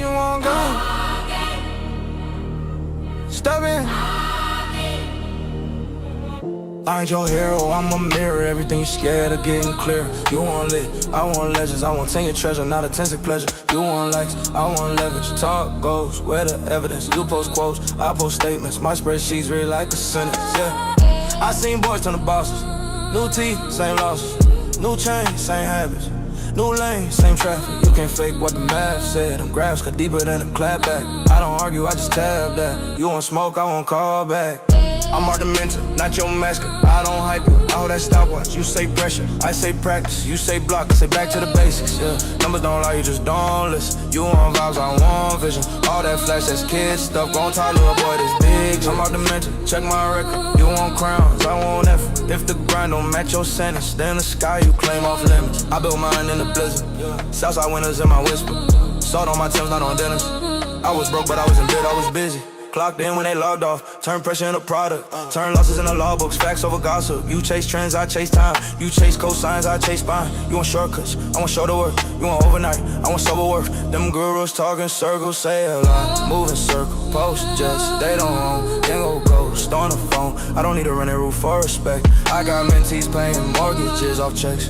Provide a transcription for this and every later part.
you want game? Step in. I ain't your hero, I'm a mirror. Everything you scared of getting clear. You want lit, I want legends. I want 10-year treasure, not a 10-cent pleasure. You want likes, I want leverage. Talk goes, where the evidence? You post quotes, I post statements. My spreadsheets read like a sentence, yeah. I seen boys turn to bosses. New teeth, same losses. New chain, same habits. New lane, same traffic. You can't fake what the math said. Them graphs cut deeper than a clapback. I don't argue, I just tab that. You want smoke, I want call back. I'm argumentative, not your mascot. I don't hype you, I hold that stopwatch. You say pressure, I say practice. You say block, I say back to the basics, yeah. Numbers don't lie, you just don't listen. You want vibes, I want vision. All that flash, that's kid stuff. Gon' talk, little boy, this big. I'm argumentative, check my record. You want crowns, I want effort. If the grind don't match your sentence, then the sky you claim off limits. I built mine in the blizzard, Southside winners in my whisper. Salt on my Timbs, not on dinners. I was broke, but I wasn't bid, I was busy. Clocked in when they logged off, turn pressure into product. Turn losses into law books, facts over gossip. You chase trends, I chase time. You chase cosigns, I chase spine. You want shortcuts, I want shoulder work. You want overnight, I want sober work. Them gurus talking circles, say a lot. Moving circle, post just, they don't own. Then go ghost on the phone. I don't need a running roof for respect. I got mentees paying mortgages off checks.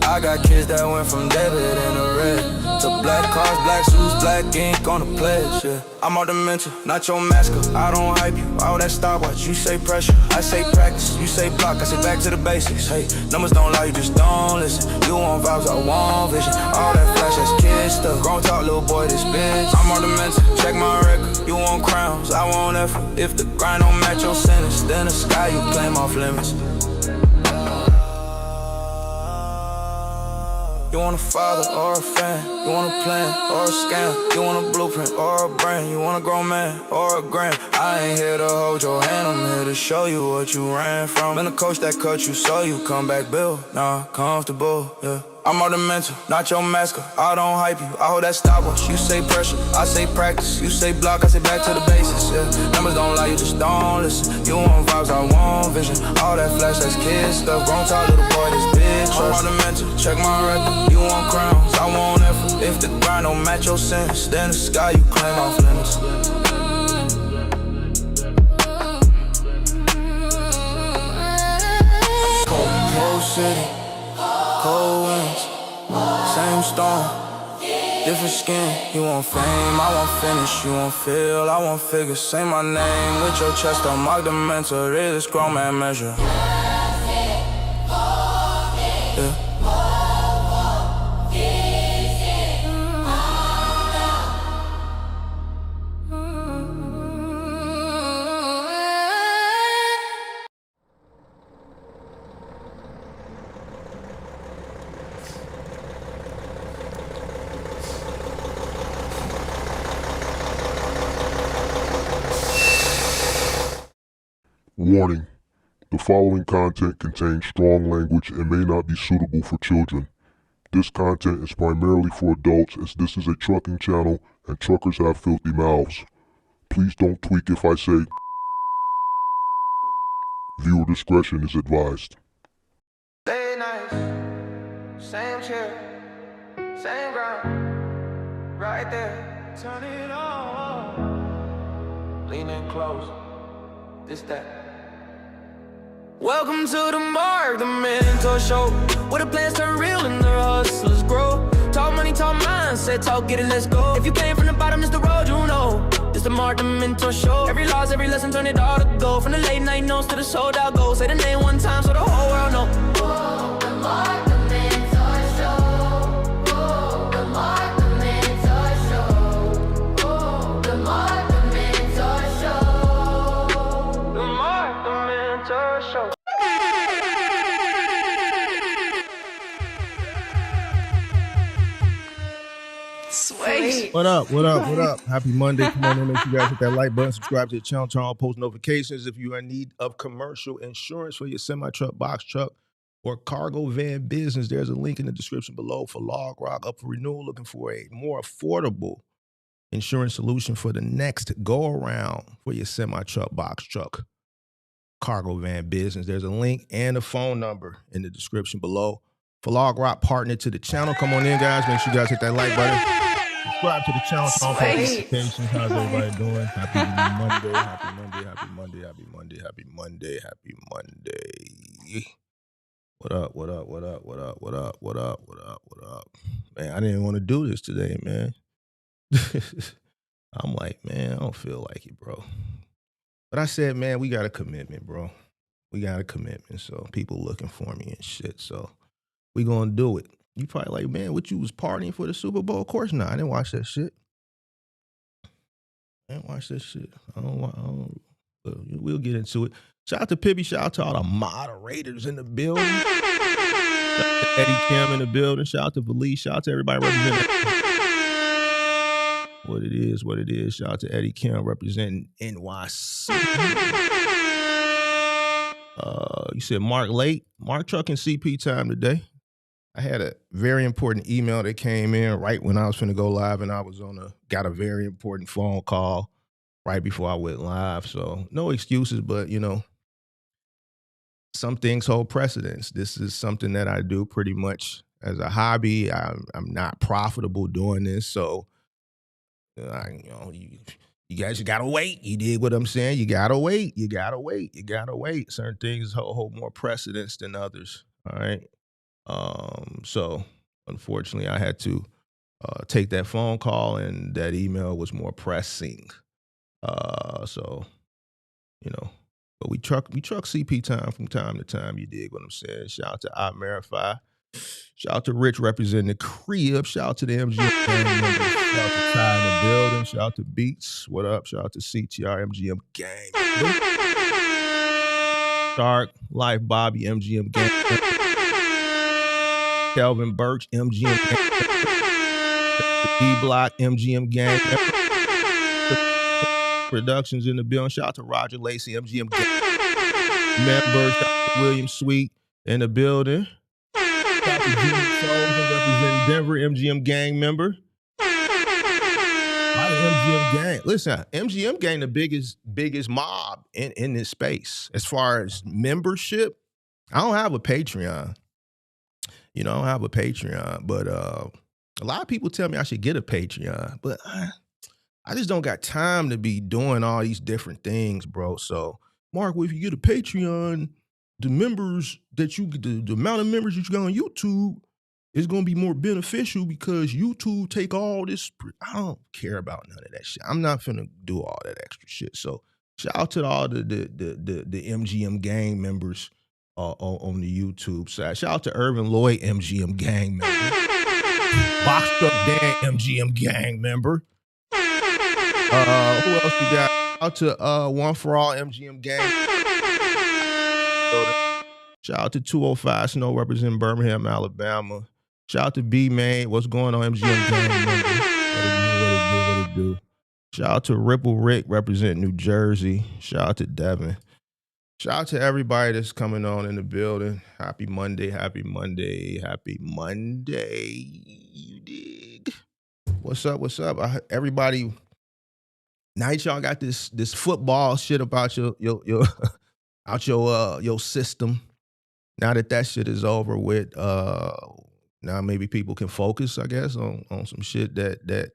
I got kids that went from debit into red to black cars, black shoes, black ink on the pledge, yeah. I'm ornamental, not your mascot. I don't hype you, all that stopwatch. You say pressure, I say practice. You say block, I say back to the basics. Hey, numbers don't lie, you just don't listen. You want vibes, I want vision. All that flash, that's kid stuff. Grown talk, little boy, this bitch. I'm ornamental, check my record. You want crowns, I want effort. If the grind don't match your sentence, then the sky you claim off limits. You want a father or a fan, you want a plan or a scam, you want a blueprint or a brand, you want a grown man or a grand. I ain't here to hold your hand, I'm here to show you what you ran from. Been a coach that cut you so you come back built, nah, comfortable, yeah. I'm ornamental, not your mascot. I don't hype you, I hold that stopwatch. You say pressure, I say practice. You say block, I say back to the basics, yeah. Numbers don't lie, you just don't listen. You want vibes, I want vision. All that flash, that's kid stuff. Grown talk, little boy, this big trust. I'm ornamental, check my record. You want crowns, I want effort. If the grind don't match your sense, then the sky you claim off limits. Cold city, cold winds, same storm, different skin. You want fame, I want finish. You want feel, I want figure. Say my name with your chest, I'm argumental. This grown man measure. Yeah. Warning: the following content contains strong language and may not be suitable for children. This content is primarily for adults, as this is a trucking channel and truckers have filthy mouths. Please don't tweak if I say. Viewer discretion is advised. Stay nice, same chair, same ground, right there. Turn it on, lean in close, this that. Welcome to the Mark, the mentor show, where the plans turn real and the hustlers grow. Talk money, talk mindset, talk get it, let's go. If you came from the bottom, it's the road you know. It's the Mark, the mentor show. Every loss, every lesson, turn it all to gold. From the late night notes to the sold out goals. Say the name one time so the whole world know. Whoa, the Mark, the mentor show. Whoa, the Mark, the mentor show. Whoa, the Mark, the mentor show. The Mark, the mentor show. Sweet. What up? Happy Monday. Come on in, make sure you guys hit that like button, subscribe to the channel, turn on post notifications. If you are in need of commercial insurance for your semi-truck, box truck, or cargo van business, there's a link in the description below for Log Rock up for renewal, looking for a more affordable insurance solution for the next go-around for your semi-truck, box truck, cargo van business. There's a link and a phone number in the description below. For Log Rock, partner to the channel. Come on in, guys. Make sure you guys hit that like button. Subscribe to the channel. Turn on post Sweet. notifications. How's everybody doing? Happy Monday. Happy Monday. Happy Monday. Happy Monday. Happy Monday. Happy Monday. What up? What up? What up? What up? What up? What up? What up? What up? Man, I didn't want to do this today, man. I'm like, man, I don't feel like it, bro. But I said, man, we got a commitment, bro. We got a commitment. So people looking for me and shit. So we gonna do it. You probably like, man, what, you was partying for the Super Bowl? Of course not. I didn't watch that shit. But we'll get into it. Shout out to Pibby. Shout out to all the moderators in the building. Shout out to Eddie Kim in the building. Shout out to Valise. Shout out to everybody representing what it is. Shout out to Eddie Kim representing NYC. You said Mark late. Mark trucking CP time today. I had a very important email that came in right when I was finna go live, and I was got a very important phone call right before I went live. So no excuses, but some things hold precedence. This is something that I do pretty much as a hobby. I'm not profitable doing this, so you guys, you gotta wait. You dig what I'm saying? You gotta wait. Certain things hold more precedence than others. All right. So unfortunately, I had to take that phone call, and that email was more pressing. So but we truck CP time from time to time. You dig what I'm saying? Shout out to Verify. Shout out to Rich representing the crib. Shout out to the MGM gang members. Shout out to Ty in the building. Shout out to Beats. What up? Shout out to CTR MGM gang. Stark, Life Bobby MGM gang. Kelvin Birch MGM gang. D-Block MGM gang. Productions in the building. Shout out to Roger Lacey MGM gang member. Shout out to William Sweet in the building. Shout out to Jimmy Souls representing Denver MGM gang member. MGM gang. Listen, MGM gang the biggest mob in this space. As far as membership, I don't have a Patreon. I don't have a Patreon, but a lot of people tell me I should get a Patreon, but I just don't got time to be doing all these different things, bro. So, Mark, well, if you get a Patreon, the members that the amount of members that you got on YouTube is going to be more beneficial because YouTube take all this. I don't care about none of that shit. I'm not finna do all that extra shit. So, shout out to all the MGM gang members on the YouTube side. Shout out to Irvin Lloyd, MGM gang member. Box Truck Dan, MGM gang member. Who else we got? Shout out to One for All, MGM gang. Shout out to 205 Snow representing Birmingham, Alabama. Shout out to B-Main. What's going on, MGM gang member? What it do? Shout out to Ripple Rick representing New Jersey. Shout out to Devin. Shout out to everybody that's coming on in the building. Happy Monday, happy Monday, happy Monday. You dig? What's up? Everybody, now y'all got this football shit about your system. Now that shit is over with, now maybe people can focus, I guess, on some shit that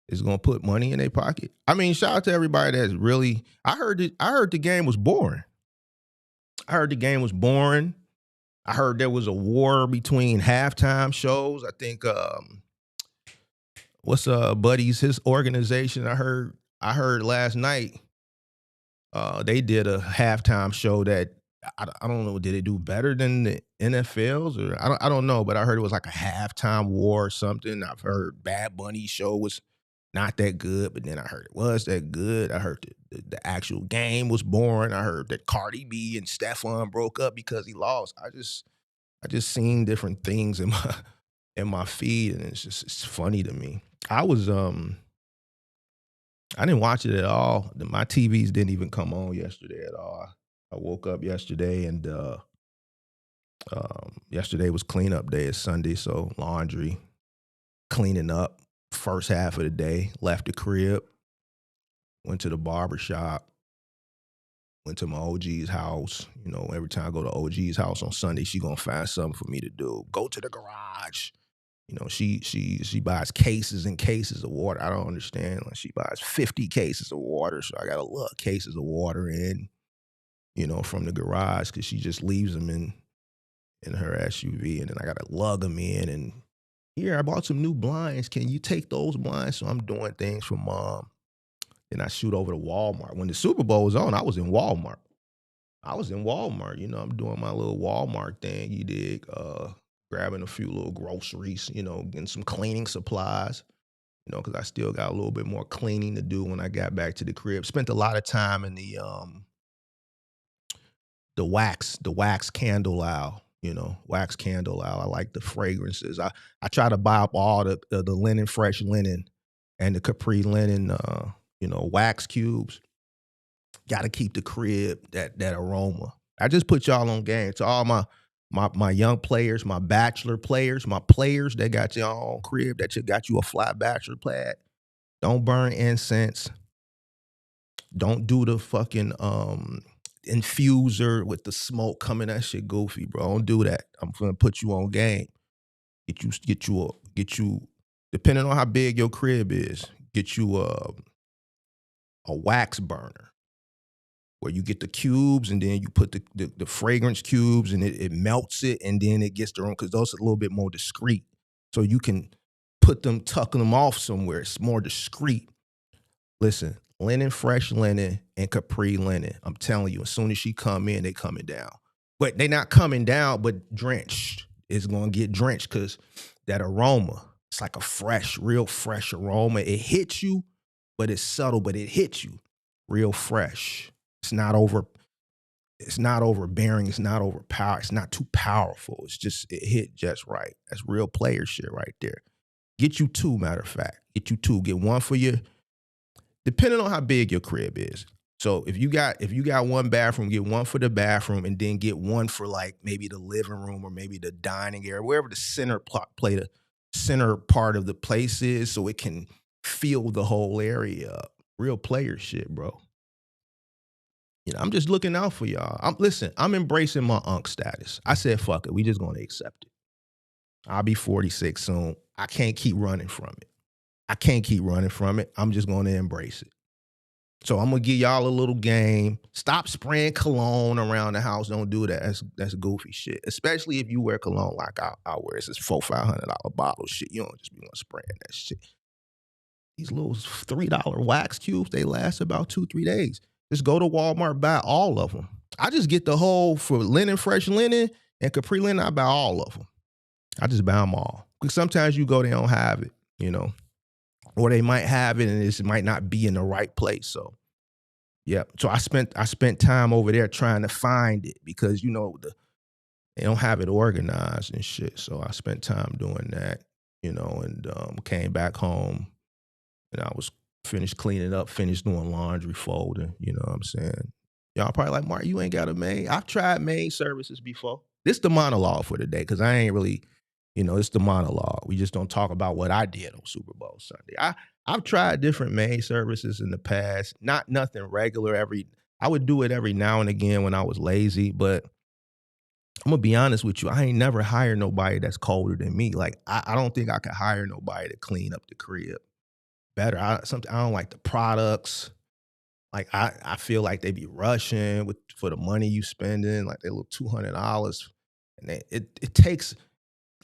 is gonna put money in their pocket. I mean, shout out to everybody that's really. I heard the game was boring. I heard there was a war between halftime shows. I think what's Buddy's his organization. I heard last night they did a halftime show that I don't know, did it do better than the NFL's or I don't know, but I heard it was like a halftime war or something. I've heard Bad Bunny's show was not that good, but then I heard it was that good. I heard the actual game was boring. I heard that Cardi B and Stefan broke up because he lost. I just seen different things in my feed, and it's funny to me. I didn't watch it at all. My TVs didn't even come on yesterday at all. I woke up yesterday, and yesterday was cleanup day. It's Sunday, so laundry, cleaning up. First half of the day, left the crib, went to the barber shop, went to my OG's house. Every time I go to OG's house on Sunday, she gonna find something for me to do. Go to the garage, You know, she buys cases and cases of water. I don't understand. Like she buys 50 cases of water, so I gotta lug cases of water in, you know, from the garage because she just leaves them in her SUV, and then I gotta lug them in. And here, I bought some new blinds. Can you take those blinds? So I'm doing things for mom. Then I shoot over to Walmart. When the Super Bowl was on, I was in Walmart. You know, I'm doing my little Walmart thing, you dig, grabbing a few little groceries, you know, getting some cleaning supplies, you know, because I still got a little bit more cleaning to do when I got back to the crib. Spent a lot of time in the wax candle aisle, you know, wax candle aisle. I like the fragrances. I try to buy up all the linen, fresh linen, and the Capri linen, you know, wax cubes. Got to keep the crib that aroma. I just put y'all on game. To all my young players, my bachelor players, my players that got your own crib, that got you a fly bachelor pad. Don't burn incense. Don't do the fucking infuser with the smoke coming. That shit goofy, bro. Don't do that. I'm gonna put you on game. Get you. Depending on how big your crib is, get you a wax burner, where you get the cubes and then you put the fragrance cubes and it melts it, and then it gets their own, because those are a little bit more discreet. So you can tuck them off somewhere. It's more discreet. Listen, linen, fresh linen, and Capri linen. I'm telling you, as soon as she come in, they coming down. But they not coming down, but drenched. It's going to get drenched because that aroma, it's like a real fresh aroma. It hits you, but it's subtle, but it hits you real fresh. It's not overbearing. It's not overpowering. It's not too powerful. It hit just right. That's real player shit right there. Get you two, matter of fact. Get you two. Get one for your, depending on how big your crib is. So if you got one bathroom, get one for the bathroom, and then get one for like maybe the living room or maybe the dining area, wherever the center part of the place is, so it can fill the whole area up. Real player shit, bro. You know, I'm just looking out for y'all. I'm embracing my unk status. I said, fuck it. We just going to accept it. I'll be 46 soon. I can't keep running from it. I'm just going to embrace it. So I'm going to give y'all a little game. Stop spraying cologne around the house. Don't do that. That's goofy shit. Especially if you wear cologne like I wear. It's this $400-$500 bottle shit. You don't just be spraying that shit. These little $3 wax cubes, they last about 2-3 days. Just go to Walmart, buy all of them. I just get the whole, for linen, fresh linen, and Capri linen, I buy all of them. I just buy them all. Because sometimes you go, they don't have it, you know. Or they might have it and it might not be in the right place. So, yeah. So I spent time over there trying to find it because, you know, they don't have it organized and shit. So I spent time doing that, you know, and came back home and I was finished cleaning up, finished doing laundry, folding, you know what I'm saying? Y'all probably like, Mark, you ain't got a maid. I've tried maid services before. This the monologue for today, because I ain't really, you know, it's the monologue. We just don't talk about what I did on Super Bowl Sunday. I've tried different maid services in the past, nothing regular. I would do it every now and again when I was lazy, but I'm gonna be honest with you, I ain't never hired nobody that's colder than me. Like, I don't think I could hire nobody to clean up the crib better. I don't like the products. Like I feel like they be rushing for the money you spending. Like they look $200, and it takes,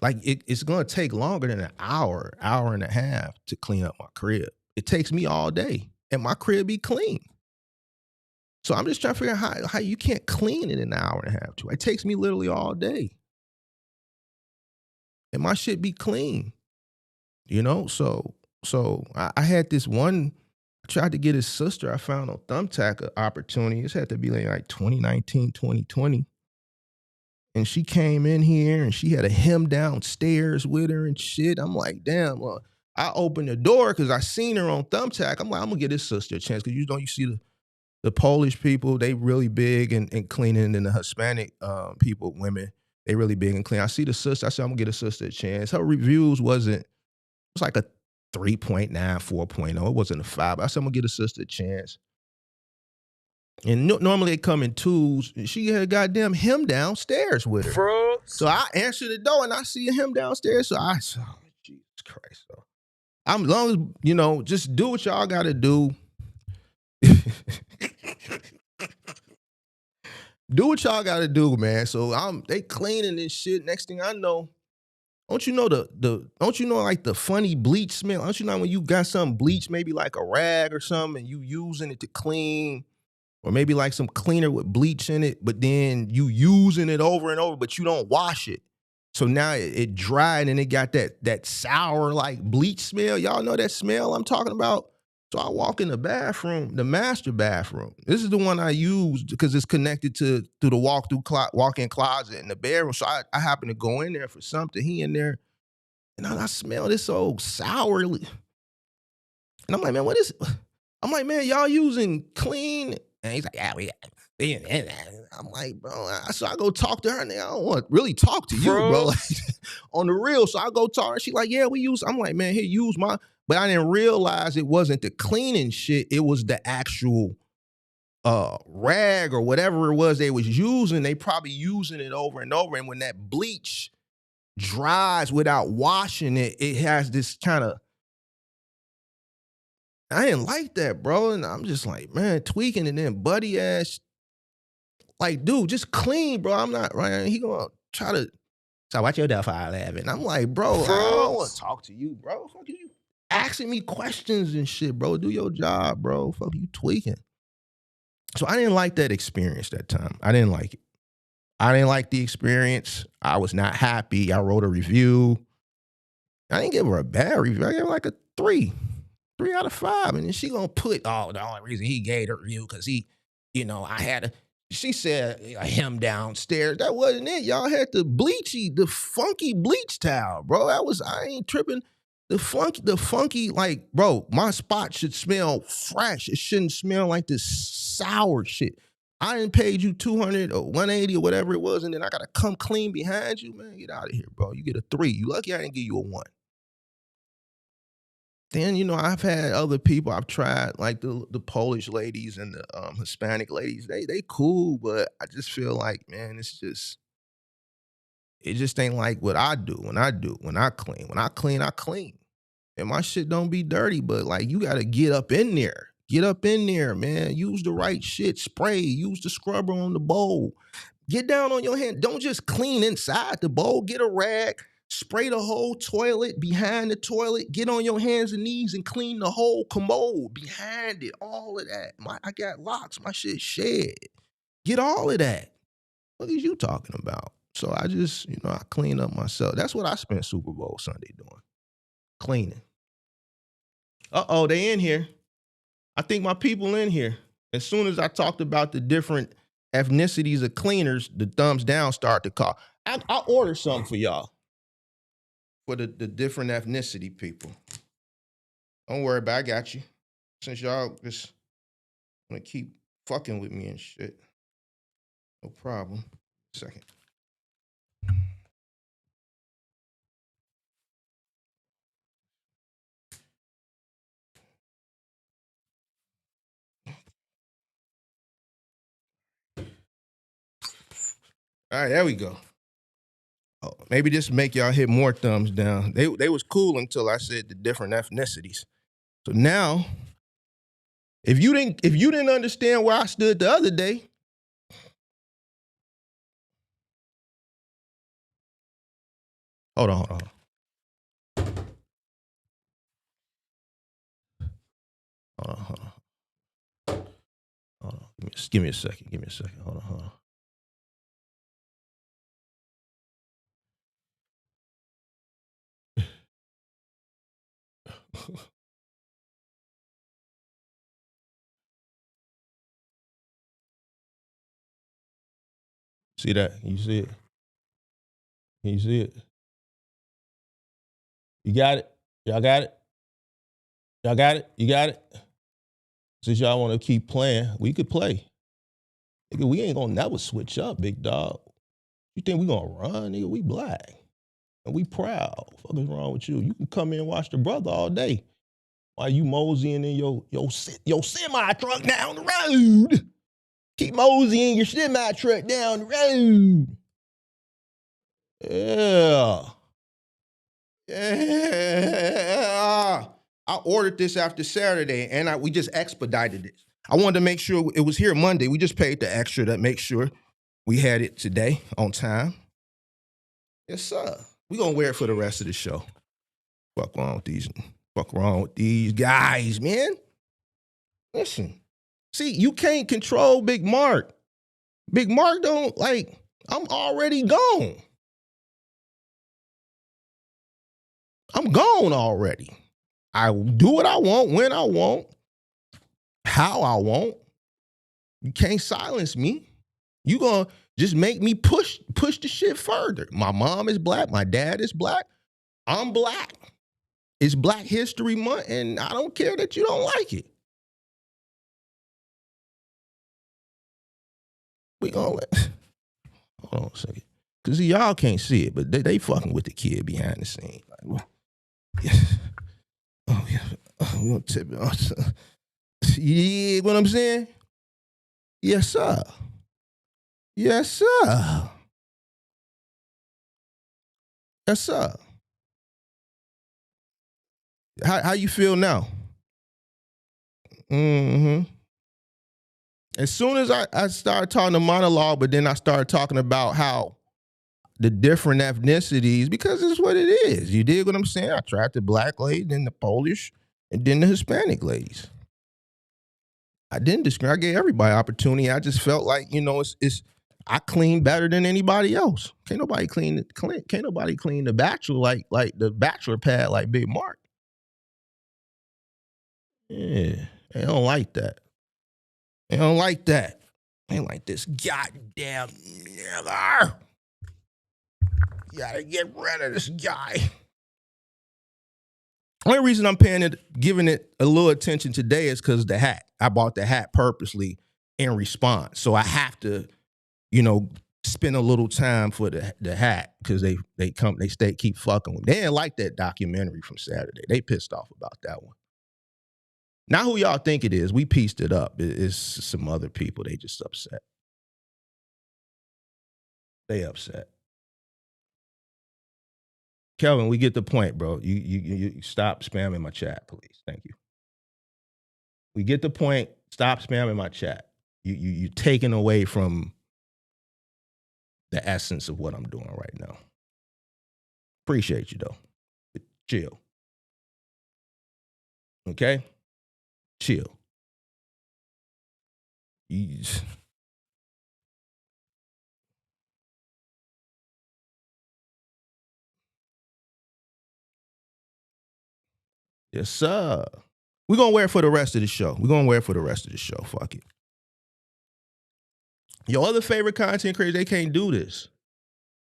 like it's gonna take longer than an hour and a half to clean up my crib. It takes me all day, and my crib be clean. So I'm just trying to figure out how you can't clean it in an hour and a half. It takes me literally all day, and my shit be clean. You know, so I had this one. I tried to get his sister. I found on Thumbtack an opportunity. This had to be like 2019, 2020. And she came in here and she had a him downstairs with her and shit. I'm like, damn. Well, I opened the door because I seen her on Thumbtack. I'm like, I'm gonna give his sister a chance, because you see the Polish people, they really big in cleaning, and the Hispanic women, they really big in cleaning. I see the sister. I said, I'm gonna give the sister a chance. Her reviews was like a 3.9, 4.0. It wasn't a 5. I said, I'm gonna give the sister a chance. And normally they come in twos. She had a goddamn him downstairs with her. So I answered the door and I see him downstairs. So I said, oh, Jesus Christ. So I'm long as, you know, just do what y'all gotta do. Do what y'all gotta do, man. So they cleaning this shit. Next thing I know, don't you know don't you know like the funny bleach smell? Don't you know when you got some bleach, maybe like a rag or something, and you using it to clean, or maybe like some cleaner with bleach in it, but then you using it over and over, but you don't wash it. So now it dried and it got that sour like bleach smell. Y'all know that smell I'm talking about? So I walk in the bathroom, the master bathroom. This is the one I used because it's connected to the walk-in closet in the bedroom. So I happen to go in there for something. He in there, and I smell this old sourly. And I'm like, man, what is it? I'm like, man, y'all using clean? And he's like, yeah, we. I'm like, bro, so I go talk to her, and I don't want to really talk to you, bro. Like, on the real. So I go talk to her. She's like, yeah, we use. I'm like, man, here, use my. But I didn't realize it wasn't the cleaning shit. It was the actual rag or whatever it was they was using. They probably using it over and over. And when that bleach dries without washing it, it has this kind of. I didn't like that, bro. And I'm just like, man, tweaking, and then buddy ass. Like, dude, just clean, bro. I'm not right. He gonna try to. So watch your Delphi 11. I'm like, bro, I don't want to talk to you, bro. Fuck you asking me questions and shit, bro. Do your job, bro. Fuck you tweaking. So I didn't like that experience that time. I didn't like it. I didn't like the experience. I was not happy. I wrote a review. I didn't give her a bad review. I gave her like a 3 out of 5. And then she gonna put, oh, the only reason he gave the review because he, you know, she said him downstairs. That wasn't it. Y'all had the funky bleach towel, bro. I ain't tripping. The funky, like, bro, my spot should smell fresh. It shouldn't smell like this sour shit. I didn't paid you 200 or 180 or whatever it was, and then I gotta come clean behind you, man. Get out of here, bro. You get a 3. You lucky I didn't give you a 1. Then, you know, I've had other people I've tried, like the Polish ladies and the Hispanic ladies. They cool, but I just feel like, man, it just ain't like what I do when I clean. When I clean, I clean. And my shit don't be dirty, but like you gotta get up in there. Get up in there, man. Use the right shit. Spray. Use the scrubber on the bowl. Get down on your hand. Don't just clean inside the bowl. Get a rag. Spray the whole toilet, behind the toilet. Get on your hands and knees and clean the whole commode behind it. All of that. I got locks. My shit shed. Get all of that. What is you talking about? So I just, you know, I clean up myself. That's what I spent Super Bowl Sunday doing. Cleaning. Uh-oh, they in here. I think my people in here. As soon as I talked about the different ethnicities of cleaners, the thumbs down start to call. I'll order something for y'all. For the different ethnicity people. Don't worry about it, I got you. Since y'all just want to keep fucking with me and shit. No problem. Second. All right, there we go. Oh, maybe this make y'all hit more thumbs down. They was cool until I said the different ethnicities. So now, if you didn't understand where I stood the other day, hold on. Hold on. Give me a second. Hold on. See that? You see it? Can you see it? You got it? Y'all got it? Y'all got it? You got it? Since y'all want to keep playing, we could play. Nigga, we ain't gonna never switch up, big dog. You think we gonna run, nigga? We black. And we proud. What the fuck is wrong with you? You can come in and watch the brother all day while you moseying in your semi truck down the road. Keep moseying your semi truck down the road. Yeah. Yeah. I ordered this after Saturday, and we just expedited it. I wanted to make sure it was here Monday. We just paid the extra to make sure we had it today on time. Yes, sir. We're going to wear it for the rest of the show. Fuck wrong with these guys, man. Listen. See, you can't control Big Mark. Big Mark don't, like, I'm already gone. I'm gone already. I do what I want, when I want, how I want. You can't silence me. You gonna just make me push the shit further. My mom is black. My dad is black. I'm black. It's Black History Month, and I don't care that you don't like it. We gonna let, hold on a second. Because y'all can't see it, but they fucking with the kid behind the scene. Like, well, yeah. Oh, yeah. Oh, we gonna tip it off. Yeah, what I'm saying? Yes, sir. Yes, sir. Yes, sir. How you feel now? Mm-hmm. As soon as I started talking the monologue, but then I started talking about how the different ethnicities, because it's what it is. You dig what I'm saying? I tried the black lady, then the Polish, and then the Hispanic ladies. I didn't discriminate. I gave everybody opportunity. I just felt like, it's I clean better than anybody else. Can't nobody clean the Bachelor like the Bachelor pad like Big Mark. Yeah, they don't like that. They don't like that. They like this goddamn nigger. You gotta get rid of this guy. Only reason I'm giving it a little attention today is because the hat. I bought the hat purposely in response. So I have to, spend a little time for the hat because they keep fucking with me. They didn't like that documentary from Saturday. They pissed off about that one. Not who y'all think it is. We pieced it up. It's some other people. They just upset. They upset. Kelvin, we get the point, bro. You stop spamming my chat, please. Thank you. We get the point. Stop spamming my chat. You're taking away from the essence of what I'm doing right now. Appreciate you, though. But chill. Okay? Chill. Yes, sir. We're going to wear it for the rest of the show. Fuck it. Your other favorite content creators, they can't do this.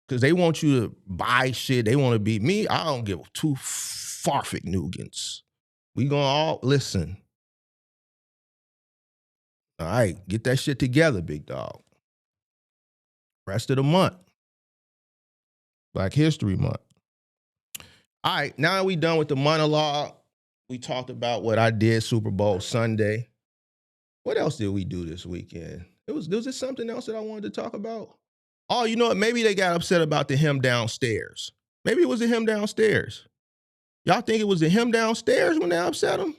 Because they want you to buy shit. They want to be me. I don't give two farfik noogans. We going to all listen. All right, get that shit together, big dog. Rest of the month. Black History Month. All right, now that we done with the monologue, we talked about what I did Super Bowl Sunday. What else did we do this weekend? Was there something else that I wanted to talk about? Oh, you know what? Maybe they got upset about the him downstairs. Maybe it was the him downstairs. Y'all think it was the him downstairs when they upset him?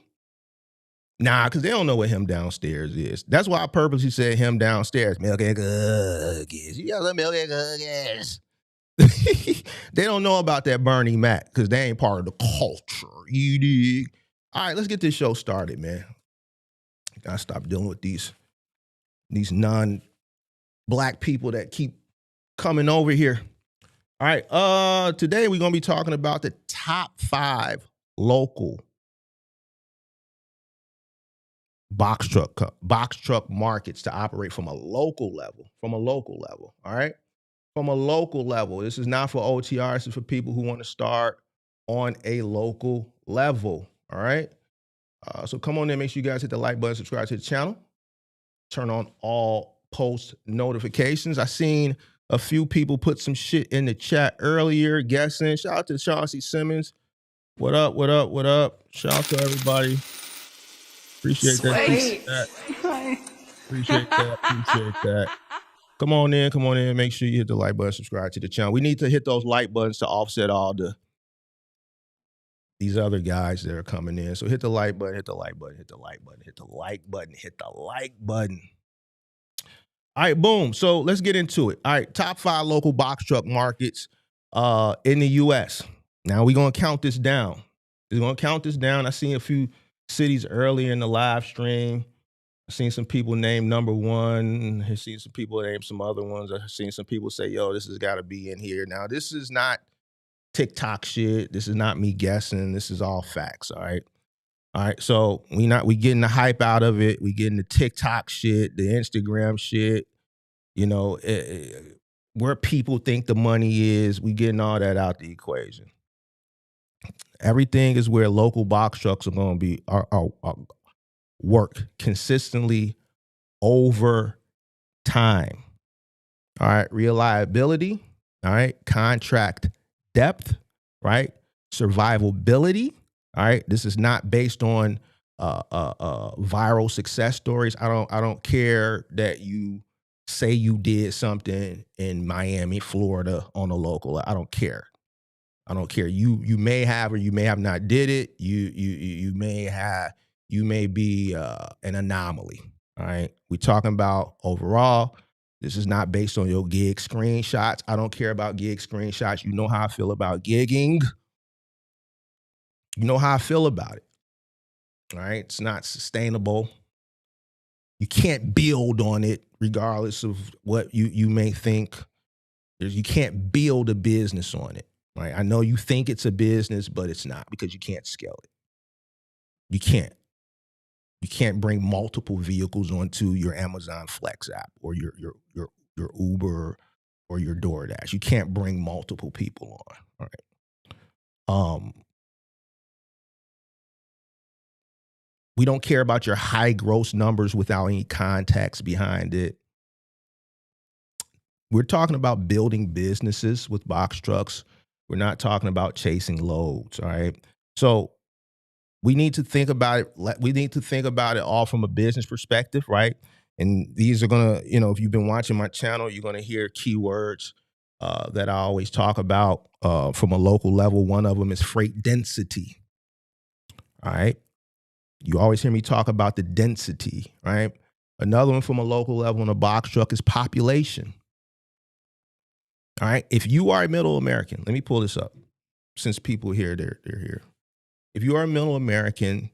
Nah, because they don't know what him downstairs is. That's why I purposely said him downstairs. Milk and cookies. You got some milk and cookies. They don't know about that Bernie Mac because they ain't part of the culture. You dig? All right, let's get this show started, man. Gotta stop dealing with these non-black people that keep coming over here. All right, today we're gonna be talking about the top 5 local box truck markets to operate from a local level. All right, from a local level. This is not for OTR. This is for people who want to start on a local level. All right. So come on in. Make sure you guys hit the like button, subscribe to the channel, turn on all post notifications. I seen a few people put some shit in the chat earlier, guessing. Shout out to Chauncey Simmons. What up? Shout out to everybody. Appreciate that. Appreciate that. Come on in. Make sure you hit the like button, subscribe to the channel. We need to hit those like buttons to offset all the these other guys that are coming in. So hit the like button, hit the like button, hit the like button, hit the like button, hit the like button. All right, boom. So let's get into it. All right, top 5 local box truck markets in the U.S. Now we're going to count this down. We're going to count this down. I seen a few cities earlier in the live stream. I've seen some people name number 1. I've seen some people name some other ones. I've seen some people say, yo, this has got to be in here. Now, this is not TikTok shit. This is not me guessing. This is all facts, all right? All right, so we getting the hype out of it. We getting the TikTok shit, the Instagram shit, you know, where people think the money is. We getting all that out the equation. Everything is where local box trucks are going to be are work consistently over time. All right, reliability. All right, contract depth. Right, survivability. All right, this is not based on viral success stories. I don't care that you say you did something in Miami, Florida on a local. I don't care. I don't care. You may have or you may have not did it. You may be an anomaly. All right, we're talking about overall. This is not based on your gig screenshots. I don't care about gig screenshots. You know how I feel about gigging. You know how I feel about it. All right, it's not sustainable. You can't build on it regardless of what you may think. You can't build a business on it. Right? I know you think it's a business, but it's not because you can't scale it. You can't. You can't bring multiple vehicles onto your Amazon Flex app or your Uber or your DoorDash. You can't bring multiple people on. All right. We don't care about your high gross numbers without any context behind it. We're talking about building businesses with box trucks. We're not talking about chasing loads. All right. So we need to think about it. We need to think about it all from a business perspective, right? And these are going to, if you've been watching my channel, you're going to hear keywords that I always talk about from a local level. One of them is freight density. All right. You always hear me talk about the density, right? Another one from a local level in a box truck is population. All right. If you are a middle American, let me pull this up. Since people here, they're here. If you are a middle American,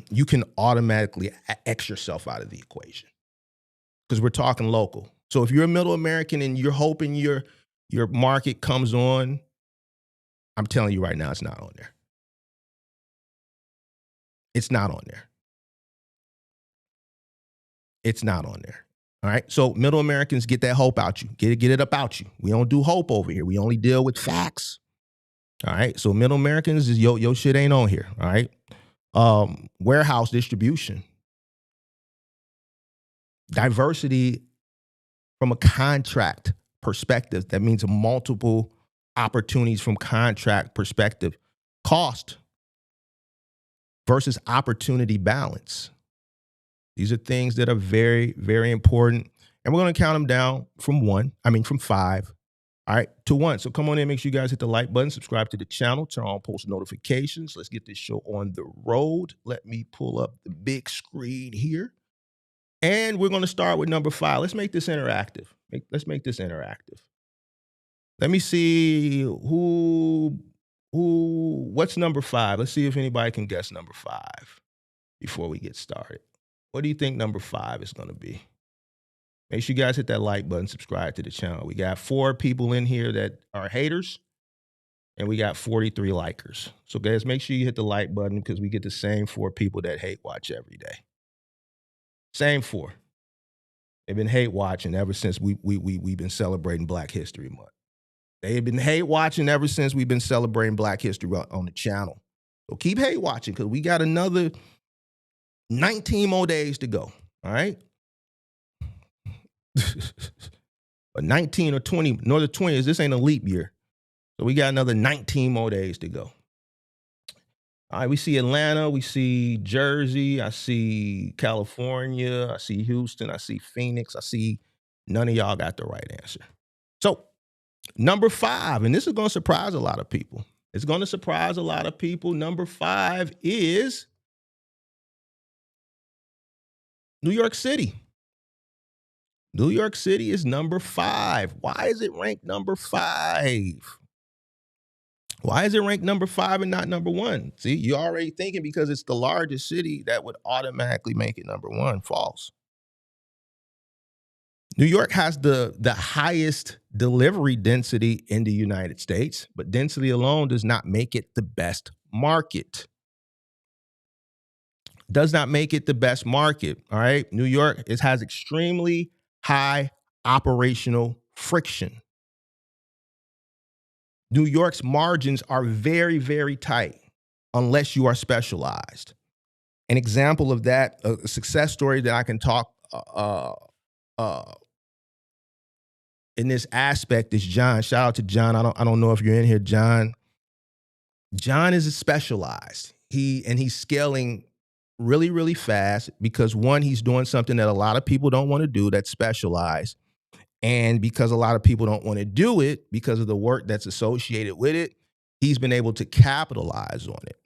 you can automatically X yourself out of the equation because we're talking local. So if you're a middle American and you're hoping your market comes on, I'm telling you right now, it's not on there. It's not on there. It's not on there. All right. So middle Americans, get that hope out you. Get it up out you. We don't do hope over here. We only deal with facts. All right. So middle Americans is your shit ain't on here. All right. Warehouse distribution. Diversity from a contract perspective. That means multiple opportunities from contract perspective. Cost versus opportunity balance. These are things that are very, very important. And we're going to count them down from 5, all right, to 1. So come on in, make sure you guys hit the like button, subscribe to the channel, turn on post notifications. Let's get this show on the road. Let me pull up the big screen here. And we're going to start with number 5. Let's make this interactive. Let's make this interactive. Let me see what's number 5? Let's see if anybody can guess number 5 before we get started. What do you think number 5 is going to be? Make sure you guys hit that like button, subscribe to the channel. We got 4 people in here that are haters, and we got 43 likers. So guys, make sure you hit the like button because we get the same 4 people that hate watch every day. Same 4. They've been hate watching ever since we've been celebrating Black History Month. They've been hate watching ever since we've been celebrating Black History on the channel. So keep hate watching because we got another 19 more days to go. All right. But 19 or 20, nor the 20s, this ain't a leap year. So we got another 19 more days to go. All right, we see Atlanta, we see Jersey, I see California, I see Houston, I see Phoenix, I see none of y'all got the right answer. So number 5, and this is going to surprise a lot of people. It's going to surprise a lot of people. Number 5 is New York City. New York City is number 5. Why is it ranked number 5? Why is it ranked number 5 and not number 1? See, you're already thinking because it's the largest city that would automatically make it number 1. False. New York has the highest delivery density in the United States, but density alone does not make it the best market. Does not make it the best market, all right? New York has extremely high operational friction. New York's margins are very, very tight unless you are specialized. An example of that, a success story that I can talk in this aspect is John. Shout out to John. I don't know if you're in here, John. John is specialized. He's scaling really, really fast because one, he's doing something that a lot of people don't want to do, that's specialized. And because a lot of people don't want to do it because of the work that's associated with it, he's been able to capitalize on it.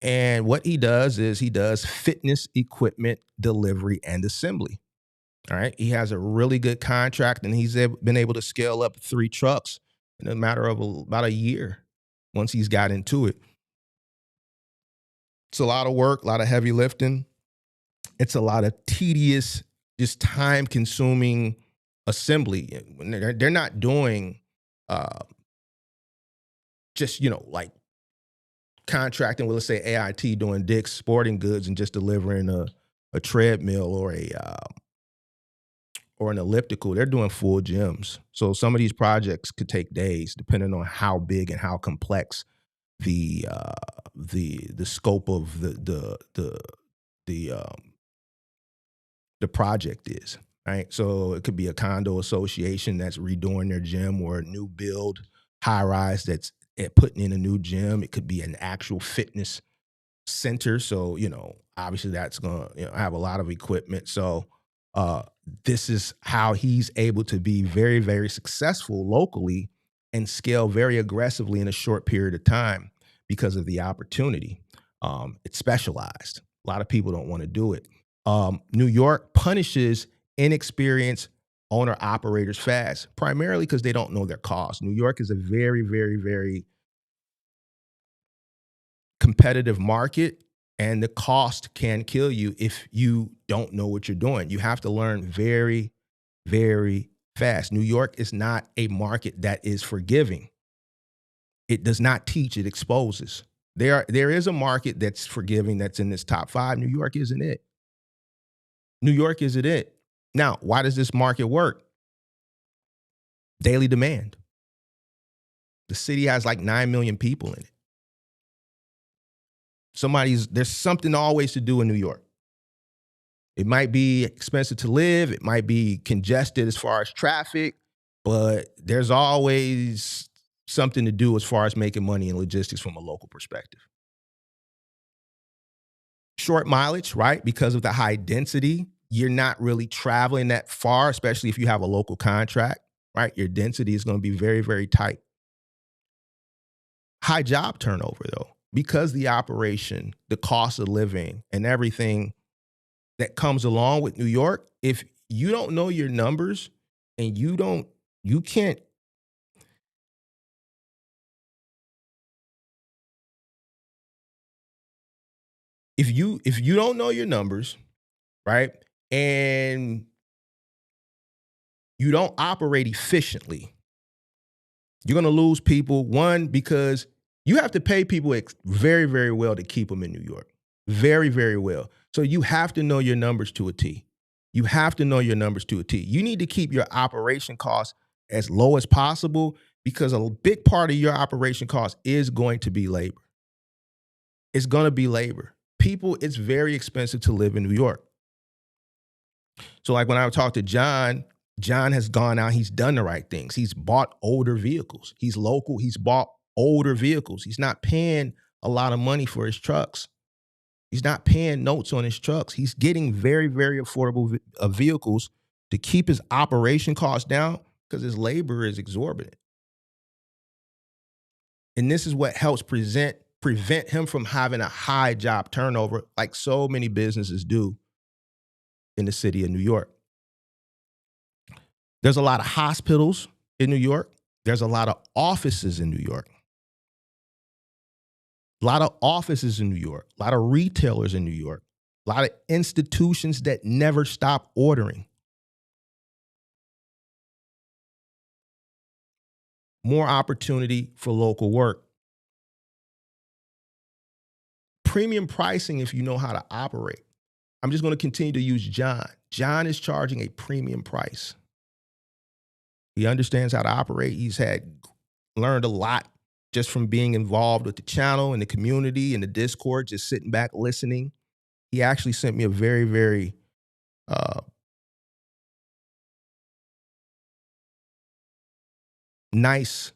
And what he does is he does fitness equipment delivery and assembly. All right. He has a really good contract and he's been able to scale up 3 trucks in a matter of about a year once he's got into it. It's a lot of work, a lot of heavy lifting. It's a lot of tedious, just time consuming assembly. They're not doing just, like contracting with, let's say, AIT doing Dick's Sporting Goods and just delivering a treadmill or an elliptical. They're doing full gyms. So some of these projects could take days, depending on how big and how complex the scope of the project is. Right. So it could be a condo association that's redoing their gym, or a new build high rise that's putting in a new gym. It could be an actual fitness center. So, obviously that's going to have a lot of equipment. So this is how he's able to be very, very successful locally and scale very aggressively in a short period of time because of the opportunity. It's specialized. A lot of people don't want to do it. New York punishes inexperienced owner operators fast, primarily because they don't know their costs. New York is a very, very, very competitive market, and the cost can kill you if you don't know what you're doing. You have to learn very, very fast. New York is not a market that is forgiving. It does not teach, it exposes. There is a market that's forgiving that's in this top 5. New York isn't it. New York isn't it. Now, why does this market work? Daily demand. The city has like 9 million people in it. There's something always to do in New York. It might be expensive to live. It might be congested as far as traffic, but there's always something to do as far as making money and logistics from a local perspective. Short mileage, right? Because of the high density, you're not really traveling that far, especially if you have a local contract, right? Your density is going to be very, very tight. High job turnover, though, because the operation, the cost of living, and everything that comes along with New York, if you don't know your numbers and you can't, if you don't know your numbers, right, and you don't operate efficiently, you're going to lose people. One, because you have to pay people very, very well to keep them in New York. Very, very well. So you have to know your numbers to a T. You have to know your numbers to a T. You need to keep your operation costs as low as possible, because a big part of your operation cost is going to be labor. It's going to be labor. People, it's very expensive to live in New York. So like when I talked to John has gone out, he's done the right things. He's bought older vehicles. He's local. He's bought older vehicles. He's not paying a lot of money for his trucks. He's not paying notes on his trucks. He's getting very, very affordable vehicles to keep his operation costs down because his labor is exorbitant. And this is what helps prevent him from having a high job turnover, like so many businesses do in the city of New York. There's a lot of hospitals in New York. There's a lot of offices in New York. A lot of offices in New York. A lot of retailers in New York. A lot of institutions that never stop ordering. More opportunity for local work. Premium pricing if you know how to operate. I'm just going to continue to use John. John is charging a premium price. He understands how to operate. He's learned a lot just from being involved with the channel and the community and the Discord, just sitting back listening. He actually sent me a very, very nice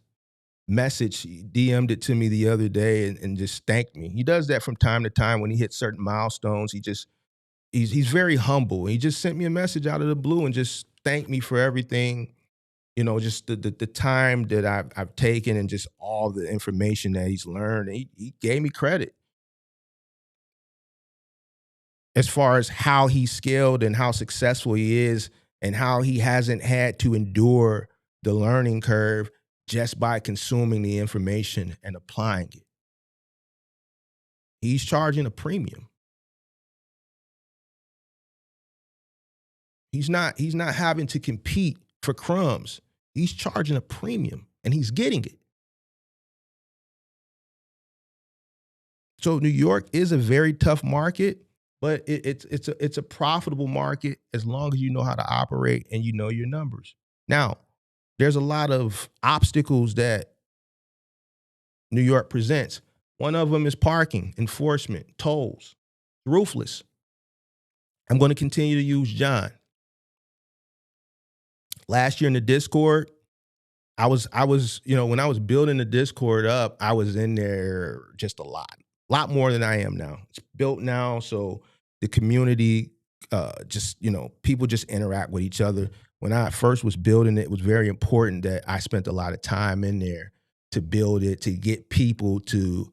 message. He DM'd it to me the other day and just thanked me. He does that from time to time when he hits certain milestones. He's very humble. He just sent me a message out of the blue and just thanked me for everything, just the time that I've taken and just all the information that he's learned. And he gave me credit as far as how he scaled and how successful he is and how he hasn't had to endure the learning curve just by consuming the information and applying it. He's charging a premium. He's not having to compete for crumbs. He's charging a premium and he's getting it. So New York is a very tough market, but it's a profitable market as long as you know how to operate and you know your numbers. Now, there's a lot of obstacles that New York presents. One of them is parking, enforcement, tolls, ruthless. I'm going to continue to use John. Last year in the Discord, I was, when I was building the Discord up, I was in there just a lot more than I am now. It's built now, so the community, people just interact with each other. When I first was building it, it was very important that I spent a lot of time in there to build it, to get people to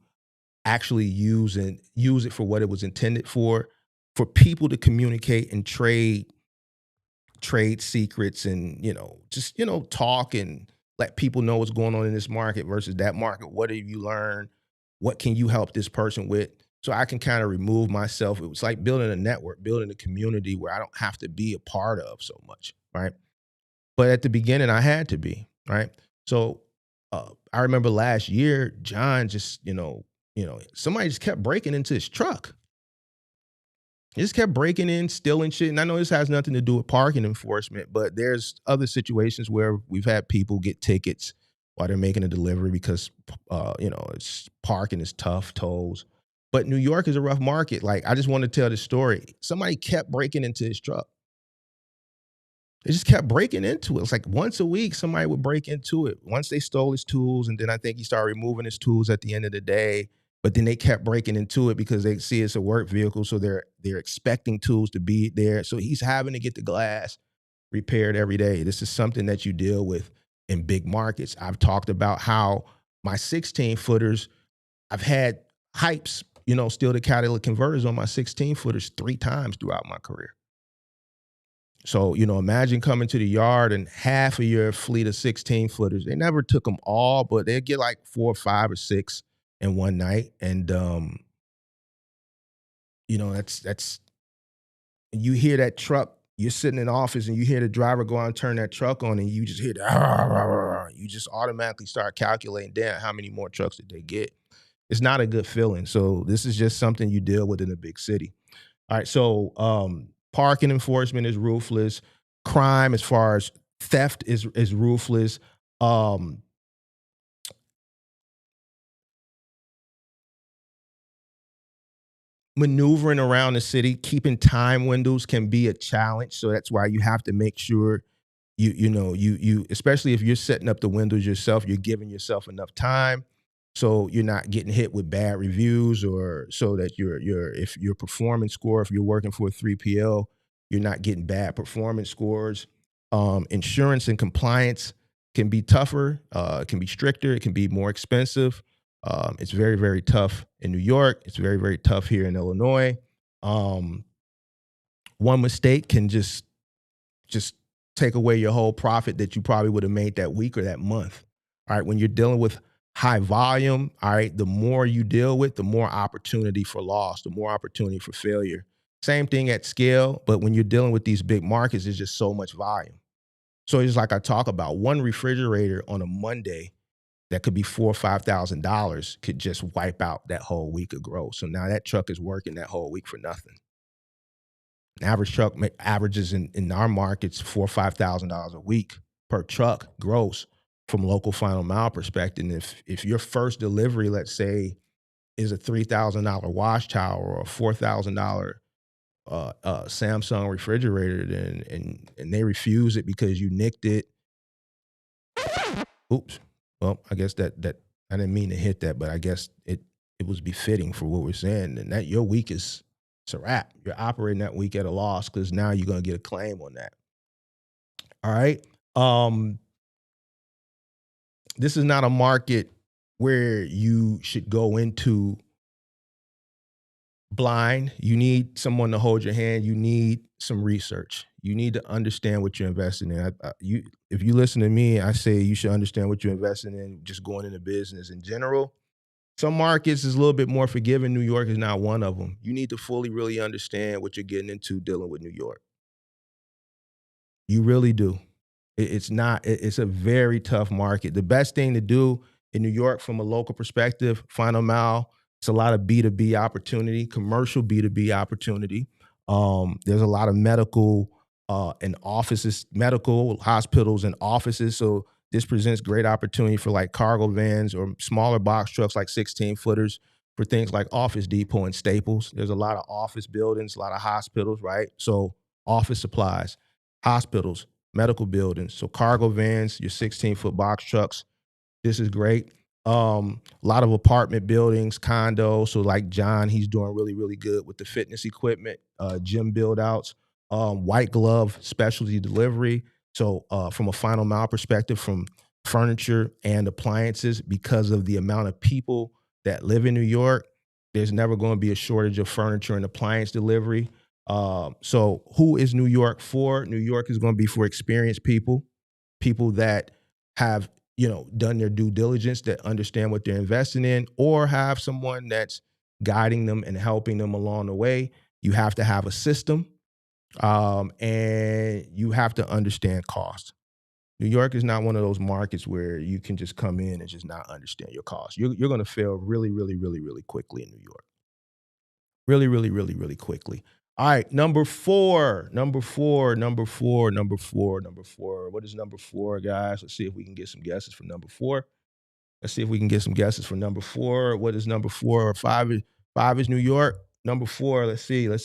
actually use it for what it was intended for people to communicate and trade secrets and, talk and let people know what's going on in this market versus that market. What have you learned? What can you help this person with? So I can kind of remove myself. It was like building a network, building a community where I don't have to be a part of so much, right? But at the beginning, I had to be, right? So I remember last year, John just, somebody just kept breaking into his truck. He just kept breaking in, stealing shit. And I know this has nothing to do with parking enforcement, but there's other situations where we've had people get tickets while they're making a delivery because, it's parking is tough, tolls. But New York is a rough market. Like, I just want to tell this story. Somebody kept breaking into his truck. They just kept breaking into it. It's like once a week, somebody would break into it. Once they stole his tools, and then I think he started removing his tools at the end of the day. But then they kept breaking into it because they see it's a work vehicle, so they're expecting tools to be there. So he's having to get the glass repaired every day. This is something that you deal with in big markets. I've talked about how my 16-footers, I've had hypes, steal the catalytic converters on my 16-footers 3 times throughout my career. So, imagine coming to the yard and half of your fleet of 16-footers. They never took them all, but they'd get like 4 or 5 or 6 in one night. And, that's, you hear that truck, you're sitting in the office and you hear the driver go out and turn that truck on and you just hear you just automatically start calculating, damn, how many more trucks did they get? It's not a good feeling. So this is just something you deal with in a big city. All right. So, parking enforcement is ruthless. Crime, as far as theft, is ruthless. Maneuvering around the city, keeping time windows can be a challenge. So that's why you have to make sure you especially if you're setting up the windows yourself, you're giving yourself enough time so you're not getting hit with bad reviews, or so that if your performance score, if you're working for a 3PL, you're not getting bad performance scores. Insurance and compliance can be tougher, it can be stricter, it can be more expensive. It's very, very tough in New York. It's very, very tough here in Illinois. One mistake can just take away your whole profit that you probably would have made that week or that month. All right. When you're dealing with high volume, all right, the more you deal with, the more opportunity for loss, the more opportunity for failure. Same thing at scale, but when you're dealing with these big markets, there's just so much volume. So it's like I talk about, one refrigerator on a Monday that could be $4,000 or $5,000 could just wipe out that whole week of growth. So now that truck is working that whole week for nothing. An average truck averages in our markets $4,000 or $5,000 a week per truck gross from local final mile perspective. And if your first delivery, let's say, is a $3,000 wash tower or a $4,000 Samsung refrigerator, and they refuse it because you nicked it. Oops. Well, I guess that I didn't mean to hit that, but I guess it was befitting for what we're saying. And that your week it's a wrap. You're operating that week at a loss because now you're going to get a claim on that. All right. This is not a market where you should go into blind. You need someone to hold your hand. You need some research. You need to understand what you're investing in. If you listen to me, I say you should understand what you're investing in, just going into business in general. Some markets is a little bit more forgiving. New York is not one of them. You need to fully, really understand what you're getting into dealing with New York. You really do. It's a very tough market. The best thing to do in New York from a local perspective, final mile, it's a lot of B2B opportunity, commercial B2B opportunity. There's a lot of medical and offices, medical hospitals and offices. So this presents great opportunity for like cargo vans or smaller box trucks like 16-footers for things like Office Depot and Staples. There's a lot of office buildings, a lot of hospitals, right? So office supplies, hospitals, medical buildings. So cargo vans, your 16-foot box trucks. This is great. A lot of apartment buildings, condos. So like John, he's doing really, really good with the fitness equipment, gym build outs, white glove specialty delivery. So from a final mile perspective, from furniture and appliances, because of the amount of people that live in New York, there's never going to be a shortage of furniture and appliance delivery. So who is New York for? New York is going to be for experienced people that have, done their due diligence, that understand what they're investing in, or have someone that's guiding them and helping them along the way. You have to have a system, and you have to understand cost. New York is not one of those markets where you can just come in and just not understand your cost. You're going to fail really, really, really, really quickly in New York. Really, really, really, really quickly. All right, number four. What is number four, guys? Let's see if we can get some guesses for number four. What is number four? Five is New York. Number four, let's see. We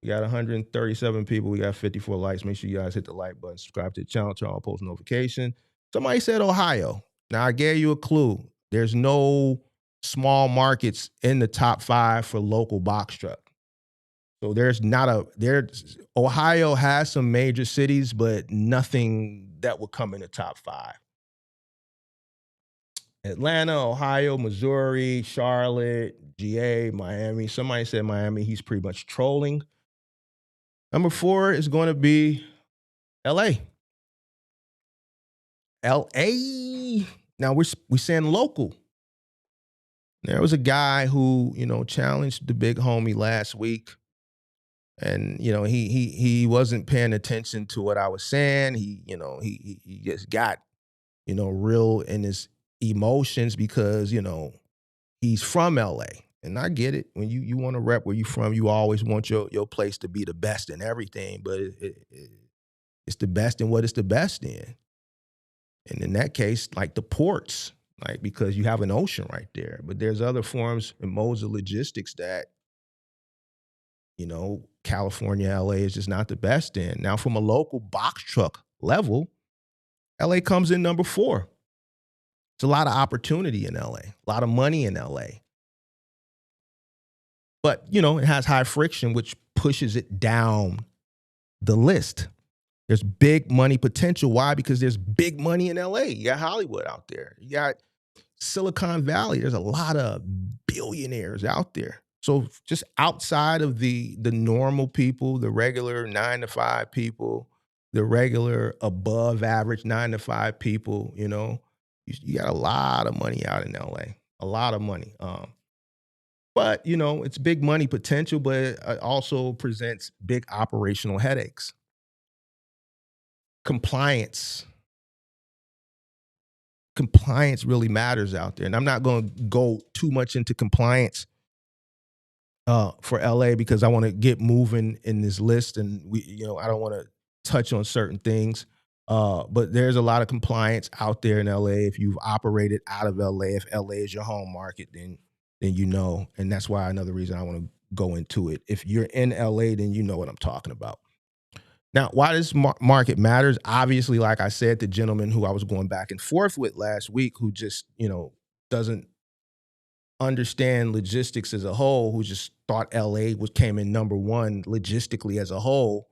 got 137 people. We got 54 likes. Make sure you guys hit the like button, subscribe to the channel, turn on post notification. Somebody said Ohio. Now, I gave you a clue. There's no small markets in the top 5 for local box truck. So Ohio has some major cities, but nothing that would come in the top 5. Atlanta, Ohio, Missouri, Charlotte, GA, Miami. Somebody said Miami. He's pretty much trolling. Number 4 is going to be LA. LA. Now we're saying local. There was a guy who, challenged the big homie last week. And, he wasn't paying attention to what I was saying. He just got, real in his emotions because, he's from LA. And I get it. When you want to rep where you from, you always want your place to be the best in everything. But it's the best in what it's the best in. And in that case, like the ports, like because you have an ocean right there. But there's other forms and modes of logistics that, California, LA is just not the best in. Now, from a local box truck level, LA comes in number 4. It's a lot of opportunity in LA, a lot of money in LA. But, it has high friction, which pushes it down the list. There's big money potential. Why? Because there's big money in LA. You got Hollywood out there. You got, Silicon Valley, there's a lot of billionaires out there. So just outside of the normal people, the regular 9-to-5 people, the regular above average 9-to-5 people, you know, you got a lot of money out in LA, a lot of money. But, you know, it's big money potential, but it also presents big operational headaches. Compliance really matters out there. And I'm not going to go too much into compliance for LA because I want to get moving in this list, and I don't want to touch on certain things. But there's a lot of compliance out there in LA. If you've operated out of LA, if LA is your home market, then you know, and that's why another reason I want to go into it. If you're in LA, then you know what I'm talking about. Now, why this market matters, obviously, like I said, the gentleman who I was going back and forth with last week, who just, doesn't understand logistics as a whole, who just thought LA came in number one logistically as a whole,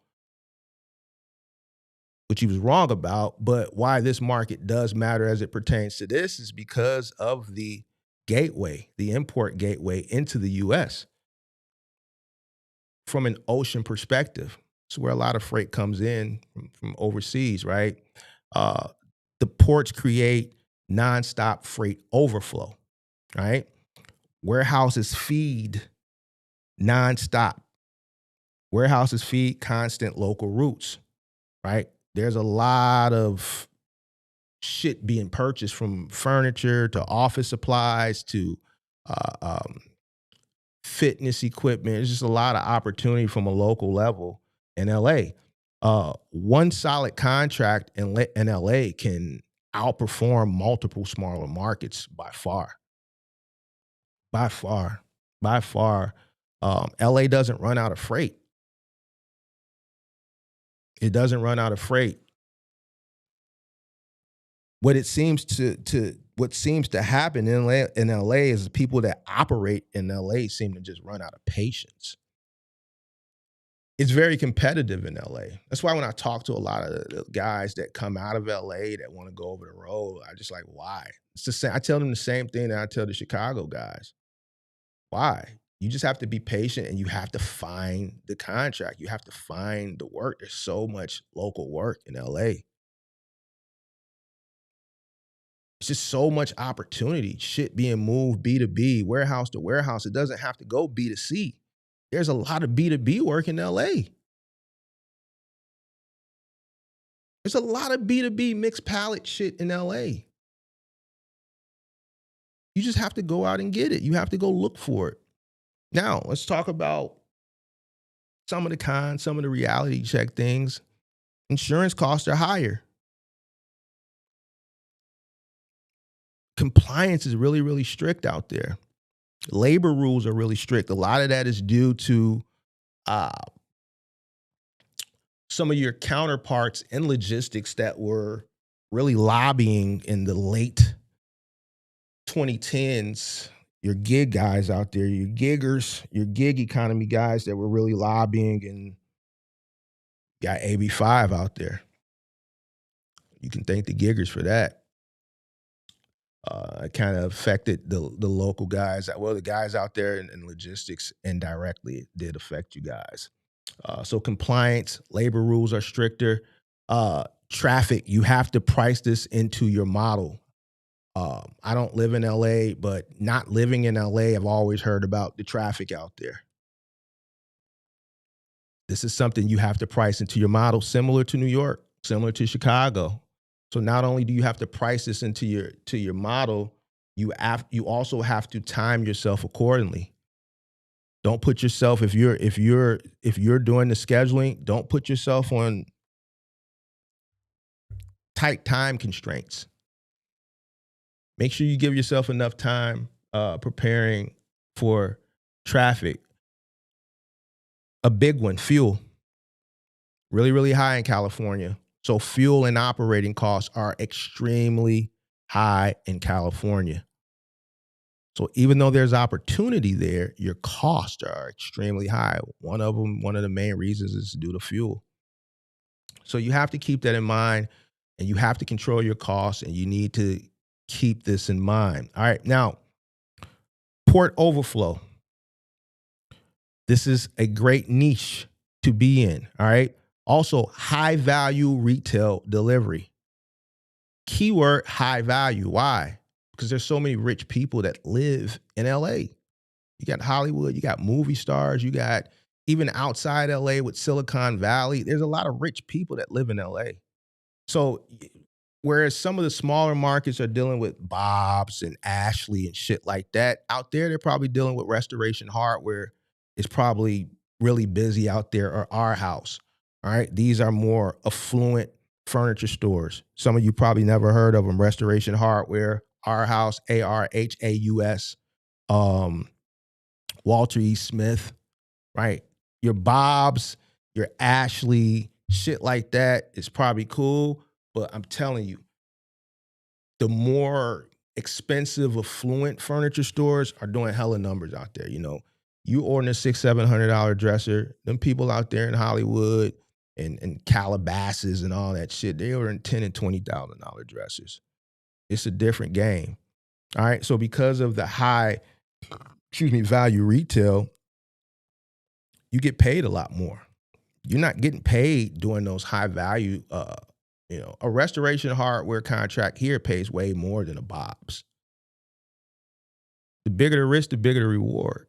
which he was wrong about. But why this market does matter as it pertains to this is because of the gateway, the import gateway into the U.S. from an ocean perspective. It's where a lot of freight comes in from overseas, right? The ports create nonstop freight overflow, right? Warehouses feed nonstop. Warehouses feed constant local routes, right? There's a lot of shit being purchased, from furniture to office supplies to fitness equipment. There's just a lot of opportunity from a local level in LA. One solid contract in LA can outperform multiple smaller markets by far. By far. LA doesn't run out of freight. It doesn't run out of freight. What seems to happen in LA is people that operate in LA seem to just run out of patience. It's very competitive in LA. That's why when I talk to a lot of the guys that come out of LA that want to go over the road, I just like, why? It's the same. I tell them the same thing that I tell the Chicago guys. Why? You just have to be patient, and you have to find the contract. You have to find the work. There's so much local work in LA. It's just so much opportunity. Shit being moved B2B, warehouse to warehouse. It doesn't have to go B2C. There's a lot of B2B work in LA. There's a lot of B2B mixed pallet shit in LA. You just have to go out and get it. You have to go look for it. Now, let's talk about some of the cons, some of the reality check things. Insurance costs are higher. Compliance is really, really strict out there. Labor rules are really strict. A lot of that is due to some of your counterparts in logistics that were really lobbying in the late 2010s. Your gig guys out there, your giggers, your gig economy guys that were really lobbying, and got AB5 out there. You can thank the giggers for that. It kind of affected the local guys. Well, the guys out there in logistics indirectly did affect you guys. So compliance, labor rules are stricter. Traffic, you have to price this into your model. I don't live in LA, but not living in LA, I've always heard about the traffic out there. This is something you have to price into your model, similar to New York, similar to Chicago. So not only do you have to price this into your model, you also have to time yourself accordingly. Don't put yourself, if you're doing the scheduling, don't put yourself on tight time constraints. Make sure you give yourself enough time preparing for traffic. A big one, fuel. Really, really high in California. So fuel and operating costs are extremely high in California. So even though there's opportunity there, your costs are extremely high. One of the main reasons is due to fuel. So you have to keep that in mind, and you have to control your costs, and you need to keep this in mind. All right. Now, port overflow. This is a great niche to be in. All right. Also, high value retail delivery. Keyword high value. Why? Because there's so many rich people that live in LA. You got Hollywood, you got movie stars, you got even outside LA with Silicon Valley. There's a lot of rich people that live in LA. So whereas some of the smaller markets are dealing with Bob's and Ashley and shit like that, out there they're probably dealing with Restoration Hardware. It's probably really busy out there, or Our House. All right. These are more affluent furniture stores. Some of you probably never heard of them. Restoration Hardware, Our House, ARHAUS, Walter E. Smith, right? Your Bob's, your Ashley, shit like that is probably cool. But I'm telling you, the more expensive, affluent furniture stores are doing hella numbers out there. You know, you order a $600-700 dresser, them people out there in Hollywood and Calabasas and all that shit, they ordering $10,000 and $20,000 dressers. It's a different game. All right. So because of the high, value retail, you get paid a lot more. You're not getting paid doing those high value, a Restoration Hardware contract here pays way more than a Bob's. The bigger the risk, the bigger the reward.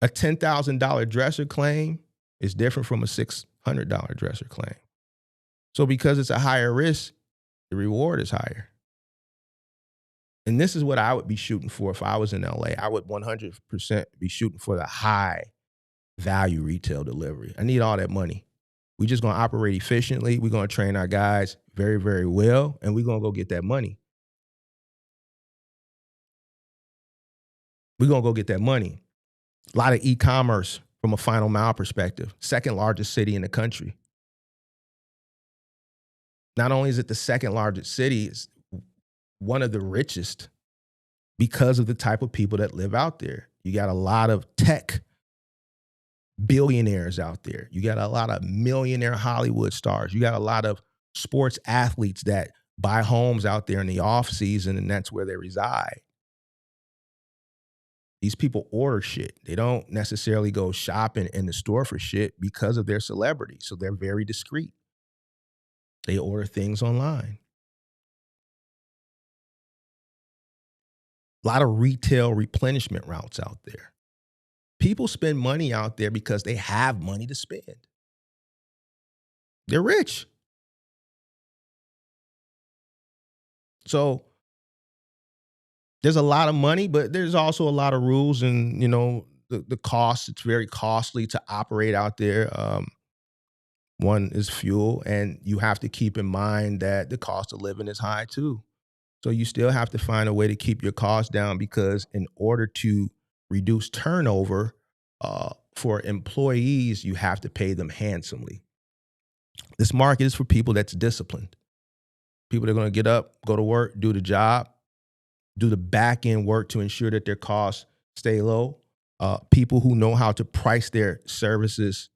A $10,000 dresser claim is different from a $600 dresser claim. So because it's a higher risk, the reward is higher. And this is what I would be shooting for if I was in LA. I would 100% be shooting for the high value retail delivery. I need all that money. We're just going to operate efficiently. We're going to train our guys very, very well, and we're going to go get that money. We're going to go get that money. A lot of e-commerce from a final mile perspective. Second largest city in the country. Not only is it the second largest city, it's one of the richest because of the type of people that live out there. You got a lot of tech billionaires out there. You got a lot of millionaire Hollywood stars. You got a lot of sports athletes that buy homes out there in the off season, and that's where they reside. These people order shit. They don't necessarily go shopping in the store for shit because of their celebrity. So they're very discreet. They order things online. A lot of retail replenishment routes out there. People spend money out there because they have money to spend. They're rich. So there's a lot of money, but there's also a lot of rules and, the cost. It's very costly to operate out there. One is fuel, and you have to keep in mind that the cost of living is high too. So you still have to find a way to keep your costs down, because in order to reduce turnover for employees, you have to pay them handsomely. This market is for people that's disciplined. People that are going to get up, go to work, do the job, do the back end work to ensure that their costs stay low. People who know how to price their services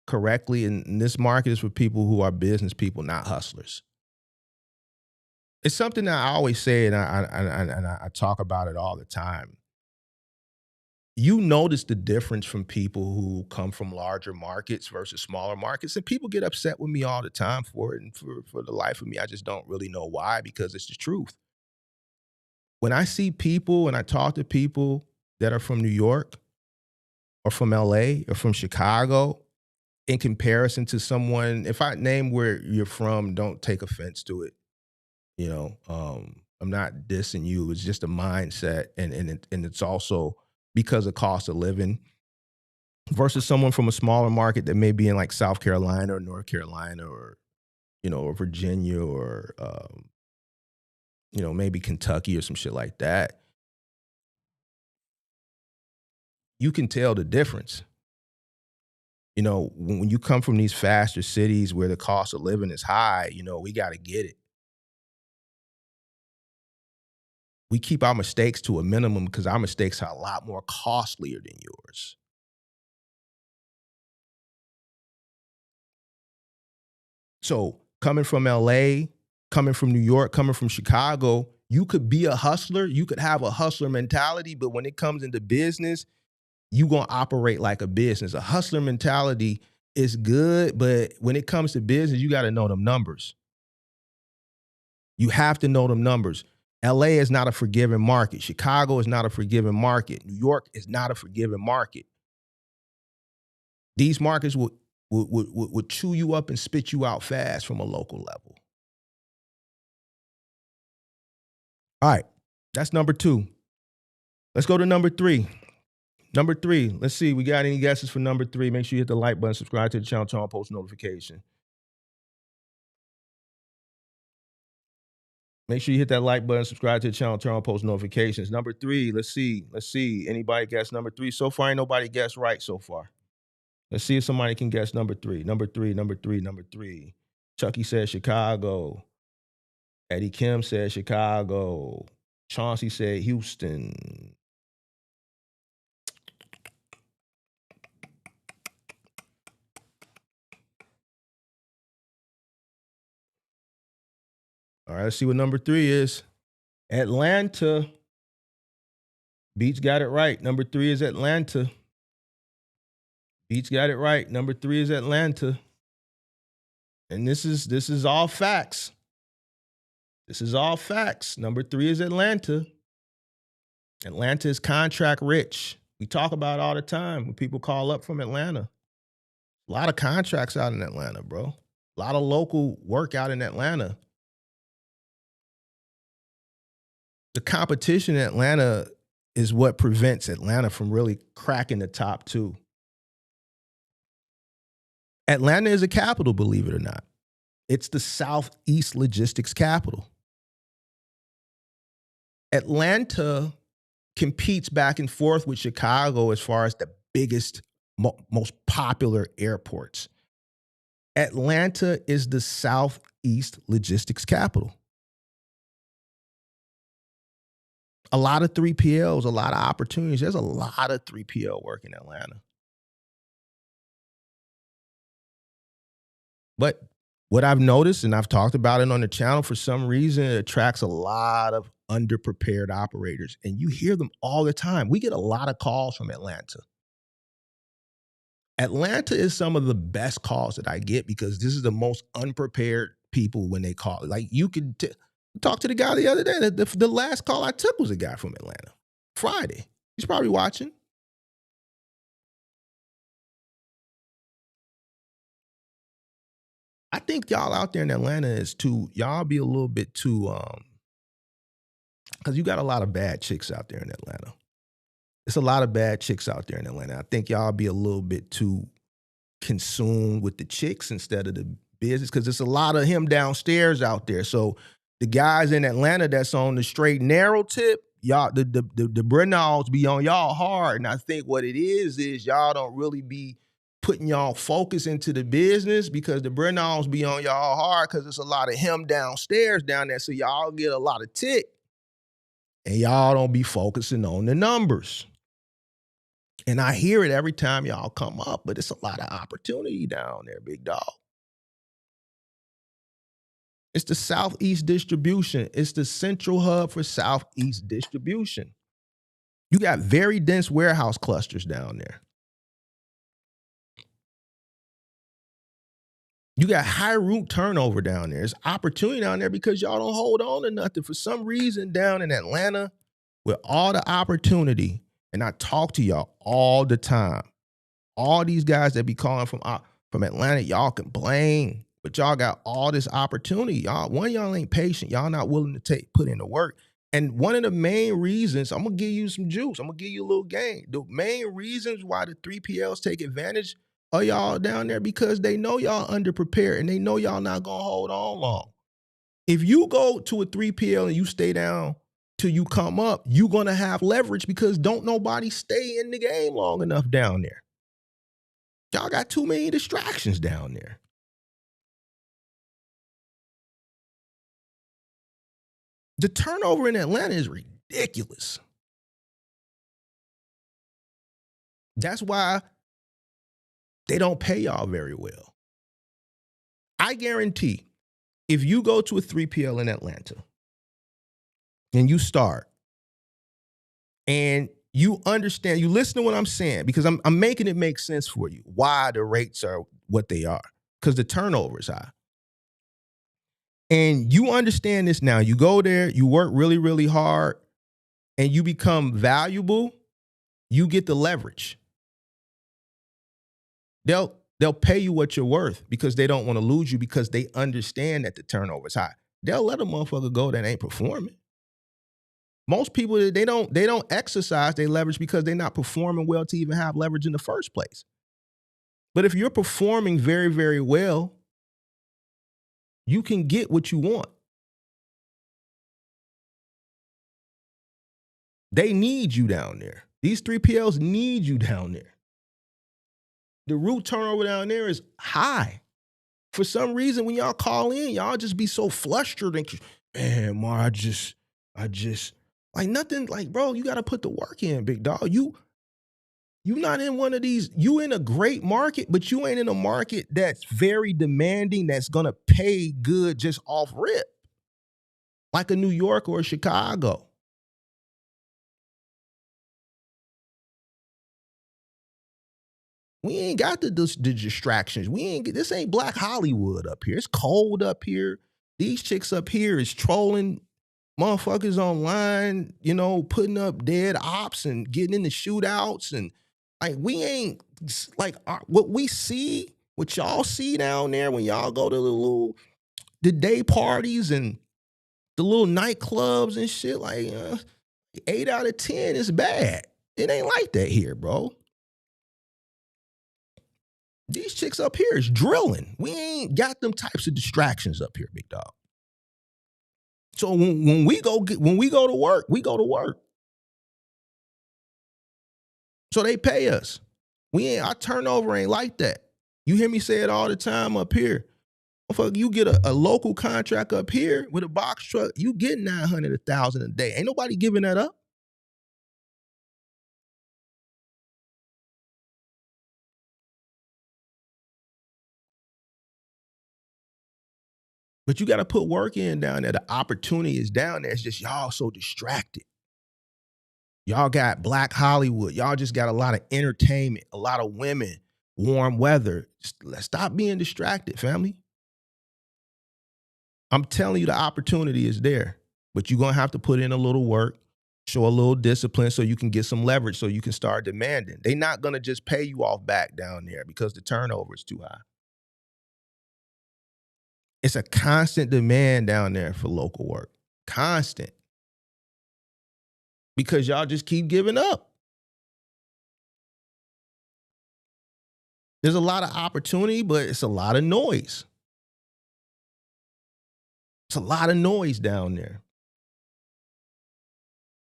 correctly. And this market is for people who are business people, not hustlers. It's something that I always say, and I talk about it all the time. You notice the difference from people who come from larger markets versus smaller markets, and people get upset with me all the time for it. And for the life of me, I just don't really know why, because it's the truth. When I see people and I talk to people that are from New York or from LA or from Chicago, in comparison to someone, if I name where you're from, don't take offense to it. I'm not dissing you. It's just a mindset, and it's also because of cost of living versus someone from a smaller market that may be in like South Carolina or North Carolina or or Virginia or maybe Kentucky or some shit like that. You can tell the difference. When you come from these faster cities where the cost of living is high, we got to get it. We keep our mistakes to a minimum because our mistakes are a lot more costlier than yours. So coming from LA coming from New York, coming from Chicago, you could be a hustler. You could have a hustler mentality, but when it comes into business, you going to operate like a business. A hustler mentality is good, but when it comes to business, you got to know them numbers. You have to know them numbers. LA is not a forgiving market. Chicago is not a forgiving market. New York is not a forgiving market. These markets would chew you up and spit you out fast from a local level. All right, that's number 2. Let's go to number 3. Number 3, let's see. We got any guesses for number 3? Make sure you hit the like button, subscribe to the channel, turn on post notification. Make sure you hit that like button, subscribe to the channel, turn on post notifications. Number 3, let's see. Anybody guess number 3? So far, ain't nobody guessed right so far. Let's see if somebody can guess number 3. Number 3. Chucky said Chicago. Eddie Kim said Chicago. Chauncey said Houston. All right, let's see what number 3 is. Atlanta. Beats got it right. Number 3 is Atlanta. Beats got it right. Number 3 is Atlanta. And this is all facts. This is all facts. Number 3 is Atlanta. Atlanta is contract rich. We talk about it all the time when people call up from Atlanta. A lot of contracts out in Atlanta, bro. A lot of local work out in Atlanta. The competition in Atlanta is what prevents Atlanta from really cracking the top 2. Atlanta is a capital, believe it or not. It's the Southeast logistics capital. Atlanta competes back and forth with Chicago as far as the biggest, most popular airports. Atlanta is the Southeast logistics capital. A lot of 3PLs, a lot of opportunities. There's a lot of 3PL work in Atlanta. But what I've noticed, and I've talked about it on the channel, for some reason, it attracts a lot of underprepared operators. And you hear them all the time. We get a lot of calls from Atlanta. Atlanta is some of the best calls that I get because this is the most unprepared people when they call. Like you could talk to the guy the other day. The last call I took was a guy from Atlanta. Friday. He's probably watching. I think y'all out there in Atlanta is y'all be a little bit too, because you got a lot of bad chicks out there in Atlanta. It's a lot of bad chicks out there in Atlanta. I think y'all be a little bit too consumed with the chicks instead of the business because there's a lot of him downstairs out there. So the guys in Atlanta that's on the straight narrow tip, y'all, the Brennals be on y'all hard. And I think what it is y'all don't really be putting y'all focus into the business because the Brennals be on y'all hard because there's a lot of him downstairs down there. So y'all get a lot of tick and y'all don't be focusing on the numbers. And I hear it every time y'all come up, but it's a lot of opportunity down there, big dog. It's the Southeast distribution. It's the central hub for Southeast distribution. You got very dense warehouse clusters down there. You got high route turnover down there. There's opportunity down there because y'all don't hold on to nothing. For some reason down in Atlanta, with all the opportunity, and I talk to y'all all the time. All these guys that be calling from Atlanta, y'all complain, but y'all got all this opportunity. Y'all ain't patient. Y'all not willing to put in the work. And one of the main reasons, I'm gonna give you some juice. I'm gonna give you a little game. The main reasons why the 3PLs take advantage of y'all down there because they know y'all underprepared and they know y'all not gonna hold on long. If you go to a 3PL and you stay down till you come up, you're gonna have leverage because don't nobody stay in the game long enough down there. Y'all got too many distractions down there. The turnover in Atlanta is ridiculous. That's why they don't pay y'all very well. I guarantee if you go to a 3PL in Atlanta and you start and you understand, you listen to what I'm saying, because I'm making it make sense for you why the rates are what they are, because the turnover is high. And you understand this now. You go there, you work really, really hard, and you become valuable, you get the leverage. They'll pay you what you're worth because they don't want to lose you, because they understand that the turnover is high. They'll let a motherfucker go that ain't performing. Most people, they don't exercise their leverage because they're not performing well to even have leverage in the first place. But if you're performing very, very well, you can get what you want. They need you down there. These 3PLs need you down there. The root turnover down there is high. For some reason, when y'all call in, y'all just be so flustered and, man, Mar, I just, like nothing, like, bro, you got to put the work in, big dog. You not in one of these, you in a great market, but you ain't in a market that's very demanding, that's going to pay good just off rip, like a New York or a Chicago. We ain't got the distractions. This ain't Black Hollywood up here. It's cold up here. These chicks up here is trolling motherfuckers online, you know, putting up dead ops and getting into shootouts. And like, we ain't, like, what we see, what y'all see down there when y'all go to the day parties and the little nightclubs and shit, like 8 out of 10 is bad. It ain't like that here, bro. These chicks up here is drilling. We ain't got them types of distractions up here, big dog. So when we go to work, we go to work. So they pay us. Our turnover ain't like that. You hear me say it all the time up here. Motherfucker, you get a local contract up here with a box truck, you get $900, $1,000 a day. Ain't nobody giving that up. But you got to put work in down there. The opportunity is down there. It's just y'all so distracted. Y'all got Black Hollywood. Y'all just got a lot of entertainment, a lot of women, warm weather. Let's stop being distracted, family. I'm telling you, the opportunity is there, but you're going to have to put in a little work, show a little discipline so you can get some leverage, so you can start demanding. They're not going to just pay you off back down there because the turnover is too high. It's a constant demand down there for local work. Constant. Because y'all just keep giving up. There's a lot of opportunity, but it's a lot of noise. It's a lot of noise down there.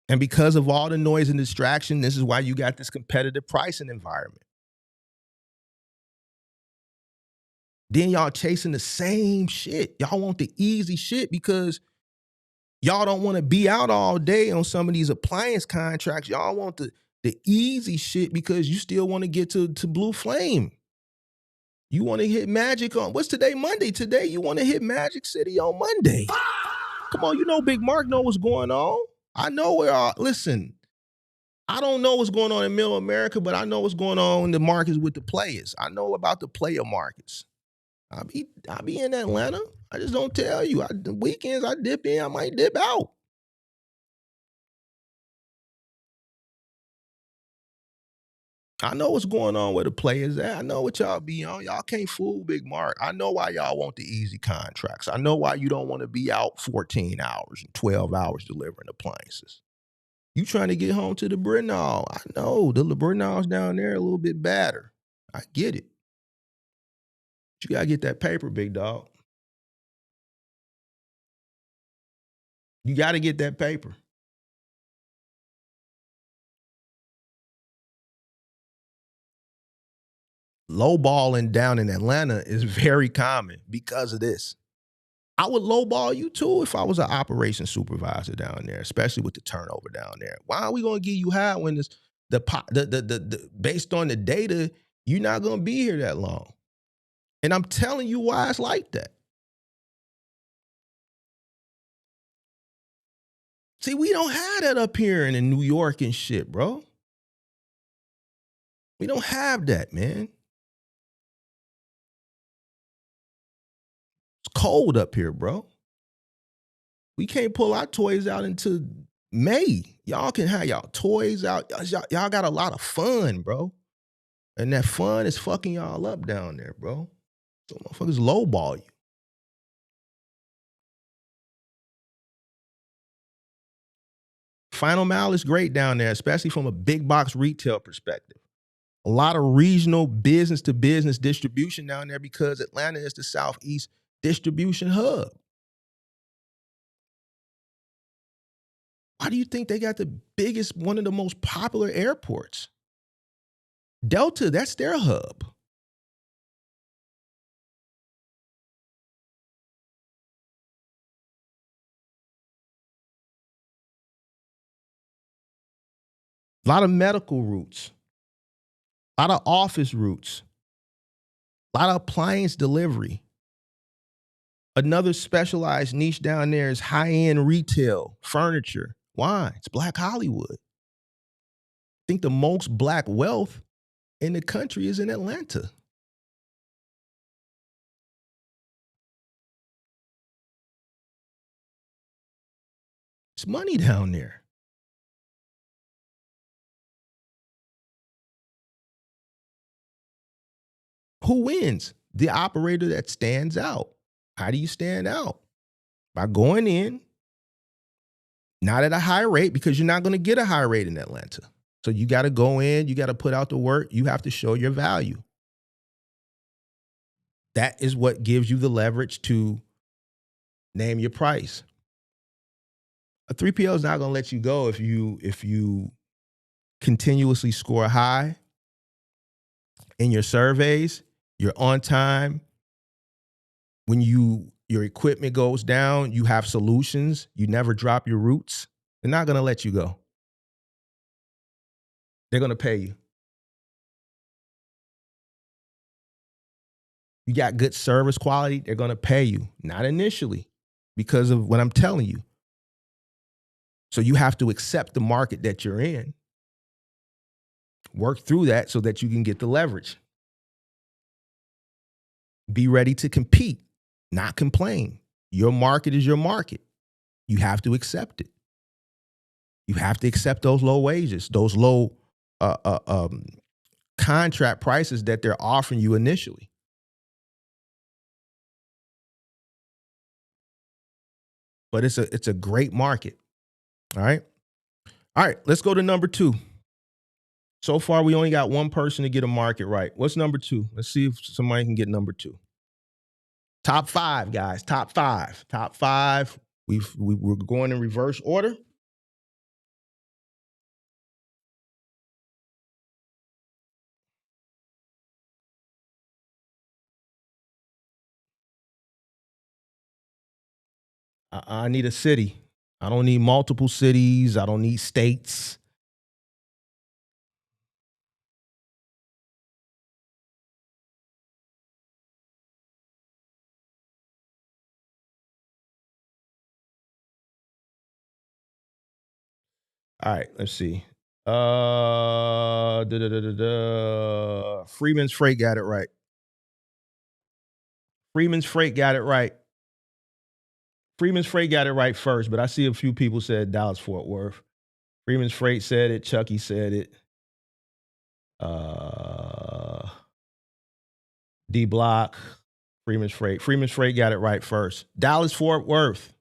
And because of all the noise and distraction, this is why you got this competitive pricing environment. Then y'all chasing the same shit. Y'all want the easy shit because y'all don't want to be out all day on some of these appliance contracts. Y'all want the easy shit because you still want to get to Blue Flame. You want to hit Magic on, what's today? Monday. Today you want to hit Magic City on Monday. Come on, you know Big Mark know what's going on. I know listen, I don't know what's going on in Middle America, but I know what's going on in the markets with the players. I know about the player markets. I be in Atlanta. I just don't tell you. The weekends I dip in, I might dip out. I know what's going on with the players at. I know what y'all be on. Y'all can't fool Big Mark. I know why y'all want the easy contracts. I know why you don't want to be out 14 hours and 12 hours delivering appliances. You trying to get home to the Brennall. I know the Brennall's down there a little bit better. I get it. But you got to get that paper, big dog. You got to get that paper. Lowballing down in Atlanta is very common because of this. I would lowball you too if I was an operations supervisor down there, especially with the turnover down there. Why are we going to give you high when based on the data, you're not going to be here that long? And I'm telling you why it's like that. See, we don't have that up here in New York and shit, bro. We don't have that, man. It's cold up here, bro. We can't pull our toys out until May. Y'all can have y'all toys out. Y'all got a lot of fun, bro. And that fun is fucking y'all up down there, bro. So motherfuckers lowball you. Final Mile is great down there, especially from a big box retail perspective. A lot of regional business to business distribution down there because Atlanta is the Southeast distribution hub. Why do you think they got the biggest, one of the most popular airports? Delta, that's their hub. A lot of medical routes, a lot of office routes, a lot of appliance delivery. Another specialized niche down there is high-end retail, furniture. Why? It's Black Hollywood. I think the most Black wealth in the country is in Atlanta. It's money down there. Who wins? The operator that stands out. How do you stand out? By going in, not at a high rate, because you're not going to get a high rate in Atlanta. So you got to go in, you got to put out the work, you have to show your value. That is what gives you the leverage to name your price. A 3PL is not going to let you go if you continuously score high in your surveys, you're on time. When your equipment goes down, you have solutions, you never drop your roots. They're not going to let you go. They're going to pay you. You got good service quality, they're going to pay you. Not initially, because of what I'm telling you. So you have to accept the market that you're in. Work through that so that you can get the leverage. Be ready to compete, not complain. Your market is your market. You have to accept it. You have to accept those low wages, those low contract prices that they're offering you initially. But it's a great market. All right. All right, let's go to number 2. So far, we only got one person to get a market right. What's number 2? Let's see if somebody can get number 2. Top 5, guys. Top 5. Top 5. We're going in reverse order. I need a city. I don't need multiple cities. I don't need states. All right, let's see. Freeman's Freight got it right. Freeman's Freight got it right. Freeman's Freight got it right first, but I see a few people said Dallas Fort Worth. Freeman's Freight said it. Chucky said it. D Block. Freeman's Freight. Freeman's Freight got it right first. Dallas Fort Worth.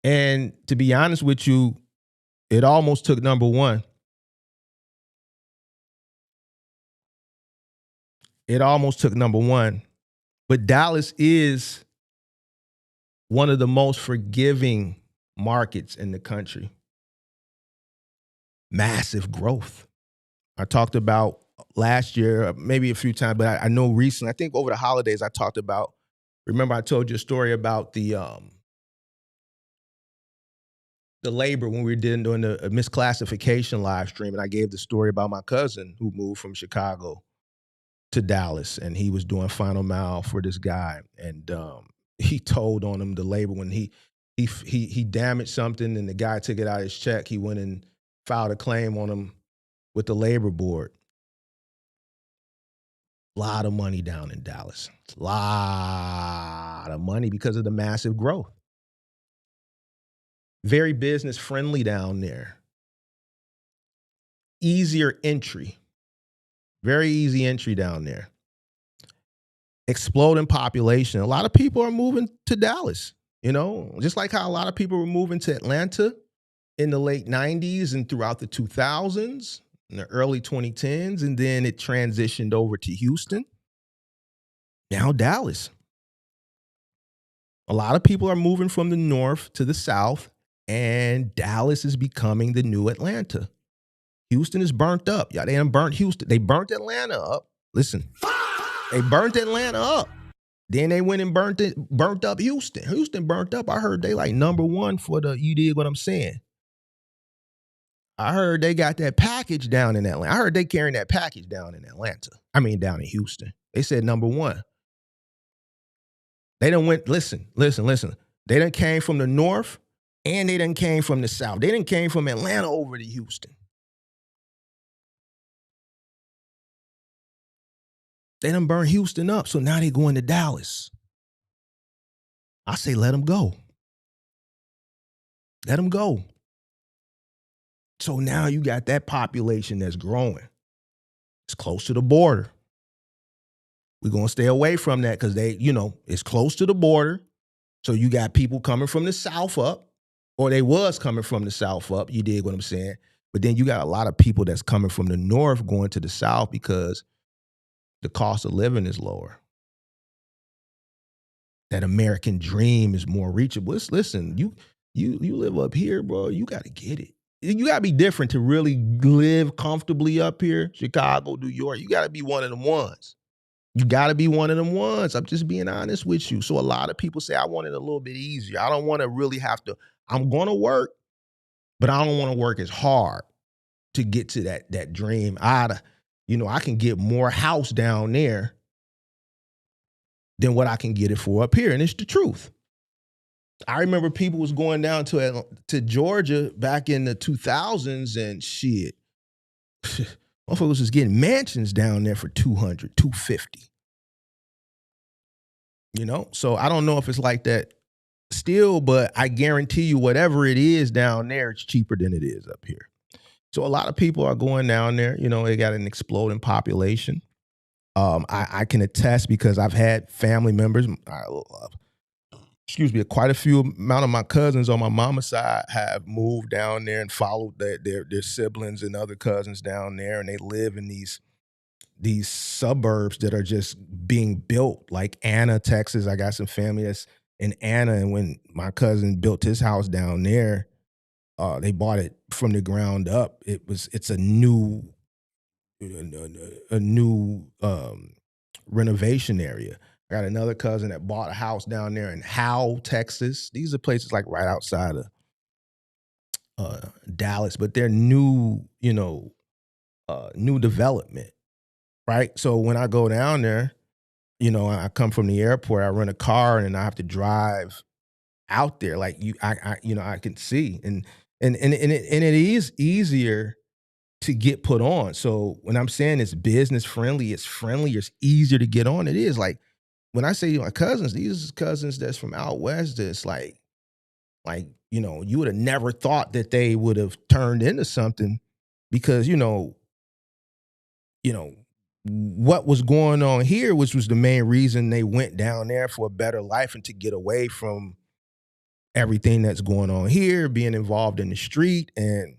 And to be honest with you, it almost took number 1. It almost took number 1. But Dallas is one of the most forgiving markets in the country. Massive growth. I talked about last year, maybe a few times, but I know recently, I think over the holidays, I talked about, remember I told you a story about the labor when we were doing the misclassification live stream, and I gave the story about my cousin who moved from Chicago to Dallas, and he was doing Final Mile for this guy, and he told on him the labor when he damaged something, and the guy took it out of his check. He went and filed a claim on him with the labor board. A lot of money down in Dallas. A lot of money because of the massive growth. Very business friendly down there. Easier entry. Very easy entry down there. Exploding population. A lot of people are moving to Dallas, you know, just like how a lot of people were moving to Atlanta in the late 90s and throughout the 2000s, in the early 2010s, and then it transitioned over to Houston. Now Dallas. A lot of people are moving from the north to the south, and Dallas is becoming the new Atlanta. Houston is burnt up. Yeah, they done burnt Houston. They burnt Atlanta up. Listen, they burnt Atlanta up. Then they went and burnt up Houston. Houston burnt up. I heard they like #1 for the, you dig what I'm saying? I heard they got that package down in Atlanta. I heard they carrying that package down in Atlanta. I mean, down in Houston. They said #1. They done went, listen. They done came from the north and they done came from the south. They done came from Atlanta over to Houston. They done burned Houston up, so now they going to Dallas. I say let them go. Let them go. So now you got that population that's growing. It's close to the border. We're going to stay away from that because they, you know, it's close to the border. So you got people coming from the south up, or they was coming from the south up. You dig what I'm saying? But then you got a lot of people that's coming from the north going to the south because the cost of living is lower. That American dream is more reachable. Listen, you live up here, bro. You got to get it. You got to be different to really live comfortably up here. Chicago, New York. You got to be one of them ones. You got to be one of them ones. I'm just being honest with you. So a lot of people say, I want it a little bit easier. I don't want to really have to. I'm going to work, but I don't want to work as hard to get to that dream. I can get more house down there than what I can get it for up here. And it's the truth. I remember people was going down to Georgia back in the 2000s and shit. Motherfuckers was getting mansions down there for $200, $250. You know? So I don't know if it's like that still, but I guarantee you whatever it is down there, it's cheaper than it is up here. So a lot of people are going down there. You know, they got an exploding population. I can attest because I've had family members, quite a few amount of my cousins on my mama's side have moved down there and followed their siblings and other cousins down there, and they live in these suburbs that are just being built, like Anna, Texas. I got some family that's in Anna, and when my cousin built his house down there, they bought it from the ground up. It's a new renovation area. I got another cousin that bought a house down there in Howell, Texas. These are places like right outside of Dallas, but they're new, new development, right? So when I go down there, I come from the airport, I rent a car, and then I have to drive out there. Like I can see, and it is easier to get put on. So when I'm saying it's business friendly, it's easier to get on. It is like, when I say my cousins, these cousins that's from out west, it's like, you would have never thought that they would have turned into something because, what was going on here, which was the main reason they went down there for a better life and to get away from everything that's going on here, being involved in the street. And,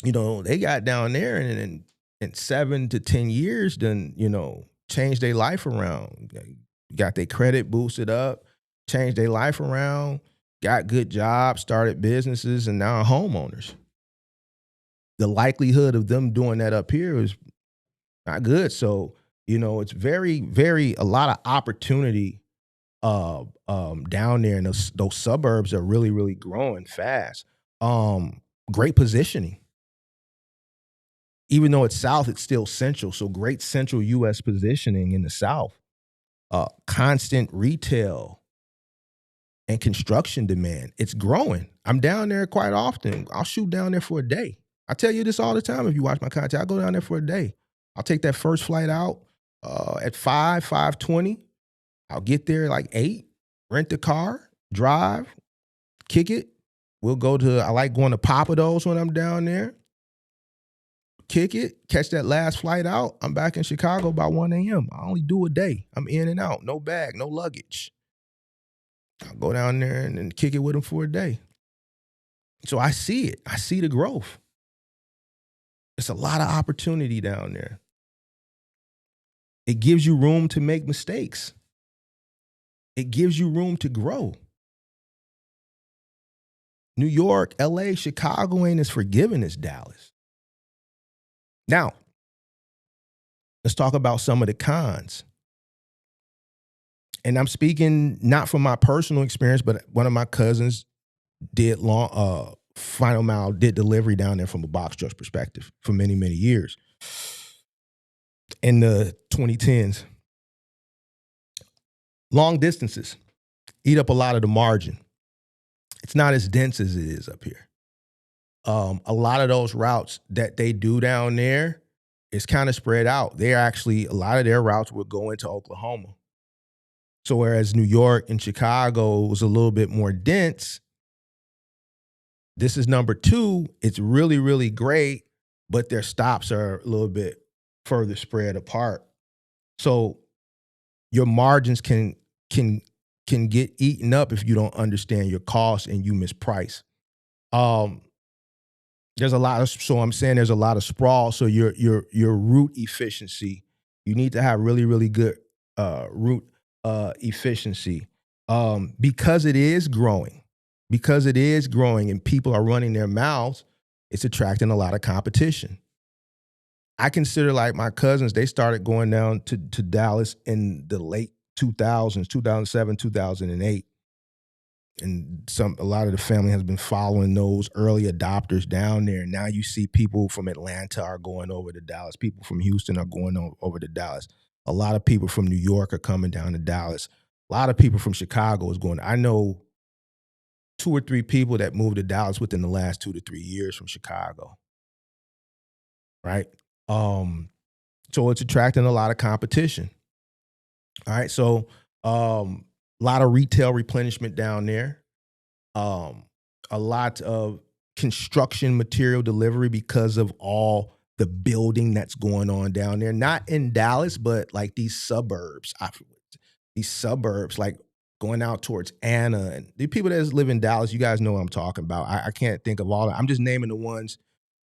they got down there and in 7 to 10 years, then, changed their life around, got their credit boosted up, changed their life around, got good jobs, started businesses, and now are homeowners. The likelihood of them doing that up here is not good. So, it's very, very, a lot of opportunity down there, and those suburbs are really, really growing fast. Great positioning. Even though it's south, it's still central. So great central U.S. positioning in the south. Constant retail. and construction demand. It's growing. I'm down there quite often. I'll shoot down there for a day. I tell you this all the time. If you watch my content, I go down there for a day. I'll take that first flight out at 5:20. I'll get there like 8, rent the car, drive, kick it. We'll go to, I like going to Papados when I'm down there. Kick it, catch that last flight out. I'm back in Chicago by 1 a.m. I only do a day. I'm in and out. No bag, no luggage. I'll go down there and kick it with them for a day. So I see it. I see the growth. It's a lot of opportunity down there. It gives you room to make mistakes. It gives you room to grow. New York, LA, Chicago ain't as forgiving as Dallas. Now, let's talk about some of the cons. And I'm speaking not from my personal experience, but one of my cousins did final mile, did delivery down there from a box truck perspective for many, many years. In the 2010s. Long distances eat up a lot of the margin. It's not as dense as it is up here. A lot of those routes that they do down there is kind of spread out. They're actually, a lot of their routes will go into Oklahoma. So whereas New York and Chicago was a little bit more dense, this is number 2. It's really, really great, but their stops are a little bit further spread apart. So your margins can get eaten up if you don't understand your costs and you misprice. There's a lot of, so I'm saying there's a lot of sprawl. So your route efficiency, you need to have really, really good route efficiency because it is growing. Because it is growing and people are running their mouths, it's attracting a lot of competition. I consider like my cousins, they started going down to Dallas in the late 2000s, 2007, 2008. And a lot of the family has been following those early adopters down there. Now you see people from Atlanta are going over to Dallas. People from Houston are going over to Dallas. A lot of people from New York are coming down to Dallas. A lot of people from Chicago is going. I know 2 or 3 people that moved to Dallas within the last 2 to 3 years from Chicago. Right? So it's attracting a lot of competition. All right. So a lot of retail replenishment down there. A lot of construction material delivery because of all the building that's going on down there. Not in Dallas, but like these suburbs. These suburbs, like going out towards Anna. And the people that live in Dallas, you guys know what I'm talking about. I can't think of all. I'm just naming the ones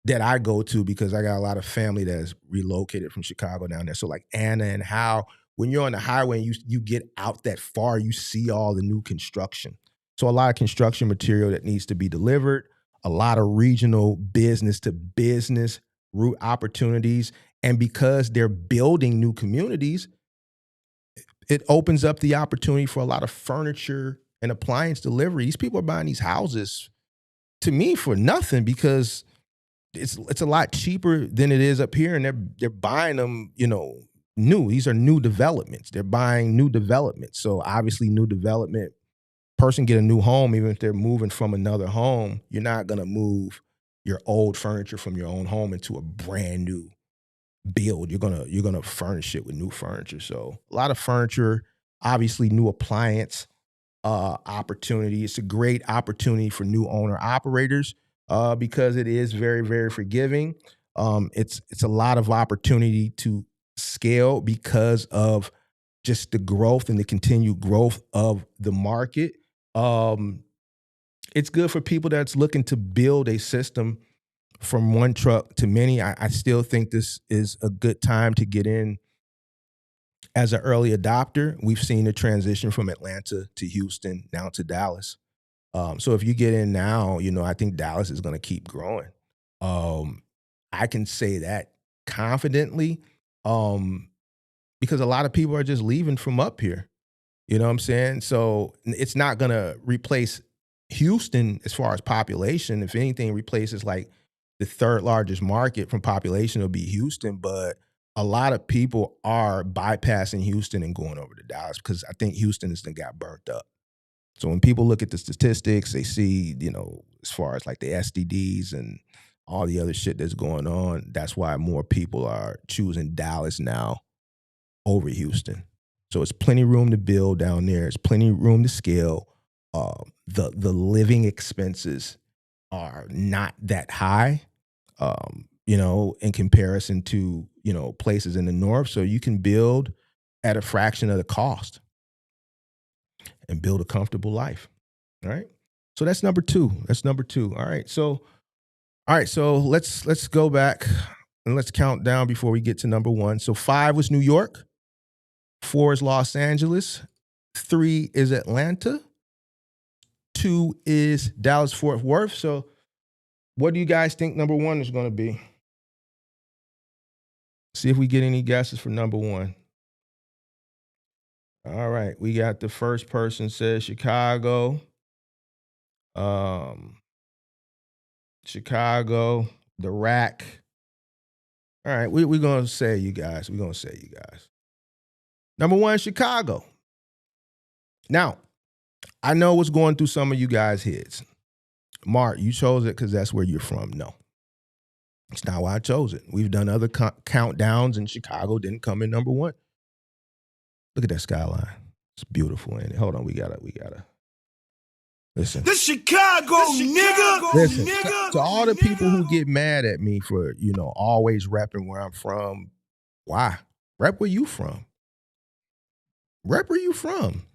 that I go to because I got a lot of family that is relocated from Chicago down there. So like Anna and how when you're on the highway and you get out that far, you see all the new construction. So a lot of construction material that needs to be delivered, a lot of regional business to business route opportunities. And because they're building new communities, it opens up the opportunity for a lot of furniture and appliance delivery. These people are buying these houses to me for nothing because it's a lot cheaper than it is up here, and they're buying them, new. These are new developments. They're buying new developments. So obviously, new development person get a new home, even if they're moving from another home. You're not gonna move your old furniture from your own home into a brand new build. You're gonna furnish it with new furniture. So a lot of furniture, obviously, new appliance opportunity. It's a great opportunity for new owner operators. Because it is very, very forgiving. It's a lot of opportunity to scale because of just the growth and the continued growth of the market. It's good for people that's looking to build a system from one truck to many. I still think this is a good time to get in as an early adopter. We've seen the transition from Atlanta to Houston, now to Dallas. So if you get in now, I think Dallas is going to keep growing. I can say that confidently because a lot of people are just leaving from up here. You know what I'm saying? So it's not going to replace Houston as far as population. If anything, replaces like the 3rd largest market from population will be Houston. But a lot of people are bypassing Houston and going over to Dallas because I think Houston has got burnt up. So when people look at the statistics, they see, as far as like the STDs and all the other shit that's going on, that's why more people are choosing Dallas now over Houston. So it's plenty room to build down there. It's plenty room to scale. The living expenses are not that high, in comparison to, places in the north. So you can build at a fraction of the cost and build a comfortable life. All right. So that's number two. All right. So let's go back and let's count down before we get to number one. So 5 was New York, 4 is Los Angeles, 3 is Atlanta, 2 is Dallas Fort Worth. So what do you guys think number one is going to be? See if we get any guesses for number one. All right, we got the first person says Chicago. Chicago, the rack. All right, we're going to say you guys. Number one, Chicago. Now, I know what's going through some of you guys' heads. Mark, you chose it because that's where you're from. No, it's not why I chose it. We've done other countdowns, and Chicago didn't come in number one. Look at that skyline. It's beautiful, ain't it? Hold on, we gotta listen. The Chicago, nigga. Listen, to all the people who get mad at me for, always repping where I'm from, why? Rep where you from. Rep where you from.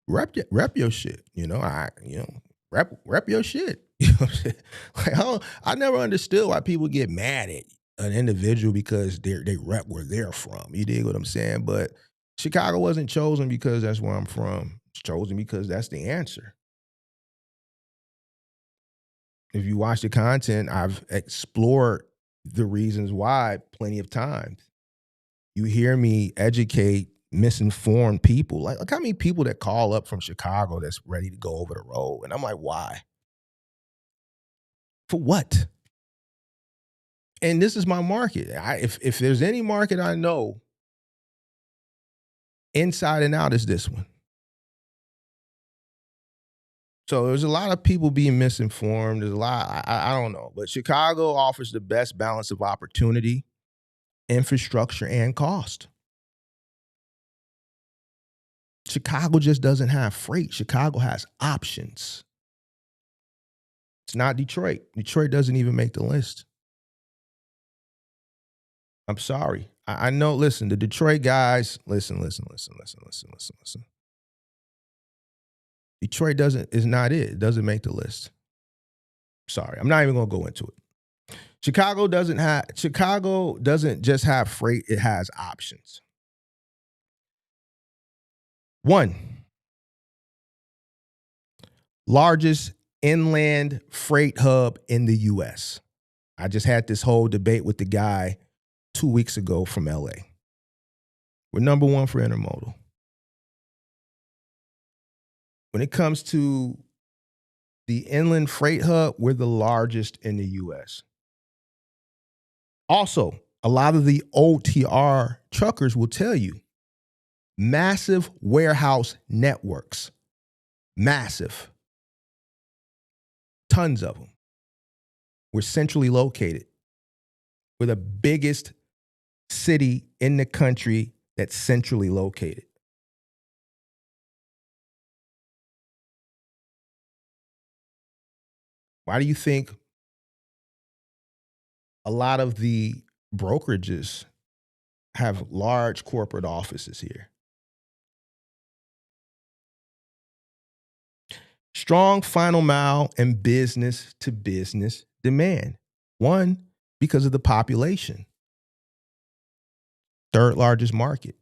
Rep your shit. Rep your shit. You know what I'm saying? Like, I never understood why people get mad at an individual because they rep where they're from. You dig what I'm saying? But Chicago wasn't chosen because that's where I'm from. It's chosen because that's the answer. If you watch the content, I've explored the reasons why plenty of times. You hear me educate misinformed people. Like, look how many people that call up from Chicago that's ready to go over the road. And I'm like, why? For what? And this is my market. If there's any market I know inside and out, is this one. So there's a lot of people being misinformed. There's a lot, I don't know. But Chicago offers the best balance of opportunity, infrastructure, and cost. Chicago just doesn't have freight. Chicago has options. It's not Detroit. Detroit doesn't even make the list. I'm sorry. I know, listen, the Detroit guys, listen. Detroit is not it. It doesn't make the list. Sorry, I'm not even going to go into it. Chicago doesn't just have freight, it has options. 1, largest inland freight hub in the US. I just had this whole debate with the guy 2 weeks ago from LA. We're number 1 for intermodal. When it comes to the inland freight hub, we're the largest in the US. Also, a lot of the OTR truckers will tell you, massive warehouse networks. Massive. Tons of them. We're centrally located. We're the biggest city in the country that's centrally located. Why do you think a lot of the brokerages have large corporate offices here? Strong final mile and business to business demand. 1, because of the population. 3rd largest market.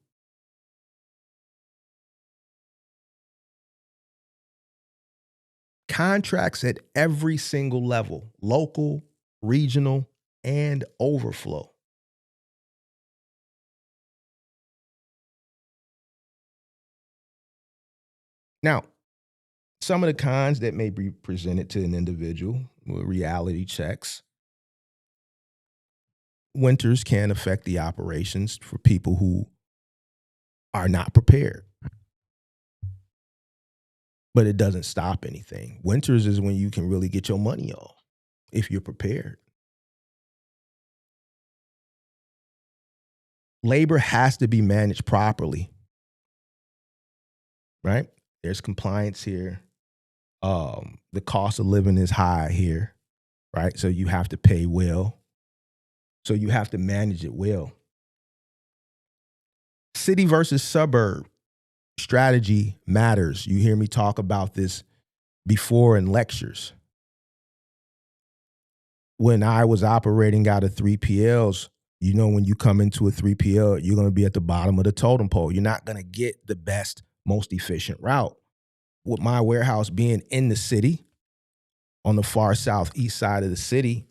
Contracts at every single level, local, regional, and overflow. Now, some of the cons that may be presented to an individual with reality checks. Winters can affect the operations for people who are not prepared. but it doesn't stop anything. Winters is when you can really get your money off if you're prepared. Labor has to be managed properly, right? There's compliance here. The cost of living is high here, right? So you have to pay well. So you have to manage it well. City versus suburb strategy matters. You hear me talk about this before in lectures. When I was operating out of 3PLs, you know, when you come into a 3PL, you're going to be at the bottom of the totem pole. You're not going to get the best, most efficient route. With my warehouse being in the city, on the far southeast side of the city,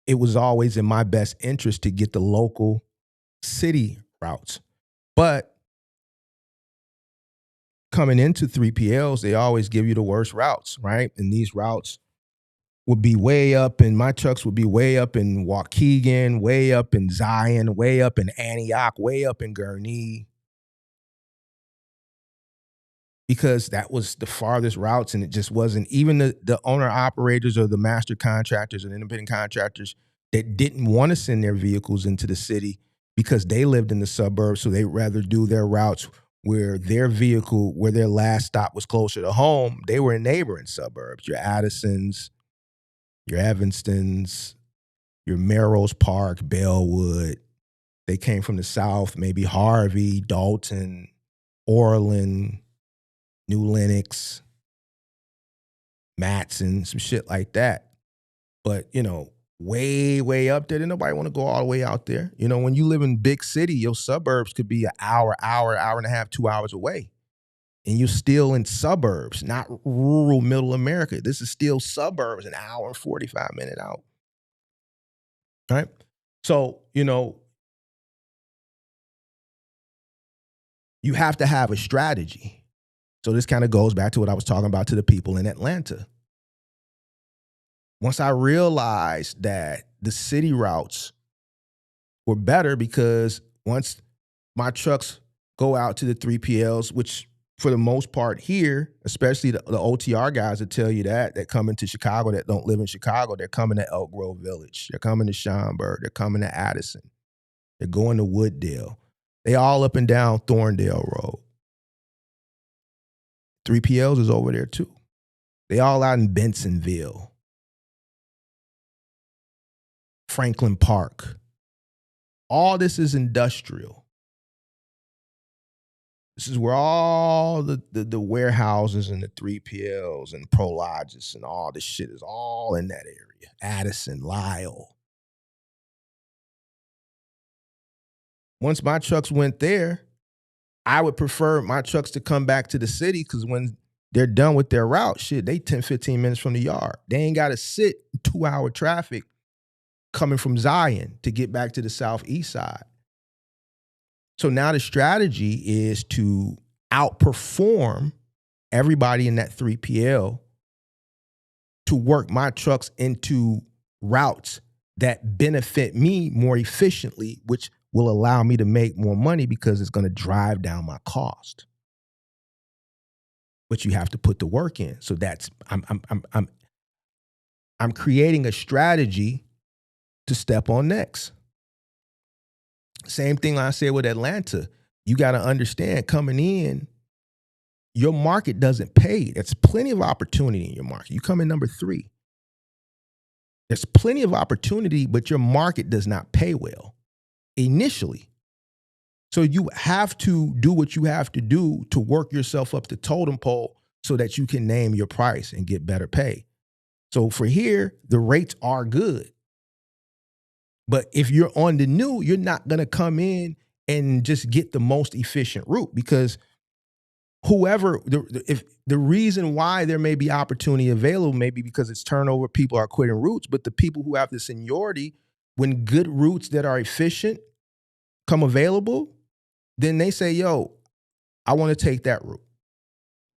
it was always in my best interest to get the local city routes. But coming into 3PLs, they always give you the worst routes, right? And these routes would be way up, and my trucks would be way up in Waukegan, way up in Zion, way up in Antioch, way up in Gurnee, because that was the farthest routes, and it just wasn't. Even the owner-operators or the master contractors and independent contractors that didn't want to send their vehicles into the city because they lived in the suburbs, so they'd rather do their routes where their vehicle, where their last stop was closer to home. They were in neighboring suburbs, your Addisons, your Evanstons, your Melrose Park, Bellwood. They came from the south, maybe Harvey, Dalton, Orland, New Lenox, Matson, some shit like that. But, you know, way, way up there, didn't nobody want to go all the way out there. You know, when you live in big city, your suburbs could be an hour and a half, 2 hours away. And you're still in suburbs, not rural middle America. This is still suburbs, an hour and 45 minutes out. Right? So, you know, you have to have a strategy. So this kind of goes back to what I was talking about to the people in Atlanta. Once I realized that the city routes were better, because once my trucks go out to the 3PLs, which for the most part here, especially the OTR guys that tell you that come into Chicago, that don't live in Chicago, they're coming to Elk Grove Village. They're coming to Schaumburg. They're coming to Addison. They're going to Wooddale. They all up and down Thorndale Road. 3PLs is over there too. They all out in Bensonville, Franklin Park. All this is industrial. This is where all the warehouses and the 3PLs and Prologis and all this shit is all in that area. Addison, Lyle. Once my trucks went there, I would prefer my trucks to come back to the city, because when they're done with their route, shit, they 10, 15 minutes from the yard. They ain't got to sit in 2-hour traffic coming from Zion to get back to the southeast side. So now the strategy is to outperform everybody in that 3PL to work my trucks into routes that benefit me more efficiently, which will allow me to make more money because it's going to drive down my cost. But you have to put the work in. So that's I'm creating a strategy to step on next. Same thing I said with Atlanta. You got to understand, coming in, your market doesn't pay. There's plenty of opportunity in your market. You come in number 3. There's plenty of opportunity, but your market does not pay well initially. So you have to do what you have to do to work yourself up the totem pole so that you can name your price and get better pay. So for here, the rates are good. But if you're on the new, you're not going to come in and just get the most efficient route, because if the reason why there may be opportunity available may be because it's turnover, people are quitting routes, but the people who have the seniority, when good routes that are efficient come available, then they say, yo, I want to take that route.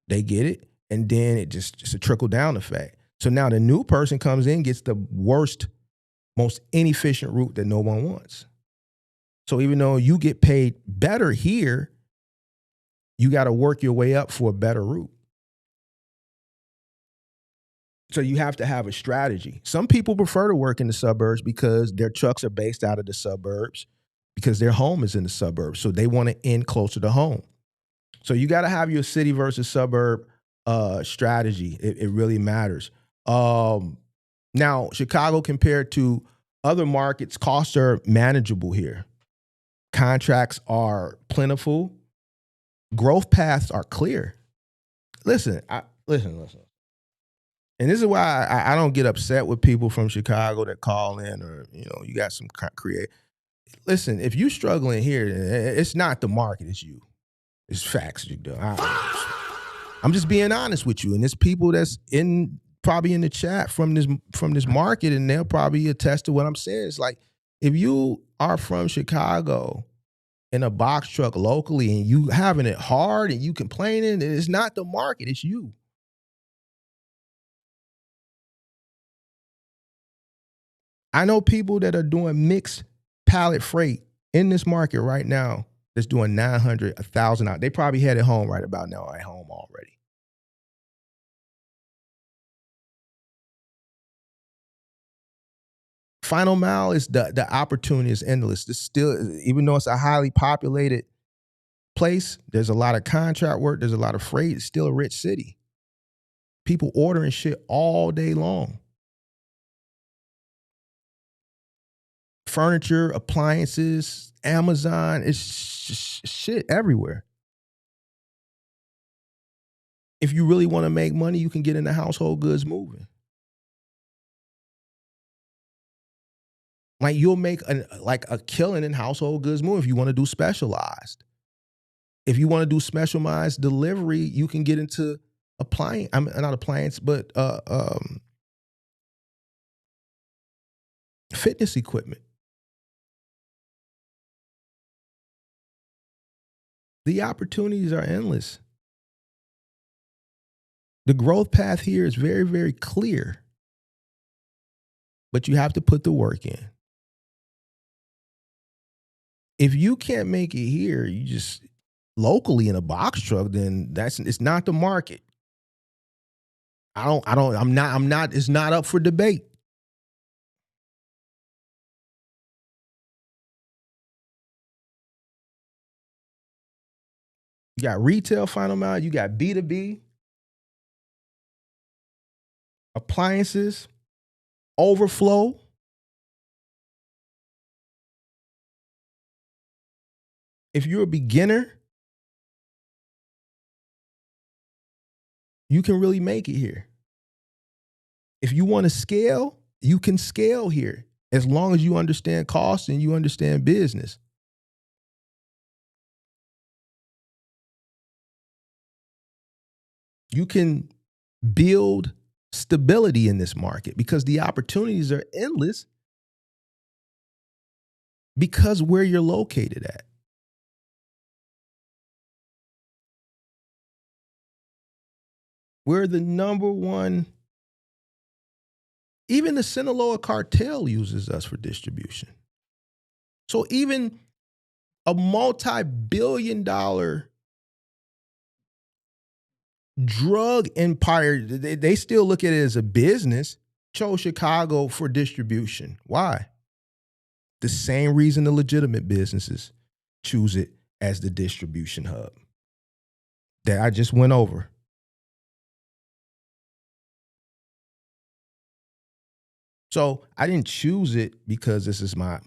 They get it, and then it's a trickle down effect. So now the new person comes in, gets the worst, most inefficient route that no one wants. So even though you get paid better here, you got to work your way up for a better route. So you have to have a strategy. Some people prefer to work in the suburbs because their trucks are based out of the suburbs because their home is in the suburbs. So they want to end closer to home. So you got to have your city versus suburb strategy. It really matters. Now, Chicago compared to other markets, costs are manageable here. Contracts are plentiful. Growth paths are clear. Listen. And this is why I don't get upset with people from Chicago that call in or, you got some create. Listen, if you're struggling here, it's not the market, it's you. It's facts. I'm just being honest with you. And there's people that's probably in the chat from this market, and they'll probably attest to what I'm saying. It's like, if you are from Chicago in a box truck locally and you having it hard and you complaining, it's not the market, it's you. I know people that are doing mixed pallet freight in this market right now that's doing $900, $1,000 out. They probably had it home right about now, at home already. Final mile is the opportunity is endless. This still, even though it's a highly populated place, there's a lot of contract work, there's a lot of freight. It's still a rich city. People ordering shit all day long. Furniture, appliances, Amazon, it's just shit everywhere. If you really want to make money, you can get into household goods moving. Like, you'll make a killing in household goods moving if you want to do specialized. If you want to do specialized delivery, you can get into fitness equipment. The opportunities are endless. The growth path here is very, very clear. But you have to put the work in. If you can't make it here, you just locally in a box truck, then it's not the market. It's not up for debate. You got retail final mile, you got B2B, appliances, overflow. If you're a beginner, you can really make it here. If you want to scale, you can scale here as long as you understand costs and you understand business. You can build stability in this market because the opportunities are endless because where you're located at. We're the number one. Even the Sinaloa cartel uses us for distribution. So even a multi-billion-dollar drug empire, they still look at it as a business, chose Chicago for distribution. Why? The same reason the legitimate businesses choose it as the distribution hub that I just went over. So I didn't choose it because this is my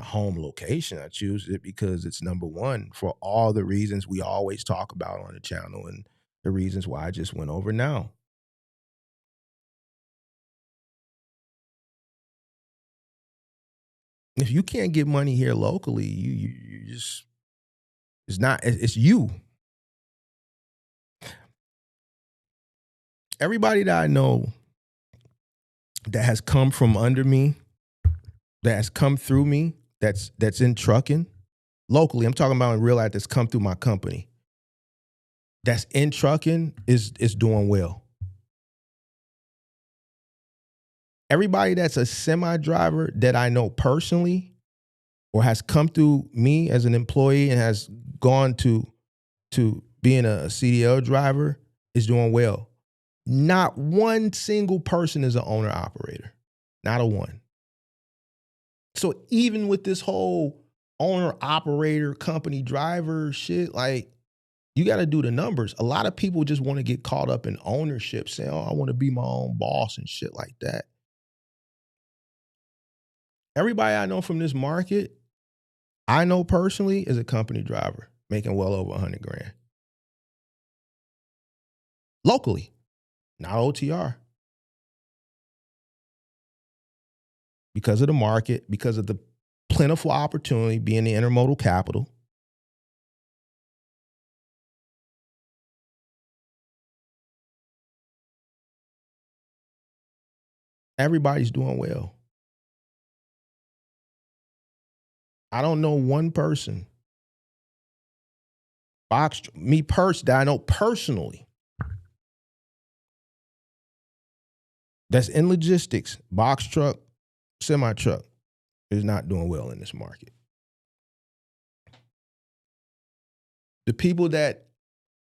home location. I choose it because it's number one for all the reasons we always talk about on the channel and the reasons why I just went over now. If you can't get money here locally, you just, it's you. Everybody that I know that has come from under me, that has come through me, that's in trucking locally. I'm talking about in real life that's come through my company. That's in trucking is doing well. Everybody that's a semi-driver that I know personally or has come through me as an employee and has gone to being a CDL driver is doing well. Not one single person is an owner operator. Not a one. So even with this whole owner operator company driver shit, like, you got to do the numbers. A lot of people just want to get caught up in ownership, saying, oh, I want to be my own boss and shit like that. Everybody I know from this market, I know personally, is a company driver making well over 100 grand. Locally, not OTR. Because of the market, because of the plentiful opportunity being the intermodal capital. Everybody's doing well. I don't know one person, that I know personally, that's in logistics, box truck, semi truck, is not doing well in this market. The people that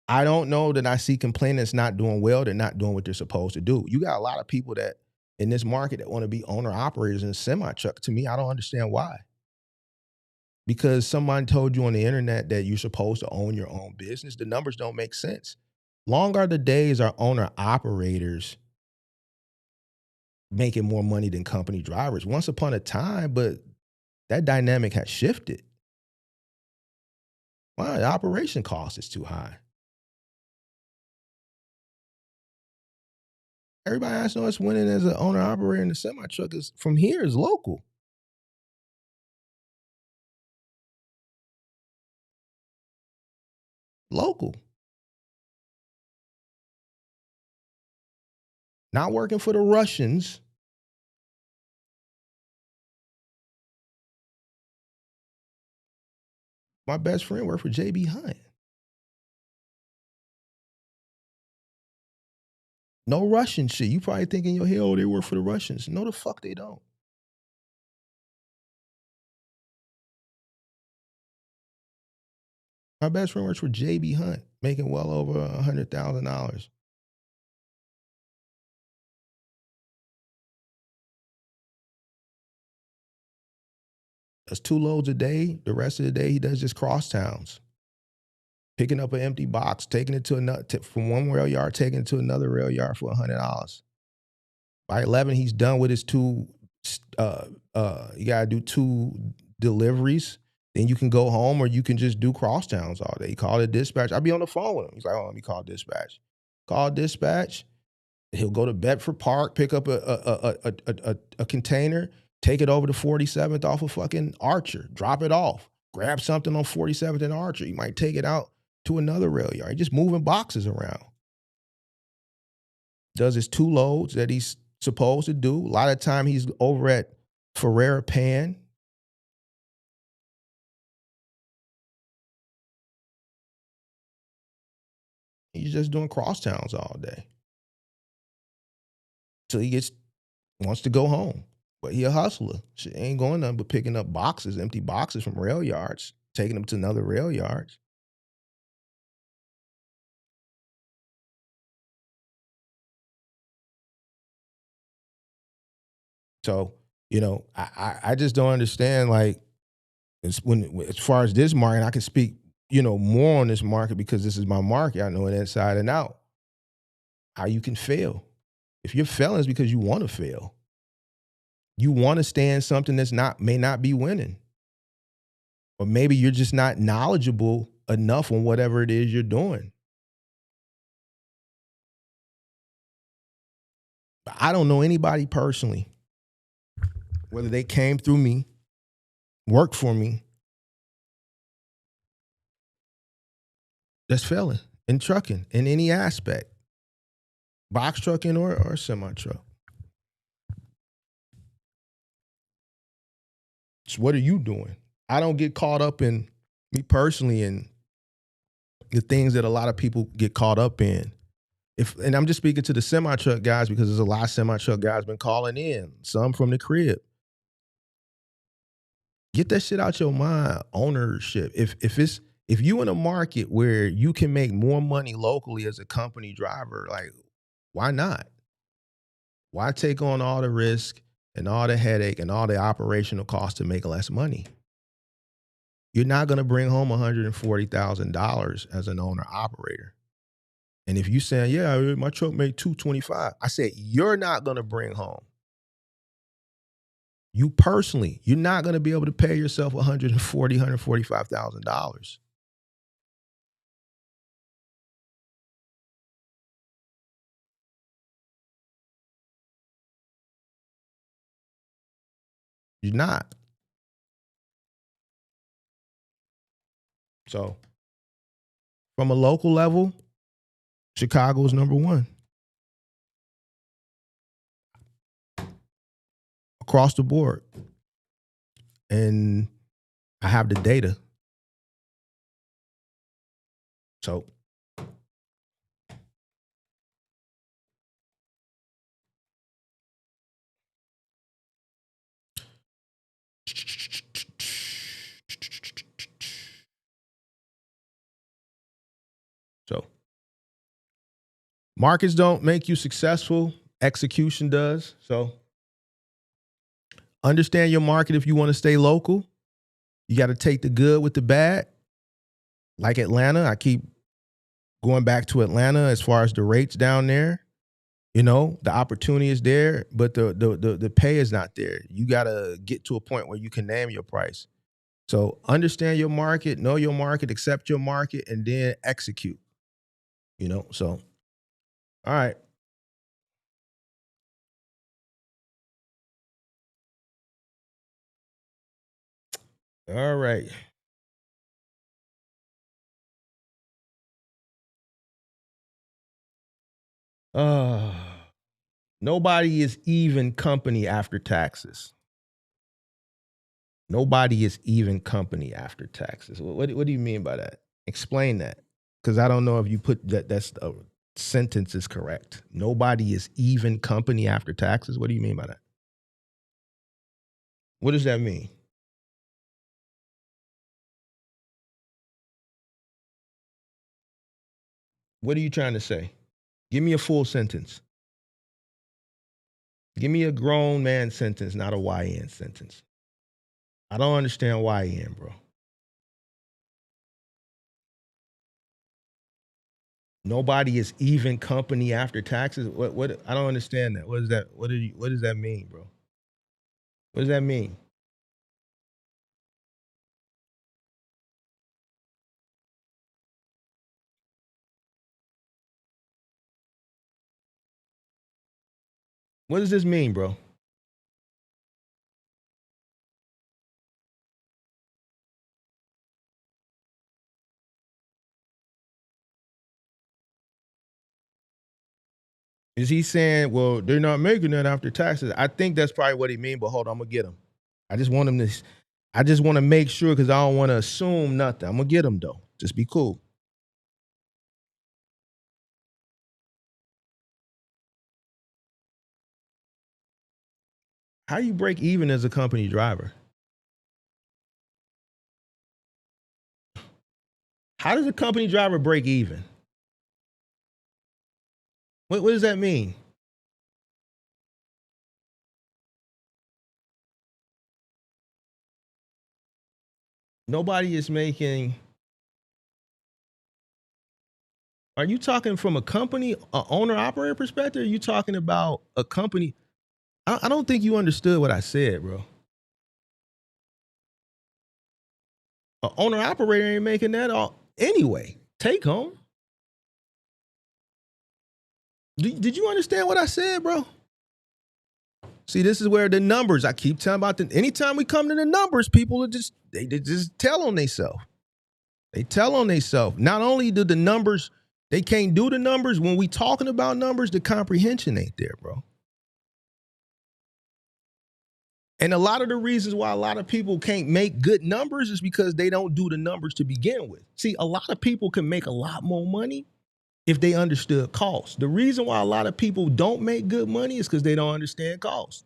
I don't know that I see complaining that's not doing well, they're not doing what they're supposed to do. You got a lot of people that in this market that want to be owner operators in a semi truck. To me, I don't understand why. Because someone told you on the internet that you're supposed to own your own business. The numbers don't make sense. Long are the days our owner operators making more money than company drivers. Once upon a time, but that dynamic has shifted. Why? The operation cost is too high. Everybody I know that's winning as an owner operator in the semi truck is from here is local. Local. Not working for the Russians. My best friend worked for JB Hunt. No Russian shit. You probably think in your head, oh, they work for the Russians. No, the fuck they don't. My best friend works for JB Hunt, making well over $100,000. Does 2 loads a day. The rest of the day, he does just cross towns. Picking up an empty box, taking it to another, from one rail yard, taking it to another rail yard for $100. By 11, he's done with his 2, you got to do 2 deliveries. Then you can go home or you can just do cross towns all day. Call it dispatch. I'll be on the phone with him. He's like, oh, let me call dispatch. Call dispatch. He'll go to Bedford Park, pick up a container, take it over to 47th off of fucking Archer, drop it off, grab something on 47th and Archer. You might take it out to another rail yard. He's just moving boxes around. Does his 2 loads that he's supposed to do. A lot of time he's over at Ferrera Pan. He's just doing crosstowns all day. Till he wants to go home. But he a hustler. Shit ain't going nothing but picking up boxes, empty boxes from rail yards, taking them to another rail yards. So, I just don't understand, like, as far as this market, I can speak, more on this market because this is my market. I know it inside and out. How you can fail. If you're failing, it's because you want to fail. You want to stay in something that's may not be winning. Or maybe you're just not knowledgeable enough on whatever it is you're doing. But I don't know anybody personally, whether they came through me, worked for me, that's failing in trucking in any aspect. Box trucking or semi-truck. So what are you doing? I don't get caught up in, me personally, in the things that a lot of people get caught up in. And I'm just speaking to the semi-truck guys because there's a lot of semi-truck guys been calling in, some from the crib. Get that shit out your mind, ownership. If you in a market where you can make more money locally as a company driver, like, Why not? Why take on all the risk and all the headache and all the operational costs to make less money? You're not going to bring home $140,000 as an owner operator. And if you saying, yeah, my truck made $225, I said, you're not going to bring home. You personally, you're not going to be able to pay yourself $145,000. You're not. So from a local level, Chicago is number one. Across the board. And I have the data. So markets don't make you successful. Execution does. So understand your market if you want to stay local. You got to take the good with the bad. Like Atlanta, I keep going back to Atlanta as far as the rates down there. You know, the opportunity is there, but the pay is not there. You got to get to a point where you can name your price. So understand your market, know your market, accept your market, and then execute. You know, so, all right. All right. Nobody is even company after taxes. Nobody is even company after taxes. What do you mean by that? Explain that. Because I don't know if you put that's a sentence is correct. Nobody is even company after taxes. What do you mean by that? What does that mean? What are you trying to say? Give me a full sentence. Give me a grown man sentence, not a YN sentence. I don't understand YN, bro. Nobody is even company after taxes. What I don't understand that. What is that? What does that mean, bro? What does that mean? What does this mean, bro? Is he saying, well, they're not making that after taxes? I think that's probably what he mean, but hold on, I'm gonna get him. I just want to make sure because I don't want to assume nothing. I'm gonna get him though. Just be cool. How you break even as a company driver? How does a company driver break even? What does that mean? Nobody is making. Are you talking from a company, owner operator perspective? Or are you talking about a company? I don't think you understood what I said, bro. An owner operator ain't making that all anyway. Take home. Did you understand what I said, bro? See, this is where the numbers, I keep telling about anytime we come to the numbers, people are they just tell on themselves. They tell on themselves. Not only do the numbers, they can't do the numbers. When we talking about numbers, the comprehension ain't there, bro. And a lot of the reasons why a lot of people can't make good numbers is because they don't do the numbers to begin with. See, a lot of people can make a lot more money if they understood cost. The reason why a lot of people don't make good money is because they don't understand cost.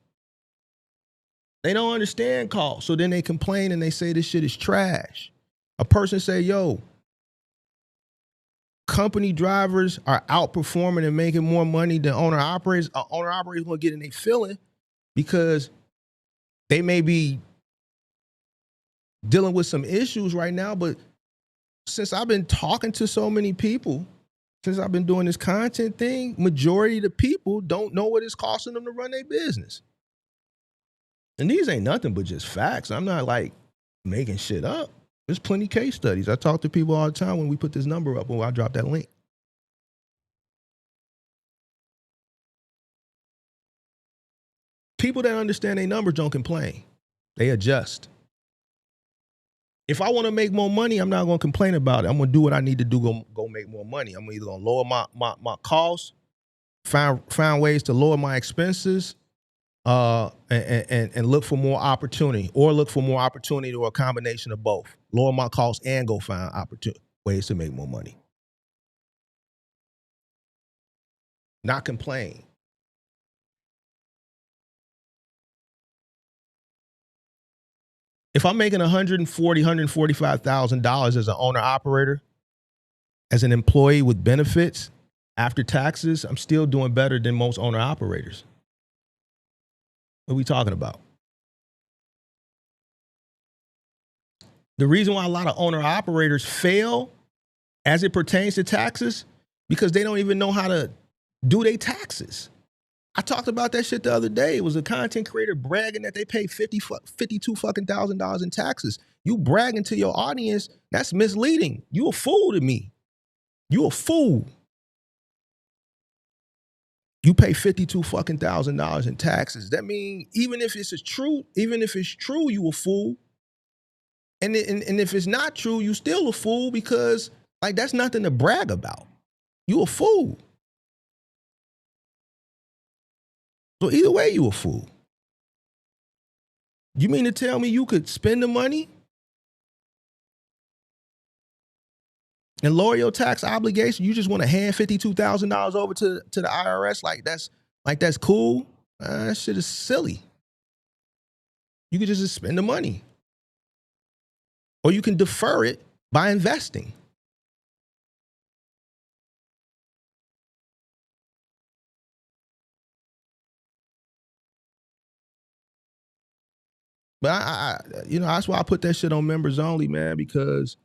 They don't understand cost. So then they complain and they say this shit is trash. A person say, yo, company drivers are outperforming and making more money than owner operators, owner operators will get in a feeling because they may be dealing with some issues right now. But since I've been talking to so many people, since I've been doing this content thing, majority of the people don't know what it's costing them to run their business. And these ain't nothing but just facts. I'm not like making shit up. There's plenty of case studies. I talk to people all the time when we put this number up, when I drop that link. People that understand their numbers don't complain. They adjust. If I want to make more money, I'm not going to complain about it. I'm going to do what I need to do, go make more money. I'm either going to lower my costs, find ways to lower my expenses, and look for more opportunity, or look for more opportunity, or a combination of both. Lower my costs and go find ways to make more money. Not complain. If I'm making $140,000, $145,000 as an owner operator, as an employee with benefits after taxes, I'm still doing better than most owner operators. What are we talking about? The reason why a lot of owner operators fail as it pertains to taxes, because they don't even know how to do their taxes. I talked about that shit the other day. It was a content creator bragging that they pay $52,000 in taxes. You bragging to your audience, that's misleading. You a fool to me. You a fool. You pay $52,000 in taxes. That means even if it's true, you a fool. And if it's not true, you still a fool, because like that's nothing to brag about. You a fool. So either way, you a fool. You mean to tell me you could spend the money and lower your tax obligation? You just want to hand $52,000 over to the IRS like that's cool? That shit is silly. You could just spend the money, or you can defer it by investing. But I that's why I put that shit on members only, man, because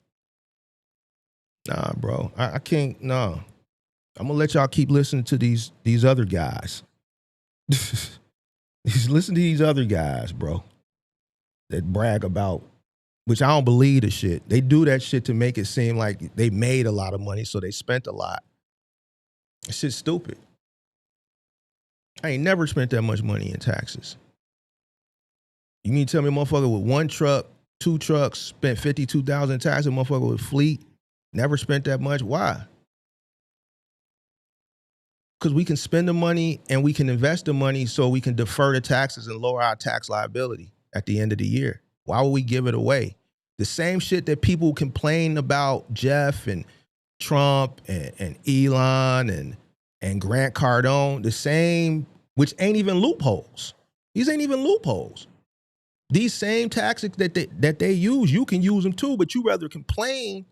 nah, bro, I can't, no. I'm gonna let y'all keep listening to these other guys. Listen to these other guys, bro, that brag about, which I don't believe the shit. They do that shit to make it seem like they made a lot of money, so they spent a lot. That shit's stupid. I ain't never spent that much money in taxes. You mean to tell me a motherfucker with one truck, two trucks, spent $52,000 in taxes, a motherfucker with fleet, never spent that much? Why? Because we can spend the money and we can invest the money so we can defer the taxes and lower our tax liability at the end of the year. Why would we give it away? The same shit that people complain about Jeff and Trump and Elon and Grant Cardone, the same, which ain't even loopholes. These ain't even loopholes. These same tactics that they use, you can use them too, but you rather complain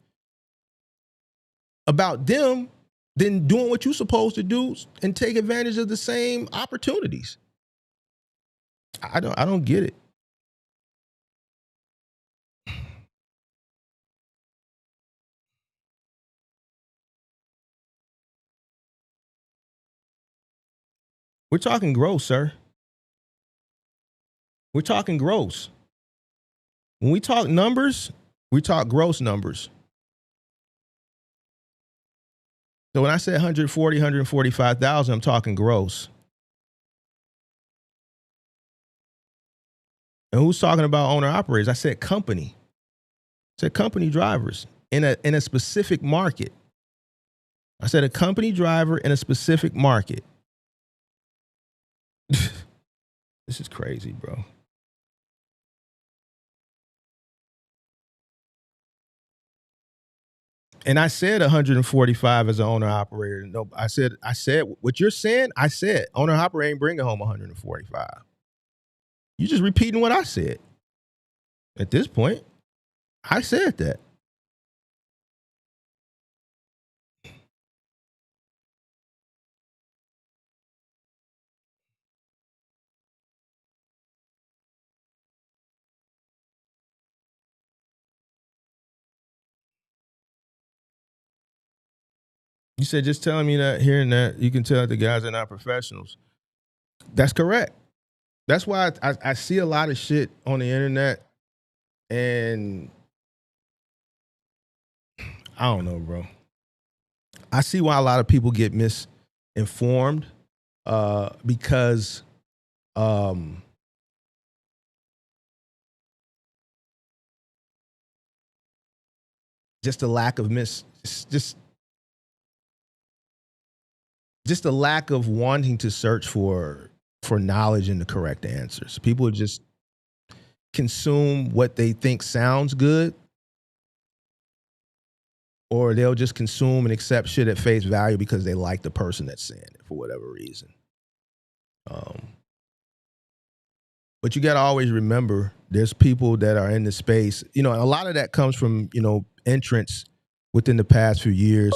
about them than doing what you're supposed to do and take advantage of the same opportunities. I don't get it. We're talking gross, sir. We're talking gross. When we talk numbers, we talk gross numbers. So when I say 145,000, I'm talking gross. And who's talking about owner operators? I said company. I said company drivers in a specific market. I said a company driver in a specific market. This is crazy, bro. And I said 145 as an owner operator. No, I said what you're saying. I said owner operator ain't bringing home 145. You just repeating what I said. At this point, I said that. You said just telling me that, hearing that, you can tell that the guys are not professionals. That's correct. That's why I see a lot of shit on the internet, and I don't know, bro. I see why a lot of people get misinformed because just a lack of just a lack of wanting to search for knowledge and the correct answers. People just consume what they think sounds good, or they'll just consume and accept shit at face value because they like the person that's saying it for whatever reason. But you got to always remember there's people that are in the space, you know, and a lot of that comes from, you know, entrance within the past few years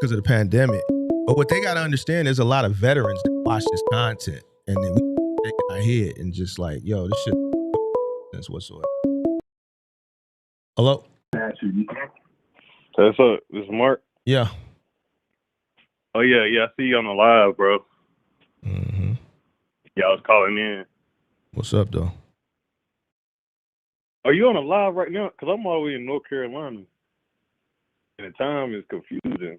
because of the pandemic. But what they got to understand is a lot of veterans that watch this content, and then we take it in our head and just like, yo, this shit sense whatsoever. Hello? What's up? This is Mark. Yeah. Oh yeah, I see you on the live, bro. Mm-hmm. Yeah, I was calling in. What's up, though? Are you on the live right now? Because I'm all the way in North Carolina, and the time is confusing.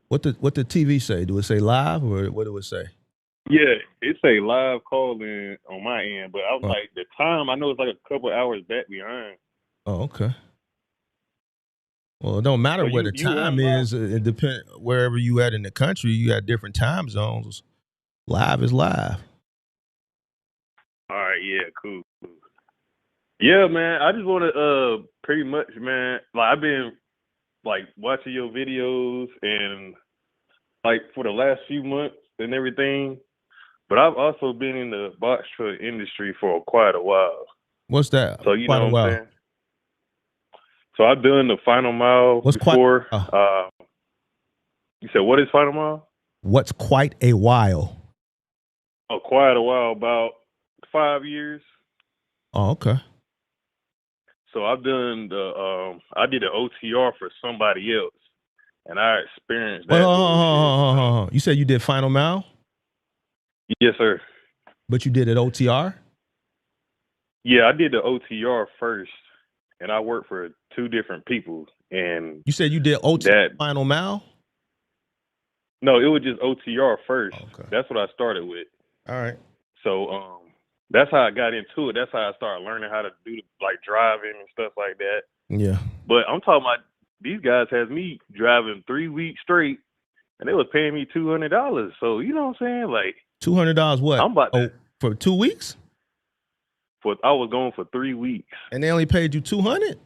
What the TV say? Do it say live, or what do it say? Yeah, it say live calling on my end, but I was like, the time, I know it's like a couple hours back behind. Oh, okay. Well, it don't matter So where the time is. It depends wherever you at in the country. You got different time zones. Live is live. All right, yeah, cool. Yeah, man, I just want to pretty much, man, like I've been like watching your videos and like for the last few months and everything, but I've also been in the box truck industry for quite a while. What's that? So you know what I'm saying? So I've done the final mile before. You said, what is final mile? What's quite a while? Oh, quite a while, about 5 years. Oh, okay. So I've done I did an OTR for somebody else, and I experienced that. You said you did final mile? Yes, sir. But you did it OTR? Yeah, I did the OTR first, and I worked for 2 different people. And you said you did OTR final mile? No, it was just OTR first. Okay. That's what I started with. All right. So that's how I got into it. That's how I started learning how to do like driving and stuff like that. Yeah. But I'm talking about these guys has me driving 3 weeks straight, and they was paying me $200. So you know what I'm saying? Like $200 what? I'm about to, for 2 weeks? I was going for 3 weeks. And they only paid you $200?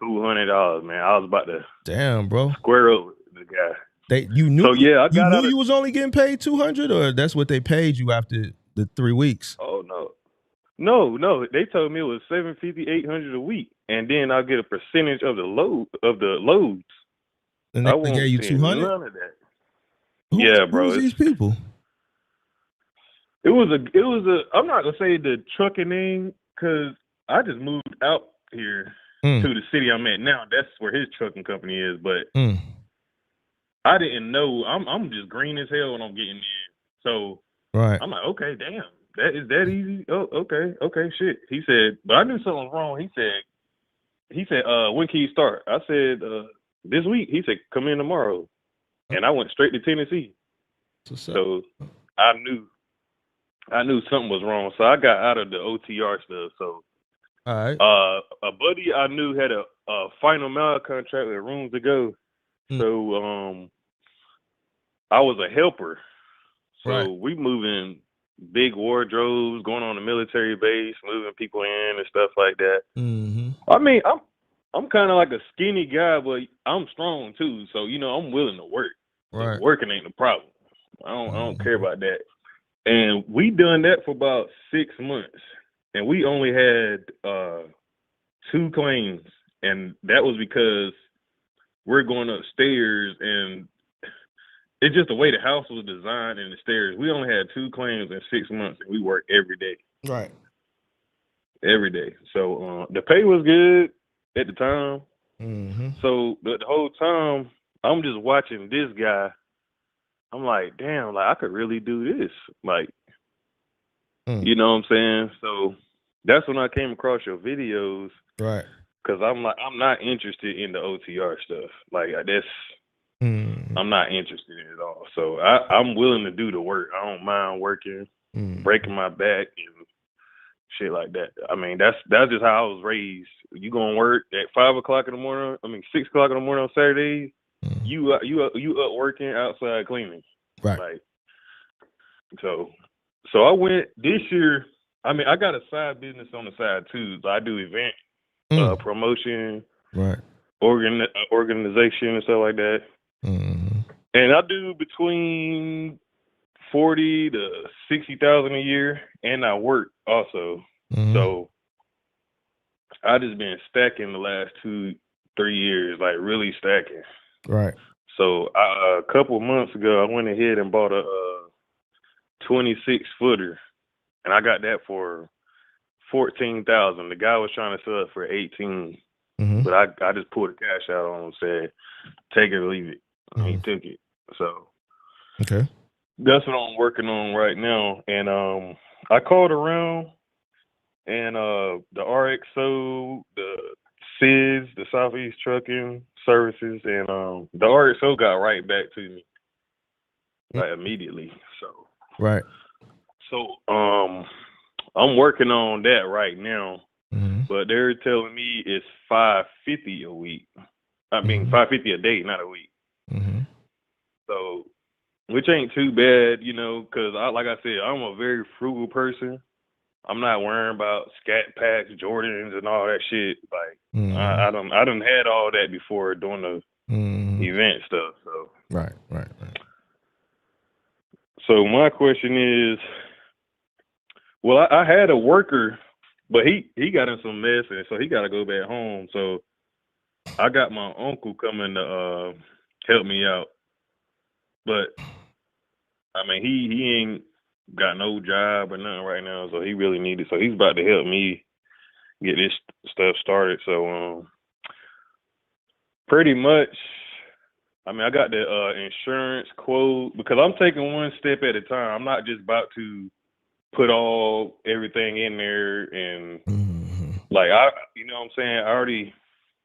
$200, man. I was about to damn, bro. Square up with the guy. You knew? So yeah, I got you was only getting paid $200, or that's what they paid you after the 3 weeks? Oh no. They told me it was $750, $800 a week, and then I'll get a percentage of the loads. And they gave you $200? None of that. Bro. Who's these people? It was a. I'm not gonna say the trucking name because I just moved out here to the city I'm at now. That's where his trucking company is, but. I didn't know. I'm just green as hell when I'm getting in. So right. I'm like, okay, damn, is that easy? Oh, okay, shit. He said, but I knew something was wrong. He said, when can you start? I said, this week. He said, come in tomorrow, and I went straight to Tennessee. So I knew something was wrong. So I got out of the OTR stuff. So all right. A buddy I knew had a final mile contract with Rooms to Go. So I was a helper. So we moving big wardrobes, going on a military base, moving people in and stuff like that. Mm-hmm. I mean, I'm kind of like a skinny guy, but I'm strong too. So you know, I'm willing to work. Right. Working ain't the problem. I don't care about that. And we done that for about 6 months, and we only had 2 claims, and that was because we're going upstairs, and it's just the way the house was designed and the stairs. We only had 2 claims in 6 months, and we worked every day. Right. Every day. So the pay was good at the time. Mm-hmm. So the whole time I'm just watching this guy. I'm like, damn, like I could really do this. Like, you know what I'm saying? So that's when I came across your videos. Right. Cause I'm like, I'm not interested in the OTR stuff. Like that's, I'm not interested in it at all. So I'm willing to do the work. I don't mind working, breaking my back and shit like that. I mean, that's just how I was raised. You gonna work at 5 o'clock in the morning? I mean, 6 o'clock in the morning on Saturdays. You up working outside cleaning. Right. Like, so I went this year. I mean, I got a side business on the side too. So I do event promotion, right, organization and stuff like that. And I do between 40 to 60,000 a year, and I work also. So I just been stacking the last 2-3 years, like really stacking. Right. So a couple of months ago, I went ahead and bought a 26-footer, and I got that for $14,000. The guy was trying to sell it for $18,000, but I just pulled the cash out on him and said, "Take it or leave it." And he took it. So okay, that's what I'm working on right now. And I called around, and the RXO, the SIDS, the Southeast Trucking Services, and the RXO got right back to me like immediately. So right. So I'm working on that right now, but they're telling me it's $550 a week. I mean, $550 a day, not a week. So, which ain't too bad, you know, because like I said, I'm a very frugal person. I'm not worrying about scat packs, Jordans, and all that shit. Like, I done had all that before doing the event stuff. So right. So my question is, well, I had a worker, but he got in some mess, and so he got to go back home. So I got my uncle coming to help me out, but I mean he ain't got no job or nothing right now, so he really needed. So he's about to help me get this stuff started. So pretty much, I mean, I got the insurance quote because I'm taking one step at a time. I'm not just about to put everything in there and like you know what I'm saying? I already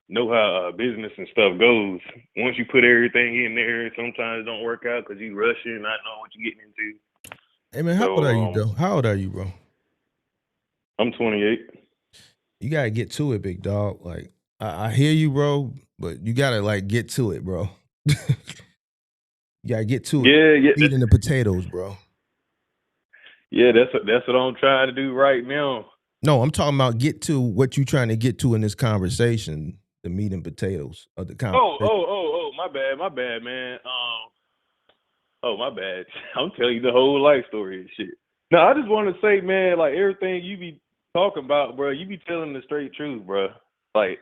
know how business and stuff goes. Once you put everything in there, sometimes it don't work out because you rushing, not knowing what you're getting into. Hey man, how old are you though? How old are you, bro? I'm 28. You gotta get to it, big dog. Like I hear you, bro, but you gotta like get to it, bro. You gotta get to it. Yeah. Eating the potatoes, bro. Yeah, that's what I'm trying to do right now. No, I'm talking about get to what you trying to get to in this conversation, the meat and potatoes of the conversation. Oh, my bad, man. Oh, my bad. I'm telling you the whole life story and shit. No, I just want to say, man, like everything you be talking about, bro, you be telling the straight truth, bro. Like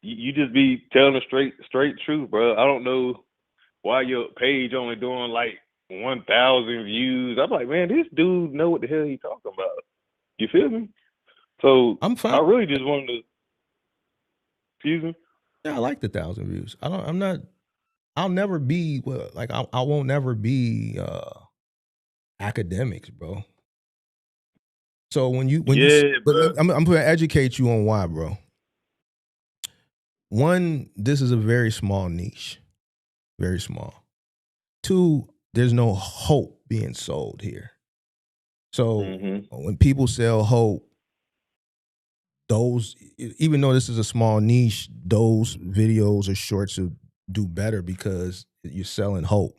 you just be telling the straight truth, bro. I don't know why your page only doing like 1,000 views. I'm like, man, this dude know what the hell he talking about. You feel me? So I'm fine. I really just wanted to. Excuse me. Yeah, I like the 1,000 views. I'll never be like I won't never be academics, bro. So when you bro. I'm going to educate you on why, bro. One, this is a very small niche, very small. Two, there's no hope being sold here. So when people sell hope, those, even though this is a small niche, those videos or shorts will do better because you're selling hope.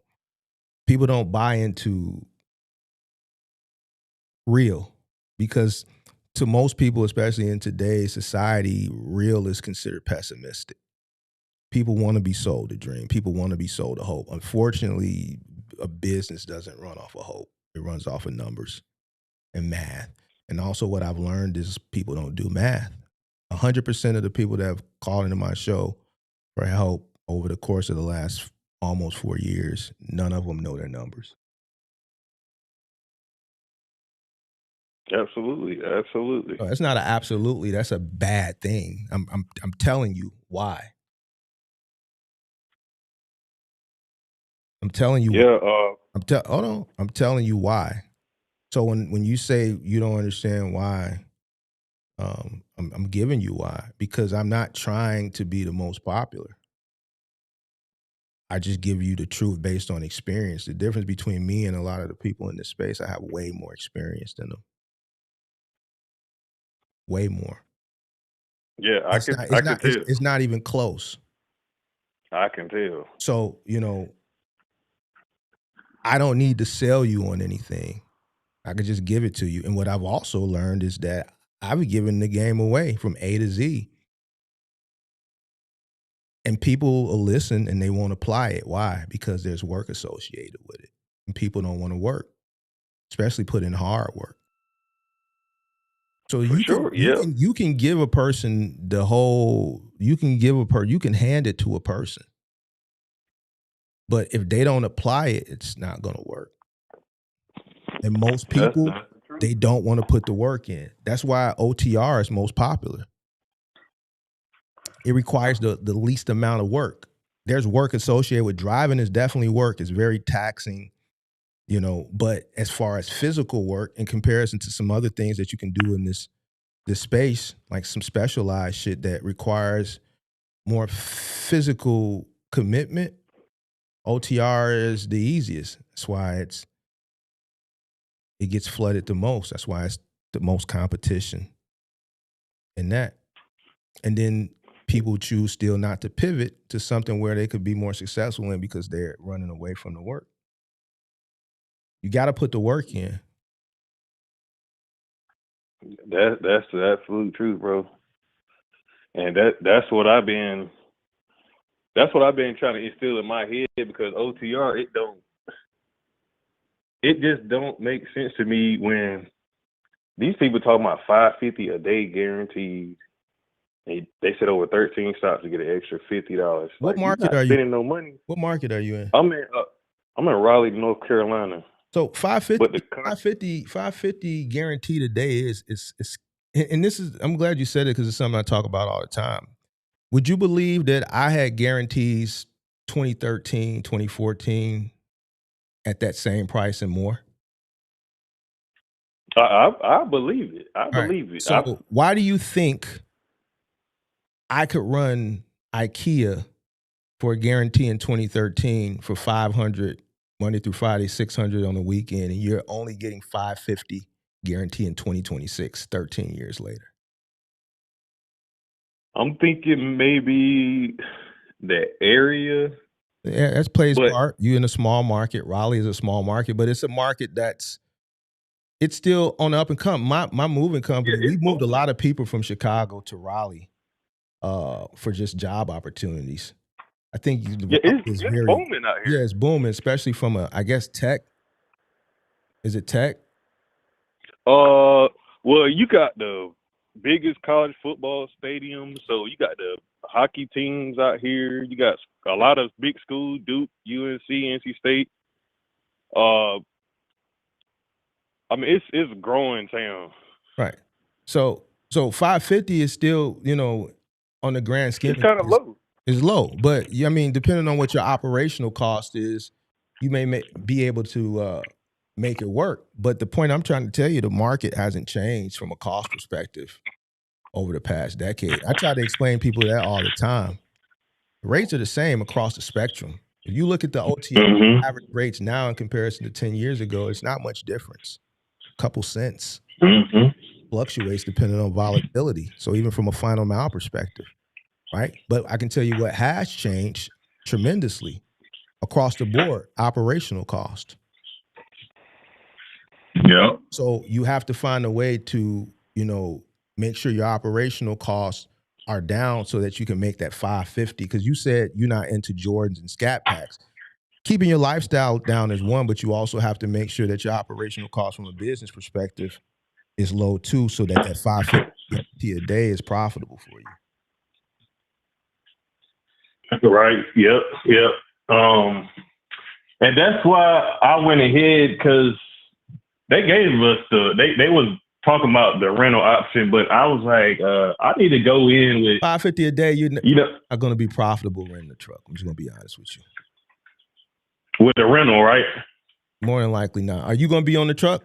People don't buy into real because to most people, especially in today's society, real is considered pessimistic. People want to be sold a dream. People want to be sold a hope. Unfortunately, a business doesn't run off of hope. It runs off of numbers and math. And also what I've learned is people don't do math. 100% of the people that have called into my show for help over the course of the last almost 4 years, none of them know their numbers. Absolutely. No, that's not an absolutely. That's a bad thing. I'm telling you why. I'm telling you. Yeah. Hold on. I'm telling you why. So when you say you don't understand why, I'm giving you why, because I'm not trying to be the most popular. I just give you the truth based on experience. The difference between me and a lot of the people in this space, I have way more experience than them. Way more. Yeah, I can tell. It's not even close. I can tell. So, I don't need to sell you on anything. I could just give it to you. And what I've also learned is that I've given the game away from A to Z. And people will listen and they won't apply it. Why? Because there's work associated with it. And people don't want to work, especially put in hard work. So you can give a person the whole, you can hand it to a person. But if they don't apply it, it's not going to work. And most people, they don't want to put the work in. That's why OTR is most popular. It requires the least amount of work. There's work associated with driving. Is definitely work. It's very taxing, but as far as physical work in comparison to some other things that you can do in this space, like some specialized shit that requires more physical commitment, OTR is the easiest. That's why it gets flooded the most. That's why it's the most competition in that. And then people choose still not to pivot to something where they could be more successful in because they're running away from the work. You got to put the work in. That's the absolute truth, bro. And that's what I've been trying to instill in my head, because OTR, it just don't make sense to me when these people talking about $550 a day guaranteed. They said over 13 stops to get an extra $50. What market are you spending no money? What market are you in? I'm in Raleigh, North Carolina. So $550 guaranteed a day is and this is, I'm glad you said it because it's something I talk about all the time. Would you believe that I had guarantees 2013, 2014 at that same price and more? I believe it. I believe it. So why do you think I could run IKEA for a guarantee in 2013 for $500 Monday through Friday, $600 on the weekend, and you're only getting $550 guarantee in 2026, 13 years later? I'm thinking maybe the area. Yeah, that plays part. You're in a small market. Raleigh is a small market, but it's a market it's still on the up and come. My moving company, we moved a lot of people from Chicago to Raleigh for just job opportunities. I think it's booming out here. Yeah, it's booming, especially from I guess tech. Is it tech? Well, you got the biggest college football stadium, so you got the hockey teams out here. You got a lot of big schools: Duke, UNC, NC State. I mean, it's a growing town. Right. So 550 is still, on the grand scheme. It's kind of low. It's low, but I mean, depending on what your operational cost is, you may be able to make it work. But the point I'm trying to tell you, the market hasn't changed from a cost perspective over the past decade. I try to explain to people that all the time. The rates are the same across the spectrum. If you look at the OTA average rates now in comparison to 10 years ago, it's not much difference. A couple cents. Fluctuates depending on volatility. So even from a final mile perspective, right? But I can tell you what has changed tremendously across the board: operational cost. Yeah. So you have to find a way to, make sure your operational costs are down so that you can make that 550. Because you said you're not into Jordans and Scat Packs. Keeping your lifestyle down is one, but you also have to make sure that your operational cost from a business perspective is low too, so that 550 a day is profitable for you. Right. Yep. And that's why I went ahead, because they gave us they was talking about the rental option, but I was like, I need to go in with $550 a day. You're not going to be profitable renting a truck. I'm just going to be honest with you. With the rental, right? More than likely not. Are you going to be on the truck?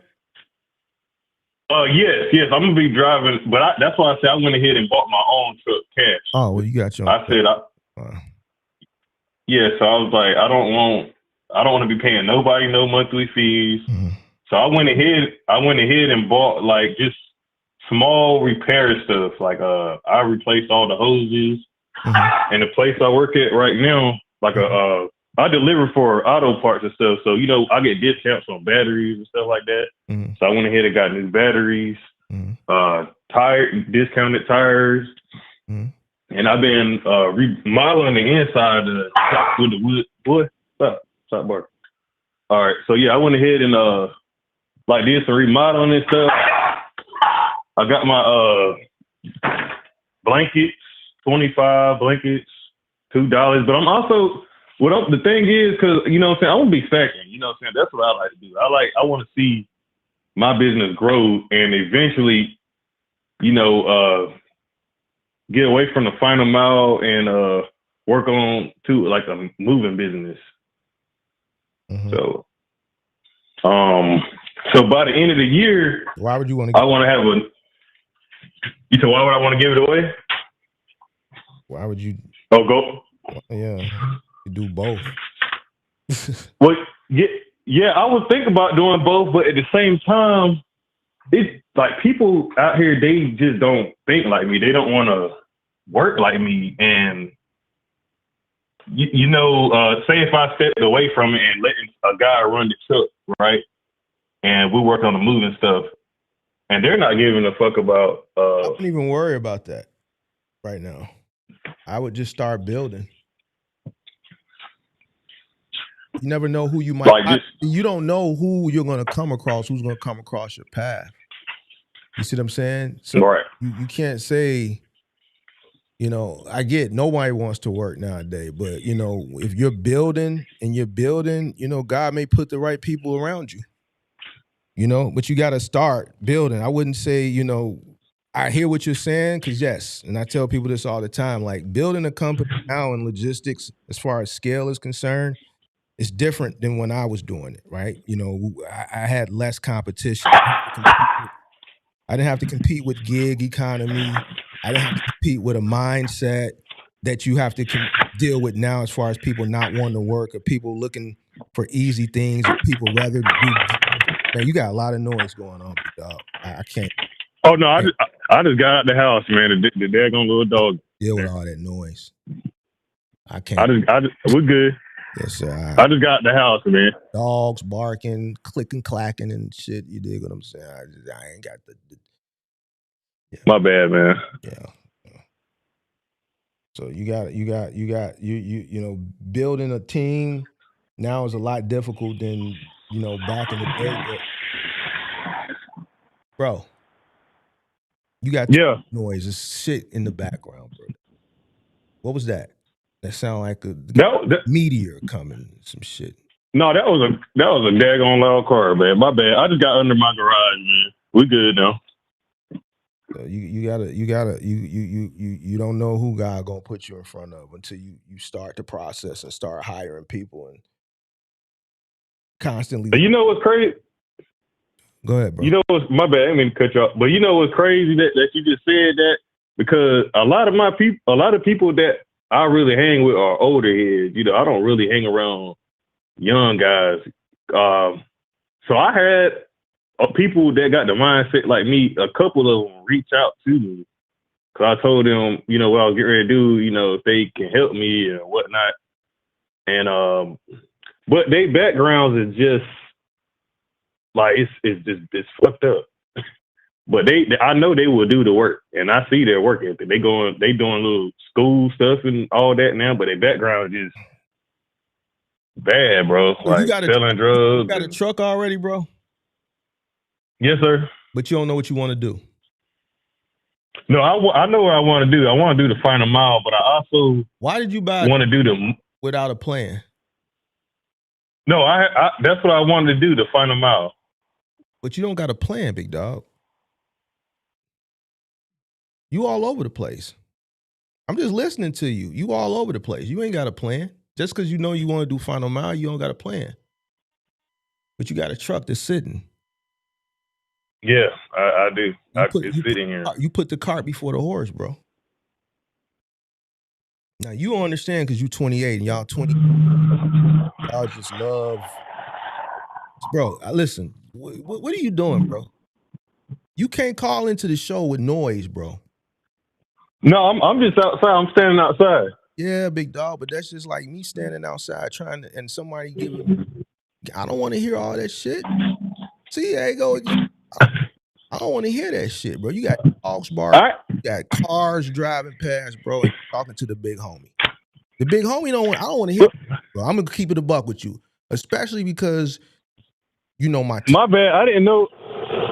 Yes. I'm gonna be driving, but that's why I said I went ahead and bought my own truck cash. Oh, well, you got your own. I said, so I was like, I don't want to be paying nobody no monthly fees. Mhm. So I went ahead and bought like just small repair stuff. Like I replaced all the hoses, and the place I work at right now, like I deliver for auto parts and stuff. So I get discounts on batteries and stuff like that. So I went ahead and got new batteries, discounted tires, and I've been remodeling the inside of the shop with the wood. Boy, stop barking. All right, so yeah, I went ahead and did some remodeling and stuff. I got my blankets, 25 blankets, $2. But I'm also the thing is, because I'm saying, I want to be second. I'm saying, that's what I like to do. I want to see my business grow and eventually, get away from the final mile and work on like a moving business. So by the end of the year, why would you want to? I want to have You said why would I want to give it away? Why would you? Oh, go. Yeah, you do both. Well, yeah, I was thinking about doing both, but at the same time, it's like people out here, they just don't think like me. They don't want to work like me. And, say if I stepped away from it and letting a guy run the truck, right? And we work on the moving stuff, and they're not giving a fuck about. I don't even worry about that right now. I would just start building. You never know who you might. You don't know who you're going to come across. Who's going to come across your path? You see what I'm saying? So right. You can't say. I get nobody wants to work nowadays, but if you're building, God may put the right people around you. But you got to start building. I wouldn't say, I hear what you're saying, because yes, and I tell people this all the time, like building a company now in logistics, as far as scale is concerned, it's different than when I was doing it, right? I had less competition. I didn't have to compete with gig economy. I didn't have to compete with a mindset that you have to deal with now, as far as people not wanting to work, or people looking for easy things, or people rather do. Man, you got a lot of noise going on, dog. I can't. Oh no, I just got out the house, man. The daggone little dog. Deal with all that noise. I can't. We're good. Yes, sir. I just got out the house, man. Dogs barking, clicking, clacking, and shit. You dig what I'm saying? I ain't got the yeah. My bad, man. Yeah. So you building a team now is a lot difficult than back in the day. But, bro, you got noise. There's shit in the background, bro. What was that? That sound like a meteor coming, some shit. No, that was a daggone loud car, man. My bad. I just got under my garage, man. We good now. You don't know who God gonna put you in front of until you start the process and start hiring people and constantly. You know what's crazy? Go ahead, bro. My bad. I didn't mean to cut you off, but you know what's crazy that you just said that, because a lot of people that I really hang with are older heads. I don't really hang around young guys. So I had people that got the mindset like me. A couple of them reach out to me, because I told them, what I was getting ready to do, if they can help me and whatnot. And but their backgrounds is just like it's fucked up. But I know they will do the work, and I see their work ethic. They doing little school stuff and all that now, but their background is just bad, bro. Like selling drugs. You got a truck already, bro? Yes, sir. But you don't know what you want to do. No, I know what I want to do. I want to do the final mile, but I also why did you buy want to do the without a plan? No, I that's what I wanted to do, the final mile. But you don't got a plan, big dog. You all over the place. I'm just listening to you. You all over the place. You ain't got a plan. Just because you know you want to do final mile, you don't got a plan. But you got a truck that's sitting. Yeah, I do. It's sitting here. You put the cart before the horse, bro. Now you don't understand because you 28 and y'all 20. Y'all just love, bro. Listen, what are you doing, bro? You can't call into the show with noise, bro. No, I'm just outside. I'm standing outside. Yeah, big dog, but that's just like me standing outside trying to, and somebody giving. I don't want to hear all that shit. See, there you go again. I don't want to hear that shit, bro. You got dogs barking, you got cars driving past, bro, and talking to the big homie. The big homie I don't want to hear, bro. I'm gonna keep it a buck with you, especially because you know my bad. I didn't know.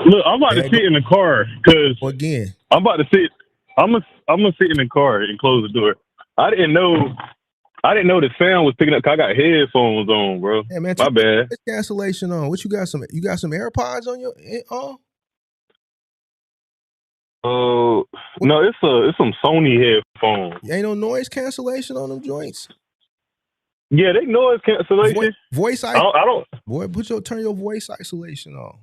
Look, I'm about to sit in the car because again, I'm about to sit. I'm gonna sit in the car and close the door. I didn't know the sound was picking up. 'Cause I got headphones on, bro. Hey, man, my bad. Cancellation on. What you got? You got some AirPods on your? No, it's some Sony headphones. Ain't no noise cancellation on them joints. Yeah, they noise cancellation. Voice I don't. Boy, turn your voice isolation on.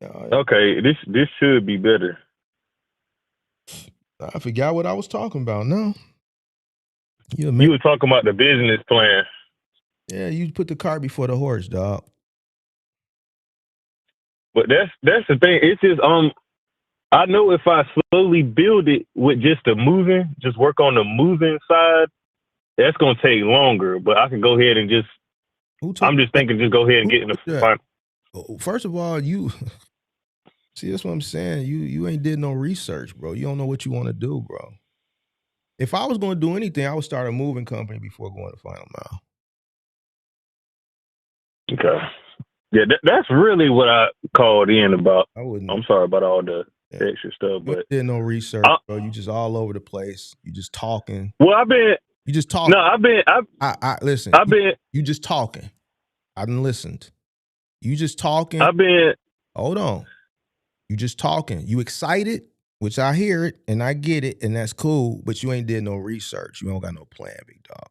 Okay, this should be better. I forgot what I was talking about. No, you were talking about the business plan. Yeah, you put the cart before the horse, dog. But that's the thing. It's just I know if I slowly build it with just just work on the moving side, that's gonna take longer. But I can go ahead and I'm just thinking, just go ahead and get in the final. First of all, you see, that's what I'm saying. You ain't did no research, bro. You don't know what you want to do, bro. If I was going to do anything, I would start a moving company before going to final mile. Okay. Yeah, that's really what I called in about. I'm sorry about all the extra stuff, but you did no research, bro. You just all over the place. You just talking. Well, you just talking. No, listen. You just talking. I done listened. You just talking. Hold on. You just talking. You excited, which I hear it and I get it, and that's cool. But you ain't did no research. You don't got no plan, big dog.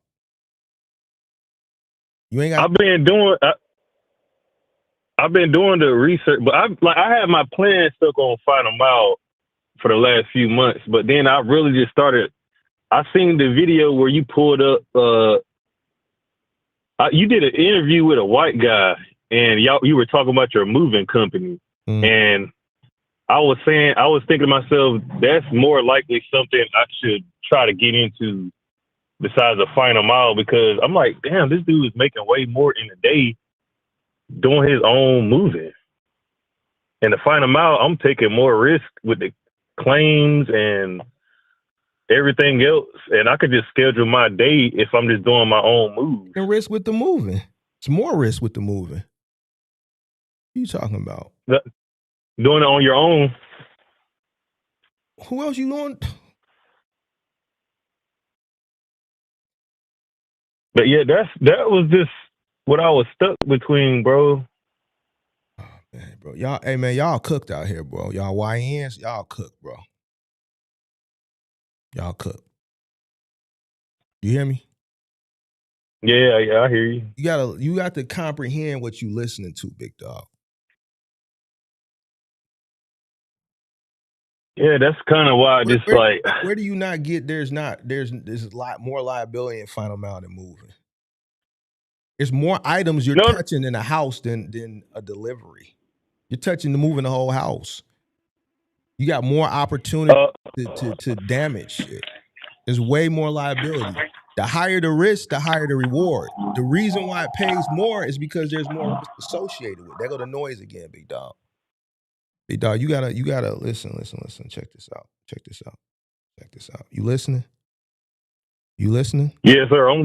You ain't got. I've been doing the research, but I had my plan stuck on final mile for the last few months. But then I really just started. I seen the video where you pulled up. You did an interview with a white guy, and you were talking about your moving company, and I was thinking to myself, that's more likely something I should try to get into besides the final mile, because I'm like, damn, this dude is making way more in a day doing his own moving. And the final mile, I'm taking more risk with the claims and everything else, and I could just schedule my day if I'm just doing my own move. And risk with the moving. It's more risk with the moving. What are you talking about? Doing it on your own. Who else you going? But yeah, that was just what I was stuck between, bro. Oh, man, bro. Y'all cooked out here, bro. Y'all YNs, y'all cooked, bro. Y'all cook. You hear me? Yeah, I hear you. You got to comprehend what you listening to, big dog. Yeah, that's kind of why where do you not get there's a lot more liability in final mile than moving. There's more items you're touching in a house than a delivery. You're touching moving the whole house. You got more opportunity to damage shit. There's way more liability. The higher the risk, the higher the reward. The reason why it pays more is because there's more risk associated with it. There go the noise again, big dog. Big dog, you gotta listen. Check this out. You listening? Yes, sir. I'm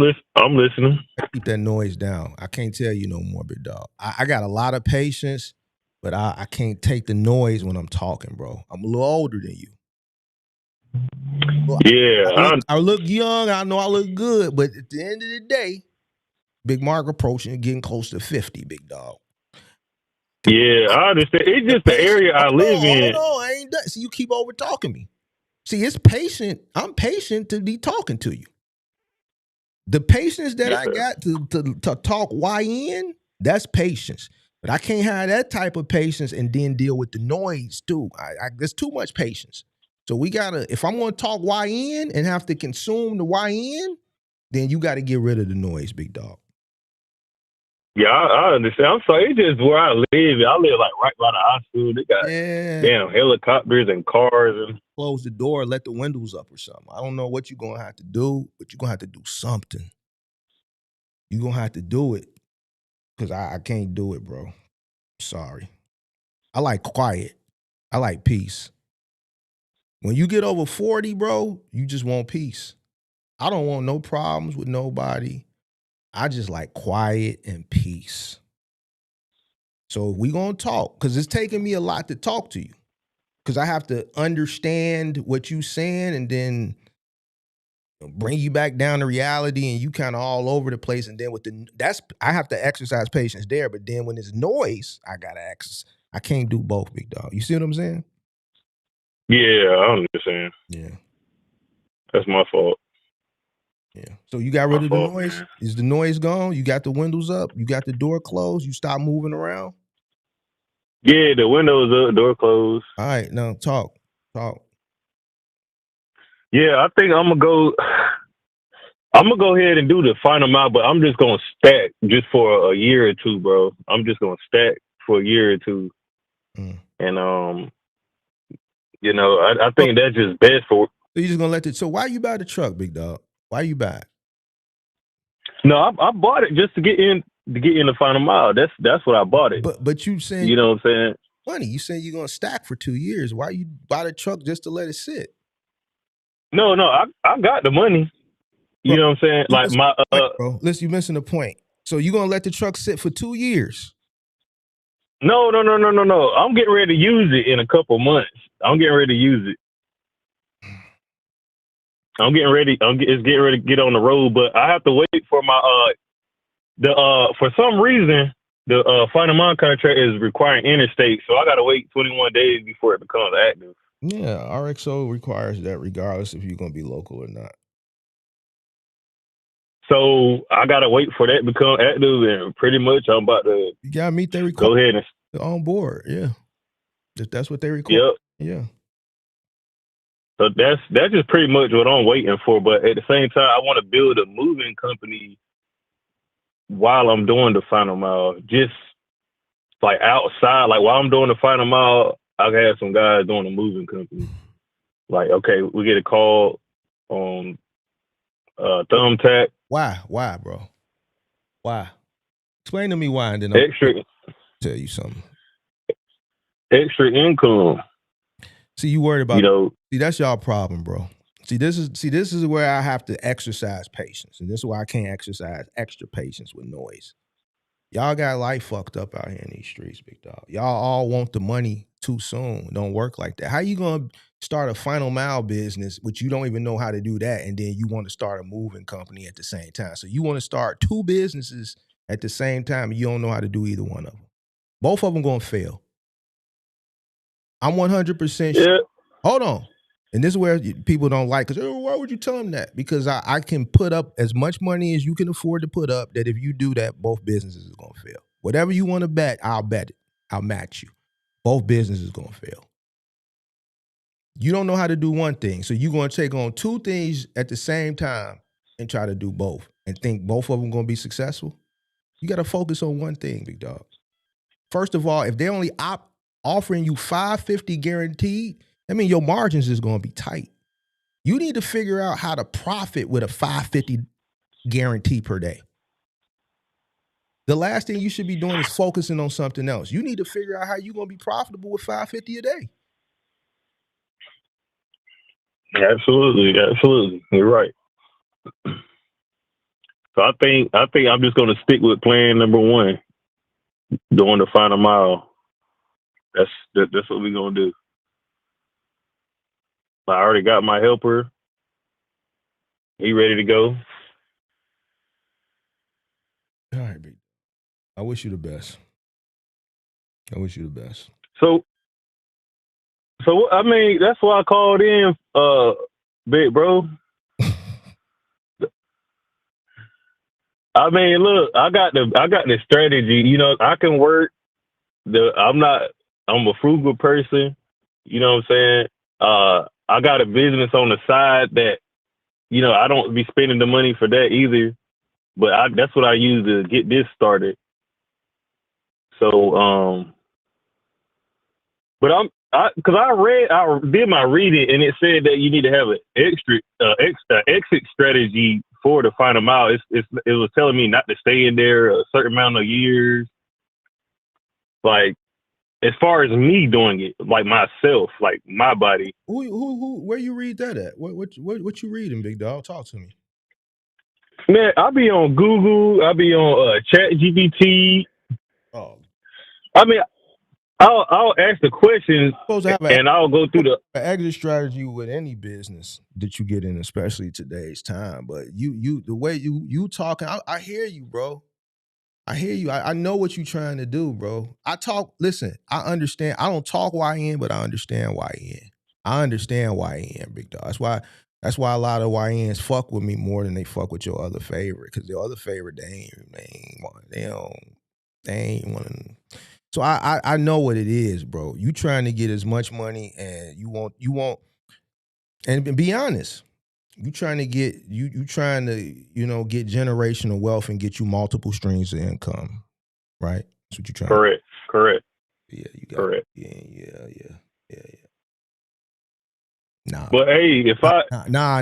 listening. Keep that noise down. I can't tell you no more, big dog. I got a lot of patience, but I can't take the noise when I'm talking, bro. I'm a little older than you. Well, yeah. I look young. I know I look good, but at the end of the day, Big Mark approaching getting close to 50, big dog. Yeah, I understand. It's just the area I live in. Hold on, I ain't done. See, you keep over talking me. See, it's patient. I'm patient to be talking to you. The patience that Yes, I sir. got to talk YN, that's patience. But I can't have that type of patience and then deal with the noise too. There's too much patience. So we gotta, if I'm gonna talk YN and have to consume the YN, then you gotta get rid of the noise, big dog. Yeah, I understand. I'm sorry. It's just where I live. I live like right by the hospital. They got damn helicopters and cars and. Close the door, let the windows up or something. I don't know what you're gonna have to do, but you're gonna have to do something. You're gonna have to do it. Cause I can't do it, bro. Sorry. I like quiet. I like peace. When you get over 40, bro, you just want peace. I don't want no problems with nobody. I just like quiet and peace. So we gonna talk, because it's taking me a lot to talk to you. Because I have to understand what you saying and then bring you back down to reality, and you kind of all over the place. And then with I have to exercise patience there. But then when it's noise, I gotta exercise. I can't do both, big dog. You see what I'm saying? Yeah, I understand. Yeah. That's my fault. Yeah. So you got rid My of the fault, noise? man. Is the noise gone? You got the windows up? You got the door closed? You stop moving around? Yeah, the windows up, door closed. All right, now talk. Yeah, I think I'm gonna go. I'm gonna go ahead and do the final mile, but I'm just gonna stack just for a year or two, bro. I'm just gonna stack for a year or two, Mm. and I think that's just best for. So you just gonna let it. So why you buy the truck, big dog? Why you buy it? No, I bought it just to get in the final mile. That's what I bought it. But you saying You know what I'm saying? money. You saying you're gonna stack for 2 years. Why you buy the truck just to let it sit? No, I got the money. You Bro, know what I'm saying? you Like missing my the point, bro. Listen, you missing the point. So you gonna let the truck sit for 2 years? No. I'm getting ready to use it in a couple months. I'm getting ready to use it. I'm getting ready. It's getting ready to get on the road, but I have to wait for my for some reason the final mile contract is requiring interstate, so I got to wait 21 days before it becomes active. Yeah, RXO requires that regardless if you're gonna be local or not. So I got to wait for that to become active, and pretty much I'm about to You gotta meet their go requirements ahead and on board. Yeah, if that's what they require. yep. Yeah. So that's just pretty much what I'm waiting for. But at the same time, I want to build a moving company while I'm doing the final mile. Just like outside, like while I'm doing the final mile, I've had some guys doing a moving company. Like, okay, we get a call on Thumbtack. Why, bro? Why? Explain to me why, and then I'll Extra tell you something. income. See, you worried about. You know, See, that's y'all problem, bro. See, this is where I have to exercise patience, and this is why I can't exercise extra patience with noise. Y'all got life fucked up out here in these streets, big dog. Y'all all want the money too soon. Don't work like that. How you gonna start a final mile business, which you don't even know how to do that, and then you want to start a moving company at the same time? So you want to start 2 businesses at the same time, and you don't know how to do either one of them. Both of them gonna fail. I'm 100% sure. yeah, Hold on. And this is where people don't like, because why would you tell them that? Because I can put up as much money as you can afford to put up, that if you do that, both businesses are going to fail. Whatever you want to bet, I'll bet it. I'll match you. Both businesses are going to fail. You don't know how to do one thing. So you're going to take on 2 things at the same time and try to do both and think both of them going to be successful. You got to focus on one thing, big dog. First of all, if they're only offering you $550 guaranteed, that means your margins is going to be tight. You need to figure out how to profit with a $550 guarantee per day. The last thing you should be doing is focusing on something else. You need to figure out how you're going to be profitable with $550 a day. absolutely. You're right. So I think I'm just gonna stick with plan number 1, doing the final mile. That's what we're gonna do. I already got my helper. He ready to go. All right, big. I wish you the best. So I mean, that's why I called in, big bro. I mean, look, I got the strategy. You know, I can work. I'm a frugal person. You know what I'm saying? I got a business on the side that, you know, I don't be spending the money for that either. But that's what I use to get this started. So, but because I did my reading and it said that you need to have an exit strategy to find them out. It was telling me not to stay in there a certain amount of years. Like, as far as me doing it, like myself, like my body. Where you read that at? What you reading, big dog? Talk to me. Man, I'll be on Google. I'll be on ChatGPT. Oh, I mean, I'll ask the questions supposed to have and I'll go through the. an exit strategy with any business that you get in, especially today's time. But the way you talking, I hear you, bro. I hear you. I know what you're trying to do, bro. Listen, I understand. I don't talk YN, but I understand YN. I understand YN, big dog. That's why a lot of YNs fuck with me more than they fuck with your other favorite. Because your other favorite, they ain't one. So I know what it is, bro. You trying to get as much money and you want, and be honest. You trying to get you trying to, get generational wealth and get you multiple streams of income, right? That's what you trying. Correct. Yeah, you got Correct. Yeah. Nah. But hey, Nah.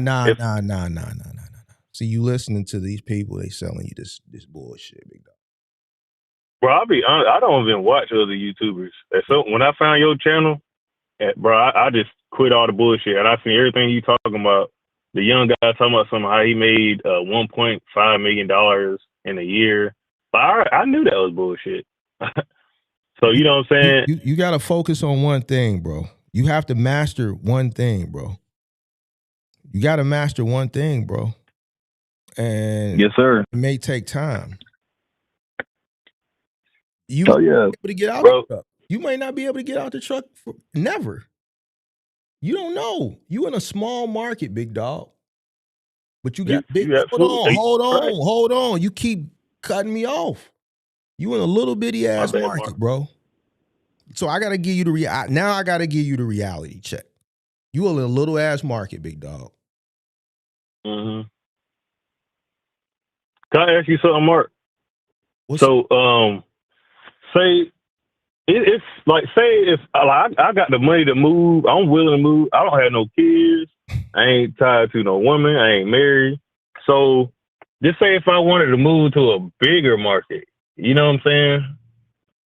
See, you listening to these people, they selling you this bullshit, big dog. bro, I'll be honest, I don't even watch other YouTubers. And so when I found your channel, bro, I just quit all the bullshit and I seen everything you talking about. The young guy talking about how he made $1.5 million in a year. But I knew that was bullshit. So you know what I'm saying? You got to focus on one thing, bro. You have to master one thing, bro. You got to master one thing, bro. And Yes, sir. it may take time. You Oh yeah, able to get out bro. the truck. You might not be able to get out the truck never. You don't know. You in a small market, big dog. But you got big. You absolutely Hold on. You keep cutting me off. You in a little bitty ass bad, market, Mark. bro. So I gotta give you now I gotta give you the reality check. You in a little ass market, big dog. Mm-hmm. Can I ask you something, Mark? What's So, say it's like, say if I got the money to move, I'm willing to move. I don't have no kids. I ain't tied to no woman. I ain't married. So, just say if I wanted to move to a bigger market, you know what I'm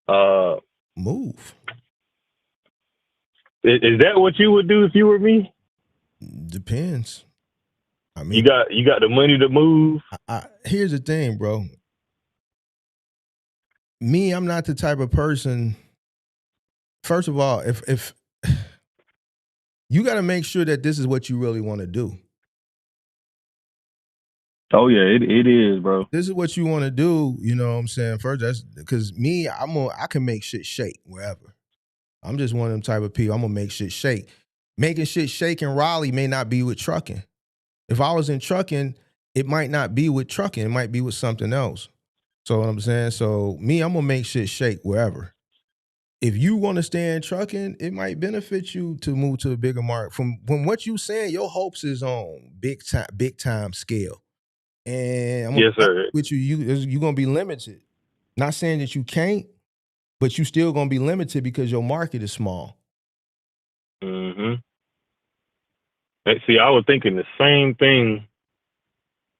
saying? move? Is that what you would do if you were me? Depends. I mean, You got the money to move. here's the thing, bro. Me, I'm not the type of person. First of all, if you got to make sure that this is what you really want to do. Oh yeah, it is, bro. This is what you want to do. You know what I'm saying? First, that's because me, I can make shit shake wherever. I'm just one of them type of people. I'm gonna make shit shake. Making shit shake in Raleigh may not be with trucking. If I was in trucking, it might not be with trucking. It might be with something else. So what I'm saying? So me, I'm gonna make shit shake wherever. If you want to stay in trucking, it might benefit you to move to a bigger market. From what you saying, your hopes is on big time scale. And I'm gonna Yes, sir. with you're gonna be limited. Not saying that you can't, but you still gonna be limited because your market is small. Mm-hmm. See, I was thinking the same thing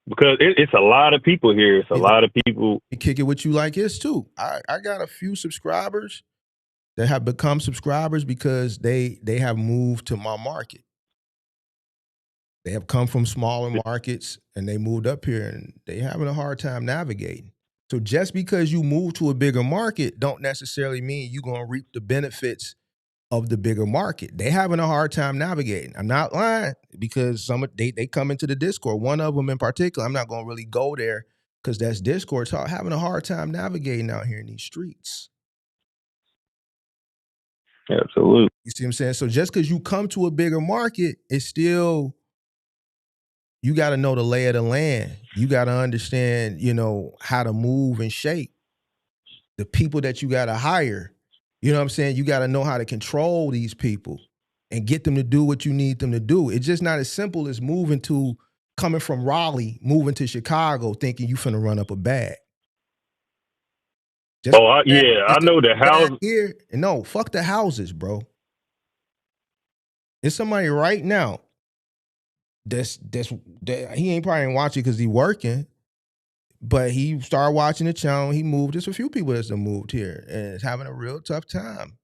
because it's a lot of people here. It's a lot of people. Kick it with you like this too. I got a few subscribers that have become subscribers because they have moved to my market. They have come from smaller markets and they moved up here and they having a hard time navigating. So just because you move to a bigger market don't necessarily mean you're going to reap the benefits of the bigger market. They having a hard time navigating. I'm not lying because they come into the Discord. One of them in particular, I'm not going to really go there because that's Discord talk, having a hard time navigating out here in these streets. Absolutely. You see what I'm saying? So just because you come to a bigger market, it's still you got to know the lay of the land. You got to understand, you know, how to move and shape the people that you got to hire. You know what I'm saying? You got to know how to control these people and get them to do what you need them to do. It's just not as simple as coming from Raleigh, moving to Chicago, thinking you finna run up a bag. I know the house. Here, no, fuck the houses, bro. There's somebody right now that he ain't probably watching because he working, but he started watching the channel. He moved. There's a few people that's moved here and is having a real tough time.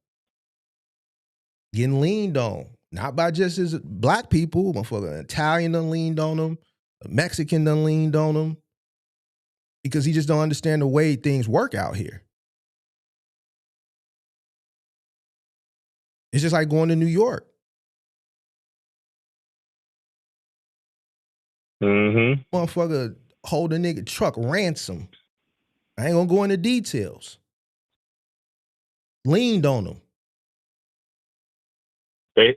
Getting leaned on, not by just his black people, motherfucker. An Italian done leaned on him, a Mexican done leaned on him, because he just don't understand the way things work out here. It's just like going to New York. Mm-hmm. Motherfucker hold a nigga truck ransom. I ain't gonna go into details. Leaned on him. Hey,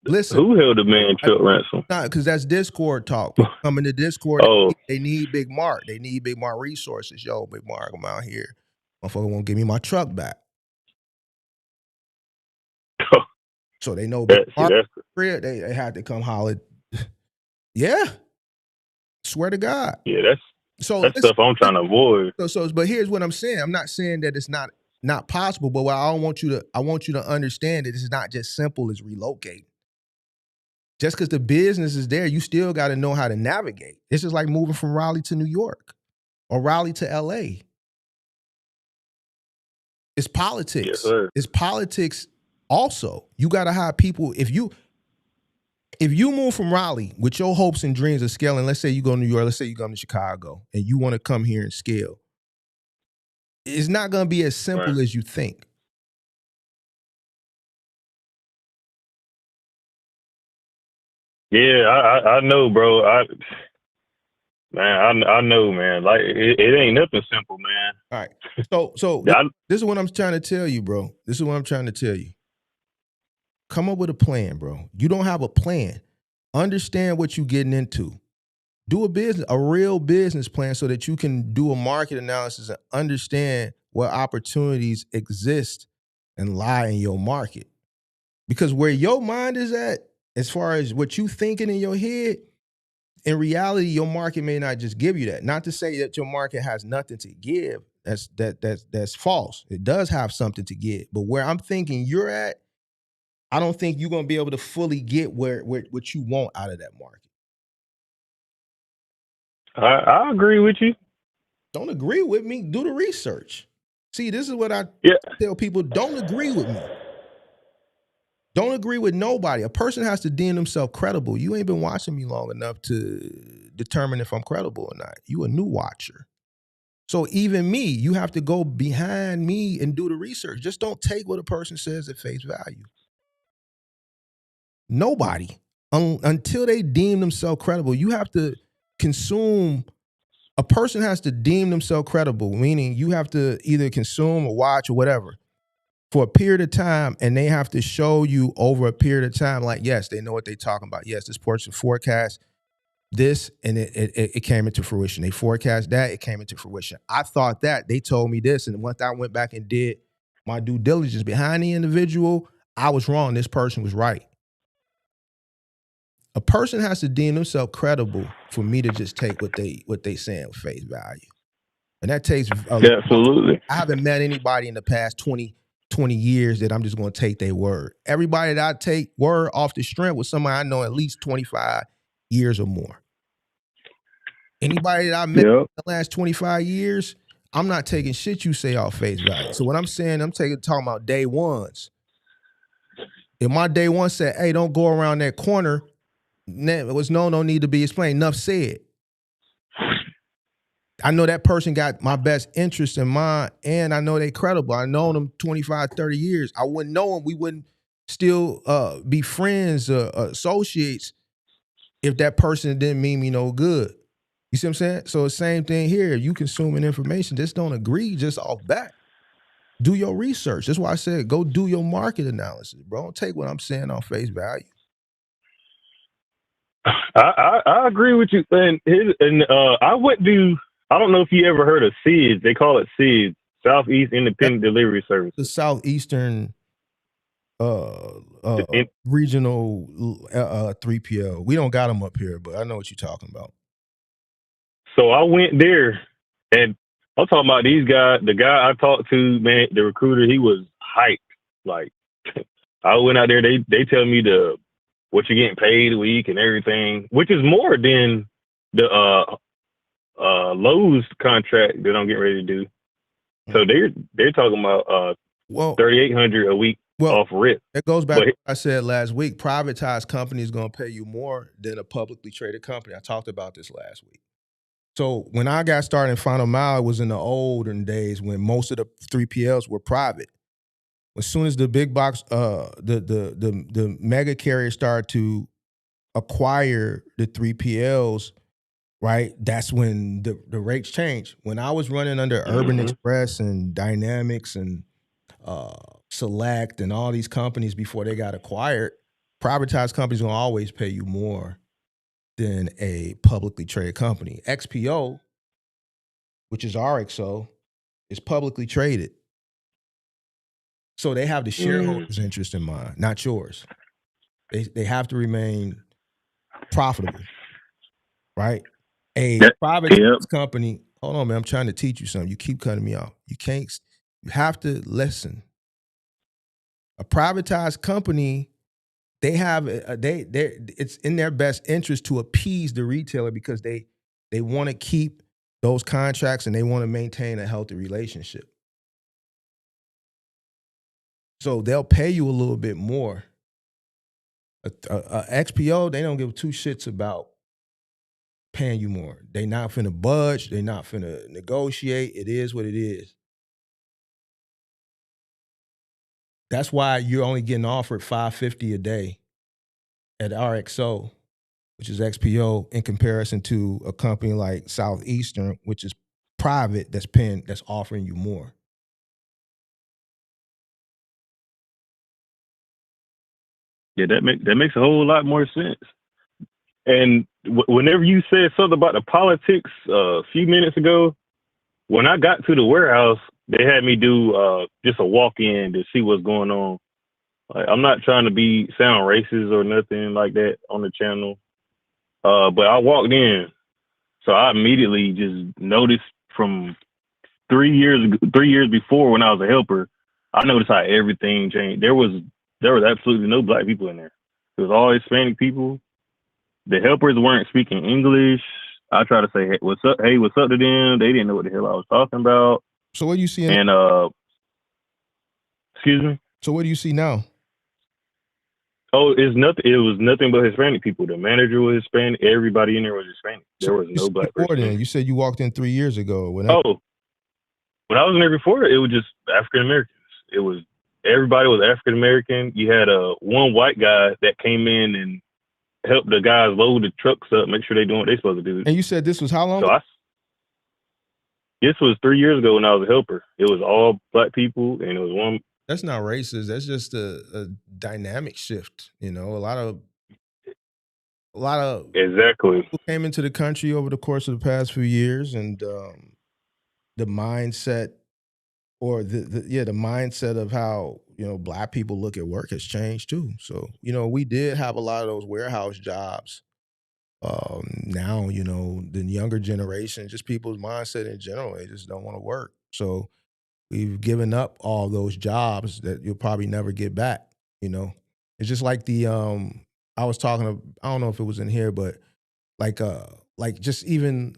listen. Who held a man truck ransom? Nah, because that's Discord talk. Coming to Discord, they need Big Mark. They need Big Mark resources. Yo, Big Mark, I'm out here. Motherfucker won't give me my truck back. So they know Big Mark. They had to come holler. Yeah. Swear to God. Yeah, that's stuff I'm trying to avoid. But here's what I'm saying. I'm not saying that it's not possible, but what I want you to understand that this is not just simple as relocating. Just because the business is there, you still got to know how to navigate. It's just like moving from Raleigh to New York or Raleigh to LA. It's politics. Yes, sir. It's politics also. You got to have people. If you move from Raleigh with your hopes and dreams of scaling, let's say you go to New York, let's say you come to Chicago, and you want to come here and scale, it's not going to be as simple as you think. Yeah, I know, bro. I know, man. Like it ain't nothing simple, man. All right. So this is what I'm trying to tell you, bro. This is what I'm trying to tell you. Come up with a plan, bro. You don't have a plan. Understand what you're getting into. Do a real business plan so that you can do a market analysis and understand what opportunities exist and lie in your market. Because where your mind is at, as far as what you thinking in your head, in reality, your market may not just give you that. Not to say that your market has nothing to give. That's false. It does have something to give. But where I'm thinking you're at, I don't think you're gonna be able to fully get what you want out of that market. I agree with you. Don't agree with me. Do the research. See, this is what I tell people. Don't agree with me. Don't agree with nobody. A person has to deem themselves credible. You ain't been watching me long enough to determine if I'm credible or not. You a new watcher. So even me, you have to go behind me and do the research. Just don't take what a person says at face value. Nobody. Until they deem themselves credible, you have to consume. A person has to deem themselves credible, meaning you have to either consume or watch or whatever for a period of time, and they have to show you over a period of time, like, yes, they know what they're talking about. Yes, this person forecast this, and it came into fruition. They forecast that, it came into fruition. I thought that, they told me this, and once I went back and did my due diligence behind the individual, I was wrong. This person was right. A person has to deem themselves credible for me to just take what they saying with face value. And that takes absolutely. I haven't met anybody in the past 20 years that I'm just going to take their word. Everybody that I take word off the strength was somebody I know at least 25 years or more. Anybody that I met in the last 25 years, I'm not taking shit you say off face value. So what I'm saying, I'm talking about day ones. If my day one said, hey, don't go around that corner, it was no need to be explained. Enough said. I know that person got my best interest in mind, and I know they credible. I know them 25, 30 years. I wouldn't know them. We wouldn't still be friends or associates if that person didn't mean me no good. You see what I'm saying? So the same thing here. You consuming information, just don't agree just off bat. Do your research. That's why I said go do your market analysis, bro. Don't take what I'm saying on face value. I agree with you. And I went to. I don't know if you ever heard of SIDS. They call it SIDS, Southeast Independent Delivery Service. The Southeastern In- regional 3PL. We don't got them up here, but I know what you're talking about. So I went there, and I'm talking about these guys. The guy I talked to, man, the recruiter, he was hyped. Like, I went out there. They tell me what you're getting paid a week and everything, which is more than the Lowe's contract that I'm getting ready to do. So they're talking about $3,800 a week off rip. It goes back to what I said last week. Privatized companies going to pay you more than a publicly traded company. I talked about this last week. So when I got started in Final Mile, it was in the olden days when most of the 3PLs were private. As soon as the big box, the mega carriers started to acquire the 3PLs, right? That's when the rates changed. When I was running under Urban Express and Dynamics and Select and all these companies before they got acquired, privatized companies will always pay you more than a publicly traded company. XPO, which is RXO, is publicly traded. So they have the shareholders' interest in mind, not yours. They have to remain profitable, right? A private company, hold on, man, I'm trying to teach you something. You keep cutting me off. You have to listen. A privatized company, it's in their best interest to appease the retailer because they want to keep those contracts and they want to maintain a healthy relationship. So they'll pay you a little bit more. XPO, they don't give two shits about paying you more. They not finna budge. They not finna negotiate. It is what it is. That's why you're only getting offered $550 a day at RXO, which is XPO, in comparison to a company like Southeastern, which is private, that's offering you more. Yeah, that makes a whole lot more sense. And whenever you said something about the politics a few minutes ago, when I got to the warehouse, they had me do just a walk-in to see what's going on. Like, I'm not trying to sound racist or nothing like that on the channel, but I walked in, so I immediately just noticed from 3 years before when I was a helper, I noticed how everything changed. There was absolutely no black people in there. It was all Hispanic people. The helpers weren't speaking English. I tried to say, hey, what's up to them. They didn't know what the hell I was talking about. So what do you see? Excuse me? So what do you see now? Oh, it's nothing. It was nothing but Hispanic people. The manager was Hispanic. Everybody in there was Hispanic. There was no black person. Then you said you walked in 3 years ago. When I was in there before, it was just African Americans. Everybody was African American. You had one white guy that came in and helped the guys load the trucks up, make sure they're doing what they're supposed to do. And you said this was how long? This was 3 years ago when I was a helper. It was all black people, and it was one. That's not racist. That's just a dynamic shift. You know, a lot of exactly people came into the country over the course of the past few years, and the mindset, or the mindset of how, you know, black people look at work has changed too. So, you know, we did have a lot of those warehouse jobs. Now, you know, the younger generation, just people's mindset in general, they just don't want to work. So we've given up all those jobs that you'll probably never get back. You know, it's just like I was talking, I don't know if it was in here, but like just even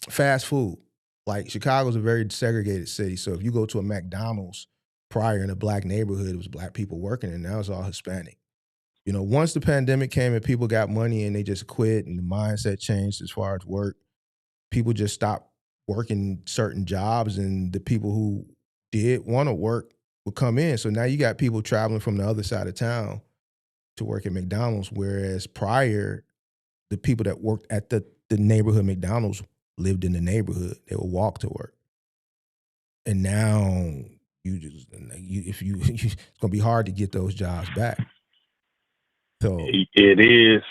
fast food. Like, Chicago's a very segregated city. So if you go to a McDonald's prior in a black neighborhood, it was black people working, and now it's all Hispanic. You know, once the pandemic came and people got money and they just quit and the mindset changed as far as work, people just stopped working certain jobs, and the people who did want to work would come in. So now you got people traveling from the other side of town to work at McDonald's, whereas prior, the people that worked at the neighborhood McDonald's lived in the neighborhood. They would walk to work. And now it's going to be hard to get those jobs back. So It is,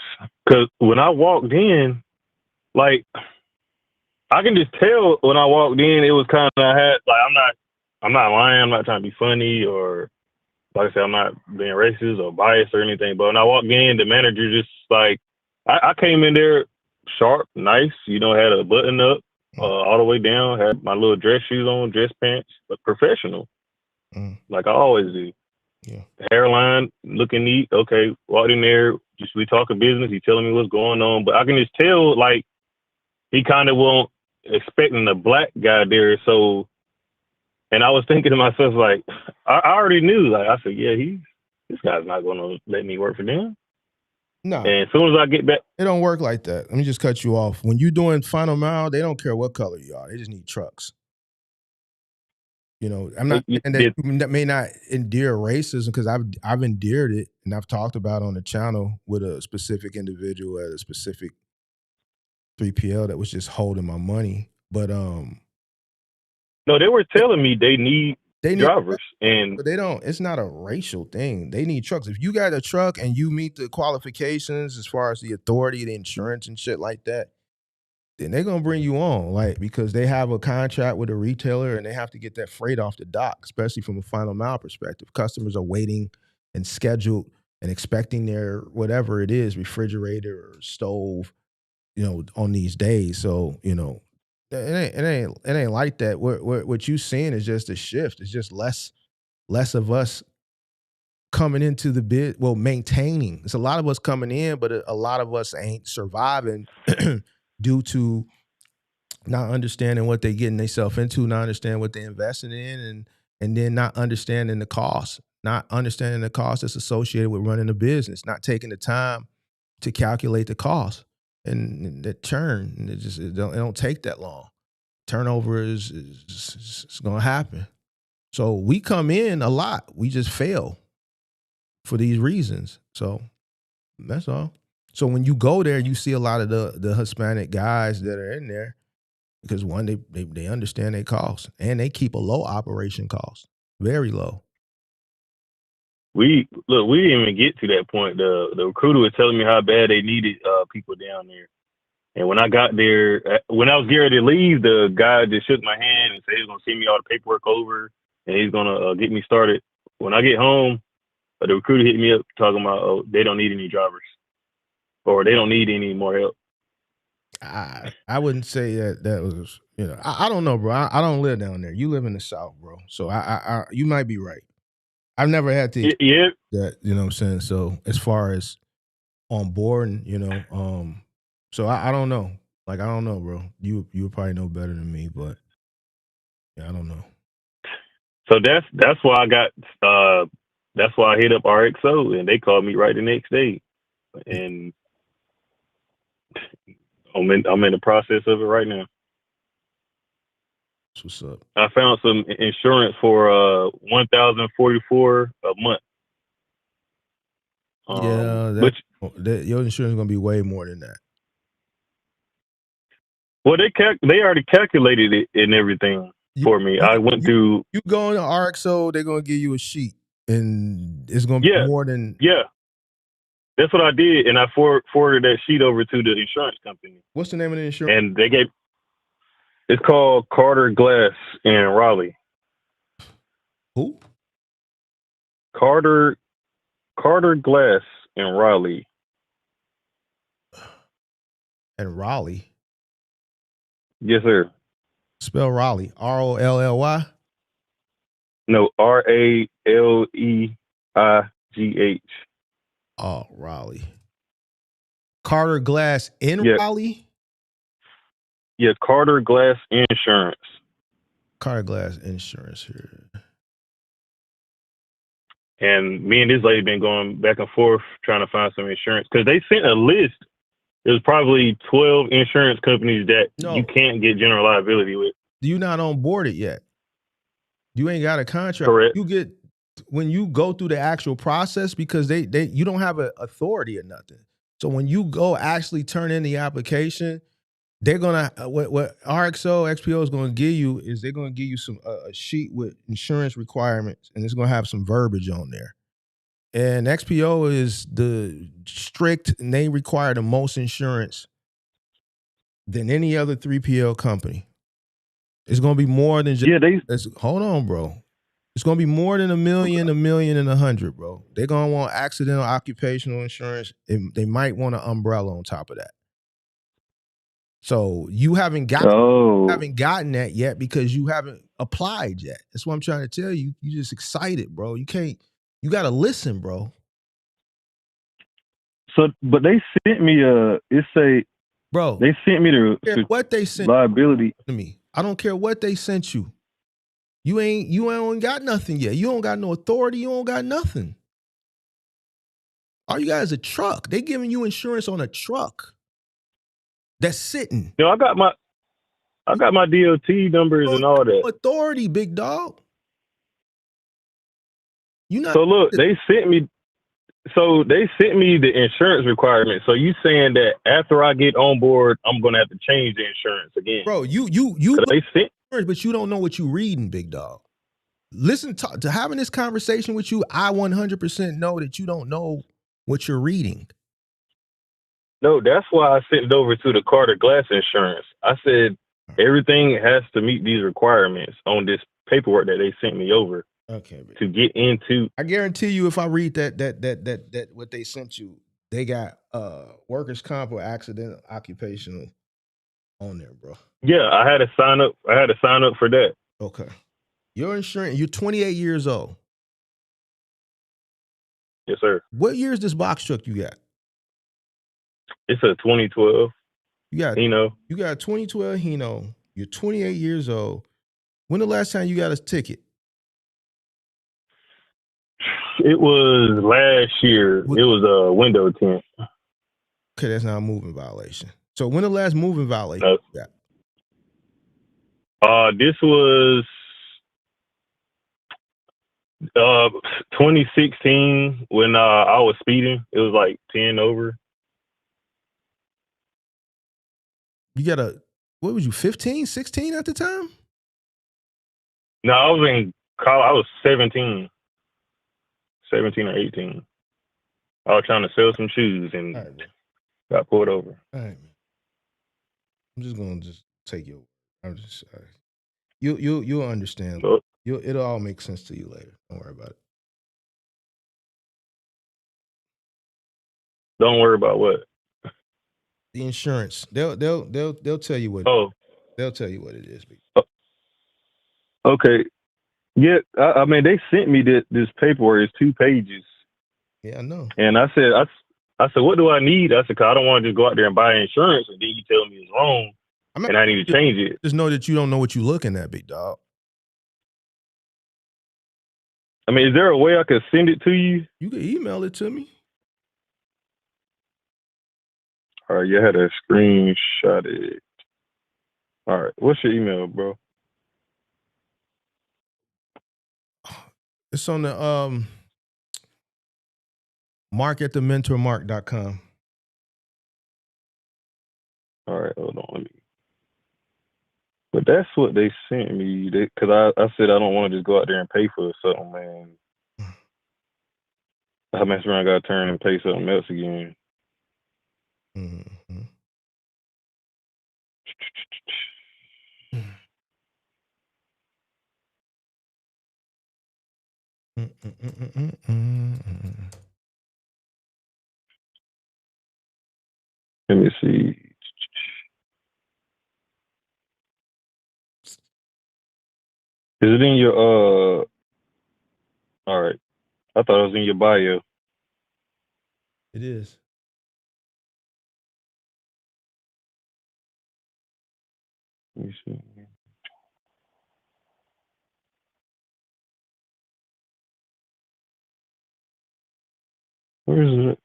because when I walked in, like I can just tell when I walked in, it was kind of I'm not lying, I'm not trying to be funny or like I said, I'm not being racist or biased or anything. But when I walked in, the manager just like I came in there sharp, nice, had a button up all the way down, had my little dress shoes on, dress pants, but professional, like I always do. Yeah. Hairline looking neat. Okay, walked in there. Just we talking business. He telling me what's going on, but I can just tell like he kind of won't expecting a black guy there. So, and I was thinking to myself like, I already knew. Like I said, yeah, this guy's not going to let me work for them. No. And as soon as I get back, it don't work like that. Let me just cut you off. When you're doing final mile, they don't care what color you are. They just need trucks. I'm not saying that may not endear racism because I've endeared it and I've talked about on the channel with a specific individual at a specific 3PL that was just holding my money. But no, they were telling me they need drivers, but they don't. It's not a racial thing. They need trucks. If you got a truck and you meet the qualifications as far as the authority, the insurance, and shit like that, then they're gonna bring you on, like because they have a contract with a retailer and they have to get that freight off the dock, especially from a final mile perspective. Customers are waiting and scheduled and expecting their whatever it is, refrigerator or stove, on these days. So, it ain't like that. What you seeing is just a shift. It's just less of us coming into the bid, maintaining. It's a lot of us coming in, but a lot of us ain't surviving due to not understanding what they're getting themselves into, not understanding what they're investing in, and then not understanding the cost, that's associated with running a business, not taking the time to calculate the cost and the churn. It don't take that long. Turnover is going to happen. So we come in a lot. We just fail for these reasons. So that's all. So when you go there, you see a lot of the Hispanic guys that are in there because one, they understand their costs and they keep a low operation cost, very low. We didn't even get to that point. The recruiter was telling me how bad they needed people down there. And when I got there, when I was getting ready to leave, the guy just shook my hand and said he was going to send me all the paperwork over and he's going to get me started. When I get home, the recruiter hit me up talking about, they don't need any drivers or they don't need any more help. I wouldn't say that was, I don't know, bro. I don't live down there. You live in the South, bro. So I you might be right. I've never had to that, you know what I'm saying? So as far as on board, so I don't know. Like, I don't know, bro. You would probably know better than me, but yeah, I don't know. So that's why I got, that's why I hit up RXO and they called me right the next day. And I'm in the process of it right now. That's what's up. I found some insurance for $1,044 a month. Your insurance is gonna be way more than that. Well, they already calculated it and everything for me. I went through. You go on to RXO, they're gonna give you a sheet, and it's gonna be more than. Yeah, that's what I did, and I forwarded that sheet over to the insurance company. What's the name of the insurance? And they gave. It's called Carter Glass in Raleigh. Who? Carter Glass in Raleigh. And Raleigh. Yes, sir. Spell Raleigh. ROLLY? No, RALEIGH. Oh, Raleigh. Carter Glass in Raleigh? Yeah, Carter Glass Insurance. Carter Glass Insurance here. And me and this lady been going back and forth trying to find some insurance because they sent a list. There's probably 12 insurance companies that you can't get general liability with. You're not on board it yet. You ain't got a contract. Correct. You get when you go through the actual process because they you don't have an authority or nothing. So when you go actually turn in the application, they're gonna what RXO XPO is gonna give you is they're gonna give you some a sheet with insurance requirements and it's gonna have some verbiage on there. And XPO is the strict, and they require the most insurance than any other 3PL company. It's going to be more than just. Yeah, Hold on, bro. It's going to be more than $1 million, $1 million, and $100, bro. They're going to want accidental occupational insurance. They might want an umbrella on top of that. So you haven't gotten that yet because you haven't applied yet. That's what I'm trying to tell you. You just excited, bro. You got to listen, bro. So, but they sent me Bro, they sent me the what they sent liability to me. I don't care what they sent you. You ain't got nothing yet. You don't got no authority. You don't got nothing. All you got is a truck. They giving you insurance on a truck that's sitting. I got my DOT numbers and all that. Authority, big dog. You not. So look, they sent me the insurance requirement. So you saying that after I get on board, I'm gonna have to change the insurance again? Bro, you they sent, but you don't know what you reading, big dog. Listen to having this conversation with you. I 100% know that you don't know what you're reading. No, that's why I sent it over to the Carter Glass Insurance. I said everything has to meet these requirements on this paperwork that they sent me over. Okay, to get into. I guarantee you, if I read that what they sent you, they got workers' comp or accidental occupational on there, bro. Yeah, I had to sign up. For that. Okay, your insurance. You're 28 years old. Yes, sir. What year is this box truck you got? It's a 2012. You got Hino. You got a 2012 Hino. You're 28 years old. When the last time you got a ticket? It was last year. It was a window tint. Okay, that's not a moving violation. So when the last moving violation you got? This was 2016 when I was speeding. It was like 10 over. You got what was you, 15, 16 at the time? No, I was in college. I was 17 or 18. I was trying to sell some shoes and got pulled over. All right, man. I'm just gonna take your. I'm just. You'll understand. It'll all make sense to you later. Don't worry about it. Don't worry about what? The insurance. They'll tell you what. They'll tell you what it is. Okay. Yeah, I mean they sent me this paperwork. It's 2 pages. Yeah, I know. And I said, what do I need? I said, 'cause I don't want to just go out there and buy insurance and then you tell me it's wrong and I need to change it. Just know that you don't know what you're looking at, big dog. I mean, is there a way I could send it to you? You can email it to me. All right, you had a screenshot it. All right, what's your email, bro? It's on the mark@thementormark.com. All right, hold on, let me. But that's what they sent me. Because I said I don't want to just go out there and pay for something, man. I mess around, got to turn and pay something else again. Mm-hmm. Let me see. Is it in your all right. I thought it was in your bio. It is. Let me see. Where is it?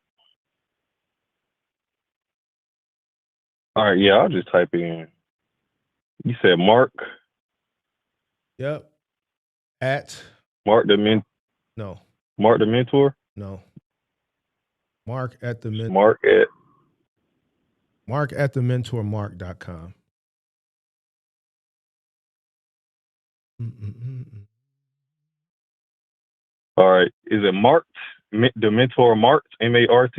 All right, yeah, I'll just type it in. You said Mark? Yep. At Mark the Men. No. Mark the Mentor? No. Mark at the Mentor. Mark at the mentormark.com. All right. Is it marked? the mentor Mart, Mart.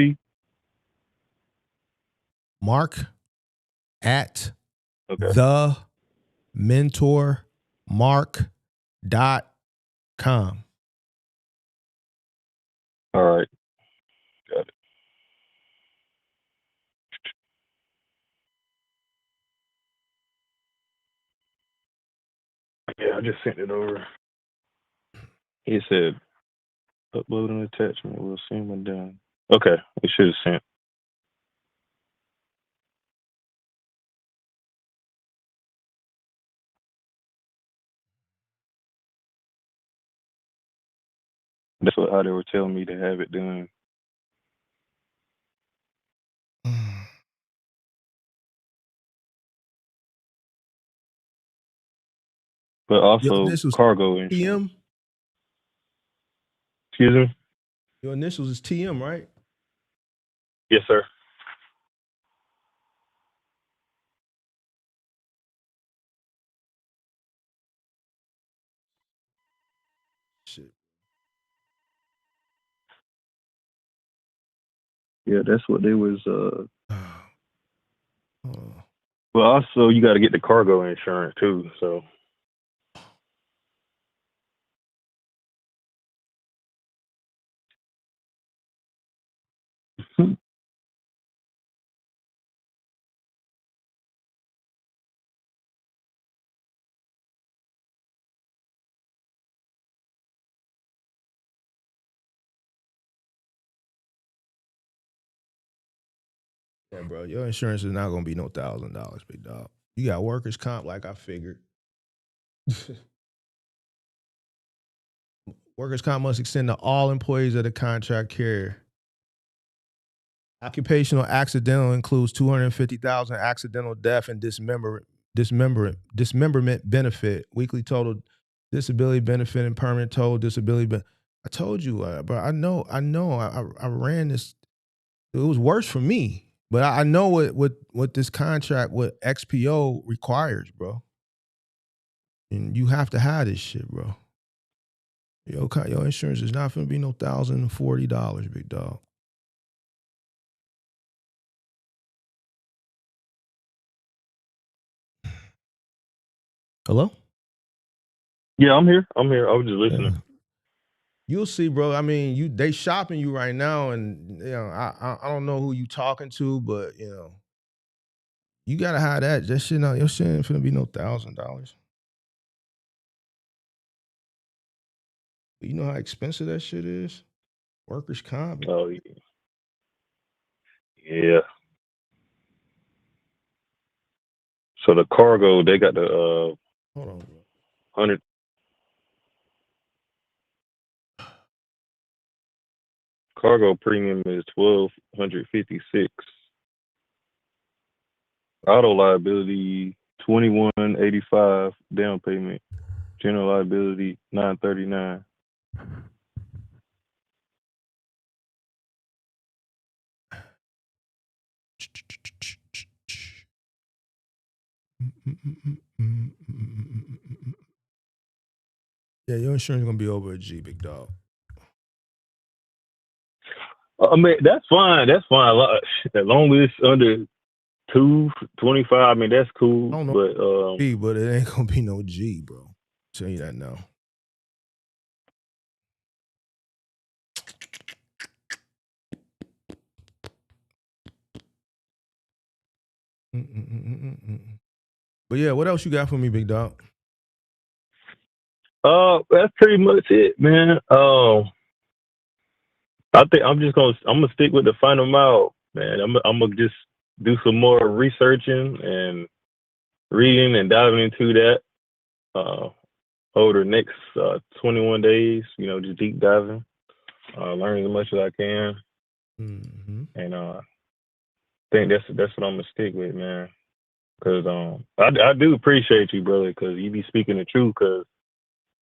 Mark at Okay. the mentormark.com. All right. Got it. Yeah, I just sent it over. He said, upload an attachment. We'll see when done. Okay. It should have sent. That's how they were telling me to have it done. But also This was cargo insurance. TM. Excuse me? Your initials is TM, right? Yes, sir. Shit. Yeah, that's what they was Oh. but also you gotta get the cargo insurance too, so Yeah, bro. Your insurance is not gonna be no $1,000, big dog. You got workers' comp, like I figured. Workers' comp must extend to all employees of the contract carrier. Occupational accidental includes $250,000 accidental death and dismemberment benefit, weekly total disability benefit, and permanent total disability. But I told you, bro. I know. I ran this. It was worse for me, but I know what this contract with XPO requires, bro. And you have to have this shit, bro. Your insurance is not gonna be no $1,040, big dog. Hello? yeah, I'm here. I was just listening. Yeah. You'll see, bro. I mean, they shopping you right now, and I don't know who you talking to, but you gotta have that. That shit, your shit ain't finna be no $1,000. You know how expensive that shit is. Workers' comp. Oh yeah. So the cargo, they got the Hold on, bro. 100 cargo premium is $1,256. Auto liability $2,185 down payment. General liability $939. Yeah, your insurance gonna be over a G, big dog. I mean, that's fine. That's fine. As long as it's under 225, I mean that's cool. I don't know But G, but it ain't gonna be no G, bro. Tell you that now. But yeah, what else you got for me, big dog? that's pretty much it, man. I think I'm gonna stick with the final mile, man. I'm gonna just do some more researching and reading and diving into that over the next 21 days. Just deep diving, learning as much as I can, and I think that's what I'm gonna stick with, man. Cause I do appreciate you, brother, cause you be speaking the truth. Cause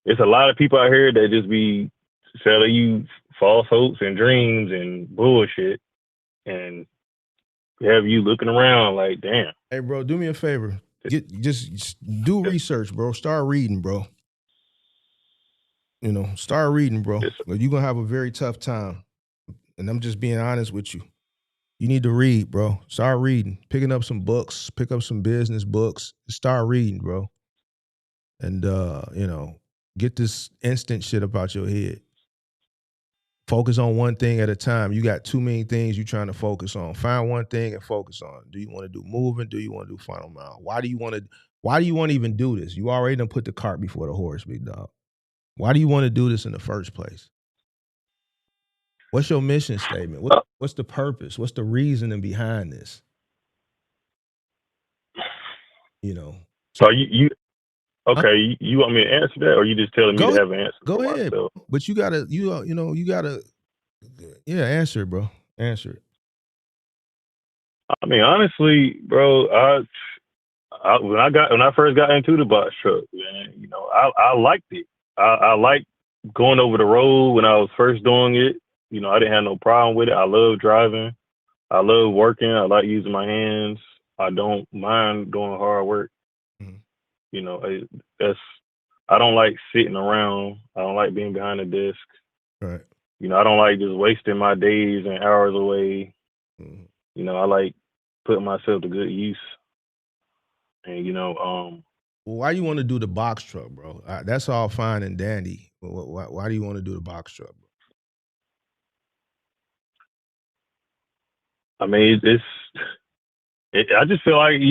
it's a lot of people out here that just be selling you false hopes and dreams and bullshit, and have you looking around like, damn. Hey, bro, do me a favor. Just do research, bro. Start reading, bro. Start reading, bro. Yes, You're gonna have a very tough time. and I'm just being honest with you. You need to read, bro. Start reading. Picking up some books. Pick up some business books. Start reading, bro. And get this instant shit about your head. Focus on one thing at a time. You got too many things you're trying to focus on. Find one thing and focus on. Do you want to do moving? Do you want to do final mile? Why do you want to even do this? You already done put the cart before the horse, big dog. Why do you want to do this in the first place? What's your mission statement? What's the purpose? What's the reasoning behind this? So you okay? You want me to answer that, or you just telling me to have an answer? Go ahead, myself? But you gotta, answer it, bro. Answer it. I mean, honestly, bro, when I first got into the box truck, man, I liked it. I liked going over the road when I was first doing it. I didn't have no problem with it. I love driving. I love working. I like using my hands. I don't mind doing hard work. Mm-hmm. I don't like sitting around. I don't like being behind a desk. Right. I don't like just wasting my days and hours away. Mm-hmm. I like putting myself to good use. And well, why do you want to do the box truck, bro? That's all fine and dandy. But why do you want to do the box truck, bro? I mean, I just feel like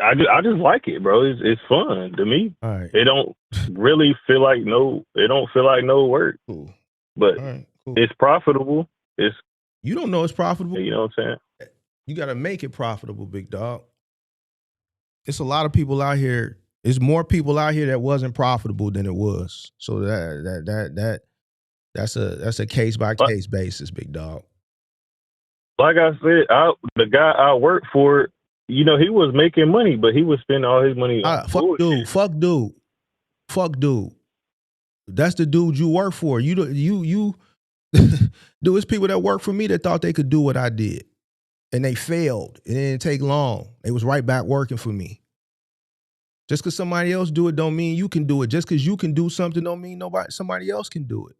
I just like it, bro. It's fun to me. All right. It don't really feel like no work. Cool. But cool. It's profitable. You don't know it's profitable. You know what I'm saying? You got to make it profitable, big dog. It's a lot of people out here. There's more people out here that wasn't profitable than it was. So that's a case by case basis, big dog. Like I said, the guy I worked for, he was making money, but he was spending all his money on fuck dude. That's the dude you work for. You dude, it's people that work for me that thought they could do what I did. And they failed. It didn't take long. They was right back working for me. Just because somebody else do it don't mean you can do it. Just because you can do something don't mean somebody else can do it.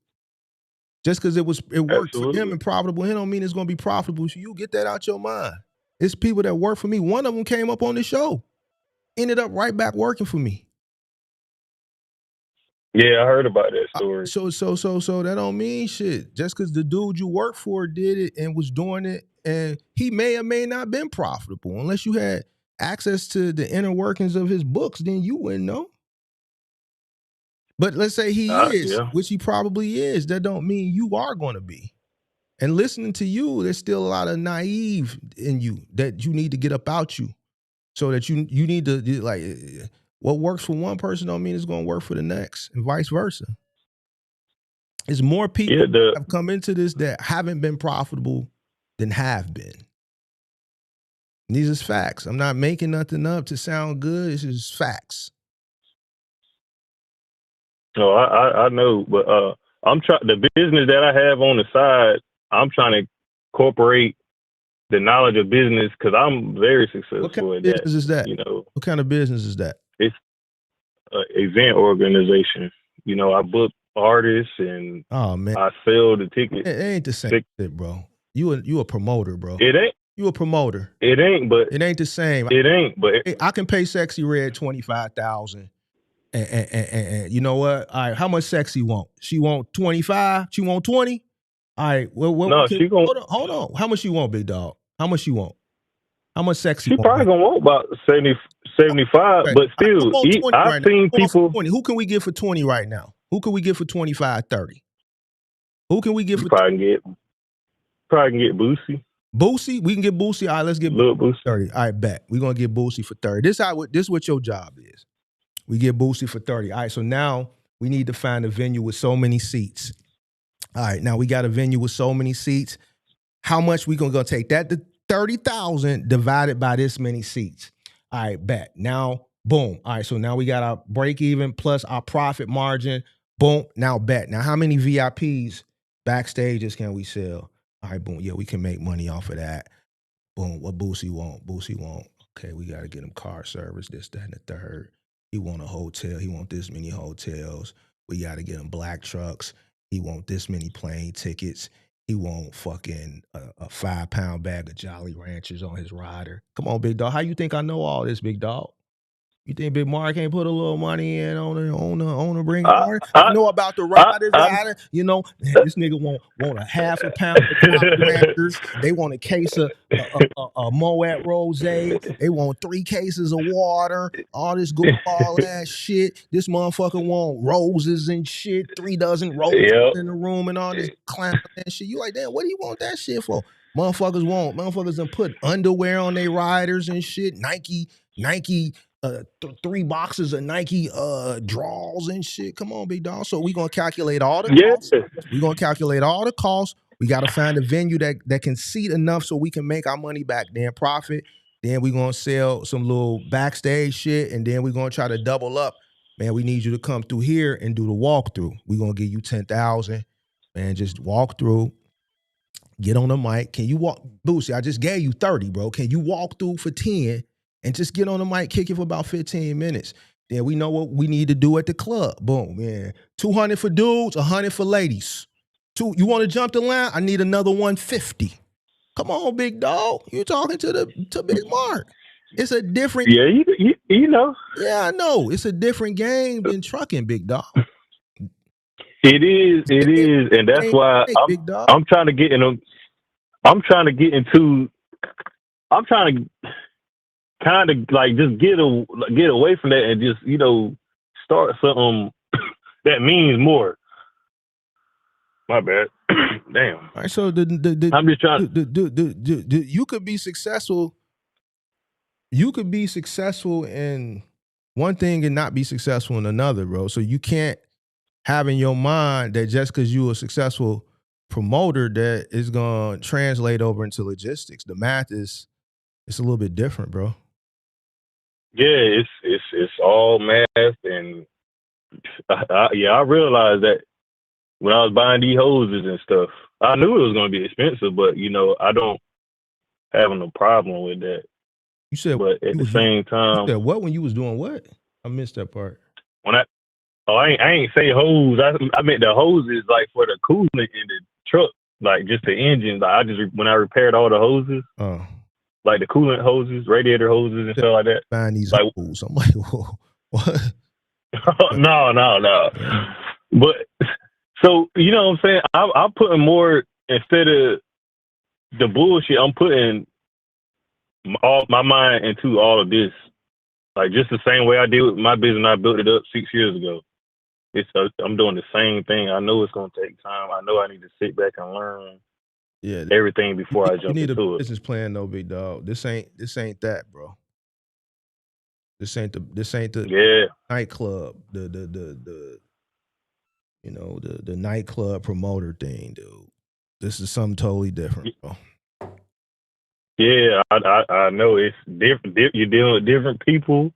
Just because it worked for him and profitable, it don't mean it's going to be profitable for you. Get that out your mind. It's people that work for me. One of them came up on the show. Ended up right back working for me. Yeah, I heard about that story. So that don't mean shit. Just because the dude you work for did it and was doing it, and he may or may not been profitable. Unless you had access to the inner workings of his books, then you wouldn't know. But let's say he is, yeah. Which he probably is. That don't mean you are going to be. And listening to you, there's still a lot of naive in you that you need to get up out you. So that you need to, like, what works for one person don't mean it's going to work for the next, and vice versa. There's more people that have come into this that haven't been profitable than have been. And these is facts. I'm not making nothing up to sound good. It's just facts. No, I know, but I'm trying. The business that I have on the side, I'm trying to incorporate the knowledge of business because I'm very successful what kind at of business that. Is that? What kind of business is that? It's an event organization. I book artists and I sell the tickets. It ain't the same shit, bro. You a promoter, bro. It ain't. You a promoter. It ain't, but it ain't the same. It ain't, but I can pay Sexy Red $25,000. And you know what? All right, how much Sexy want? She want 25? She want 20? All right, she gonna hold on. How much you want, big dog? How much you want? How much Sexy? She probably gonna want about 75, okay. But still, I've seen people. 20. Who can we get for 20 right now? Who can we get for 25, 30? Who can we get for? Probably can get Boosie. Boosie, we can get Boosie. All right, let's get Boosie 30. All right, bet we're gonna get Boosie for 30. This is what your job is. We get Boosie for 30. All right, so now we need to find a venue with so many seats. All right, now we got a venue with so many seats. How much we gonna take that to 30,000 divided by this many seats? All right, bet. Now, boom. All right, so now we got our break even plus our profit margin. Boom. Now bet. Now how many VIPs backstages can we sell? All right, boom. Yeah, we can make money off of that. Boom. What Boosie want? Boosie want. Okay, we got to get him car service, this, that, and the third. He want a hotel. He want this many hotels. We got to get him black trucks. He want this many plane tickets. He want fucking a 5-pound bag of Jolly Ranchers on his rider. Come on, big dog. How you think I know all this, big dog? You think Big Mark can't put a little money in on the bring hard? I know about the riders. You know, this nigga want a half a pound of Jolly Ranchers. They want a case of a Moet Rosé. They want 3 cases of water. All this goofball ass shit. This motherfucker want roses and shit. 3 dozen roses in the room and all this clown and shit. You like, damn, what do you want that shit for? Motherfuckers done put underwear on their riders and shit. Nike 3 boxes of Nike draws and shit. Come on, big dog. So we gonna calculate all the costs. We gonna calculate all the costs. We gotta find a venue that can seat enough so we can make our money back, then profit. Then we gonna sell some little backstage shit, and then we gonna try to double up. Man, we need you to come through here and do the walkthrough. We gonna give you 10,000. Man, just walk through. Get on the mic. Can you walk? Boosie, I just gave you 30, bro. Can you walk through for 10 and just get on the mic, kick it for about 15 minutes? Then we know what we need to do at the club. Boom, man. 200 for dudes, 100 for ladies. You want to jump the line? I need another 150. Come on, big dog. You're talking to Big Mark. It's a different. Yeah, you know. Yeah, I know. It's a different game than trucking, big dog. It is, and that's why I'm trying to get in. I'm trying to kind of like just get away from that and just start something that means more. My bad. Damn. All right, so I'm just trying. You could be successful. You could be successful in one thing and not be successful in another, bro. So you can't have in your mind that just because you're a successful promoter that is gonna translate over into logistics. The math it's a little bit different, bro. Yeah, it's all math, and I realized that when I was buying these hoses and stuff. I knew it was gonna be expensive, but I don't have no problem with that. You said, but at the same time, you said what when you was doing what? I missed that part. When I ain't say hose. I meant the hoses like for the coolant in the truck, like just the engine. Like when I repaired all the hoses, like the coolant hoses, radiator hoses, and stuff like that. Buying these hoses, I'm like, whoa, what? No. But so you know what I'm saying? I'm putting more instead of the bullshit. I'm putting all my mind into all of this, like just the same way I did with my business. I built it up 6 years ago. I'm doing the same thing. I know it's gonna take time. I know I need to sit back and learn everything before I jump into it. You need a business plan, though, big dog. This ain't that, bro. This ain't the nightclub, the nightclub promoter thing, dude. This is something totally different, bro. Yeah, I know it's different. You're dealing with different people.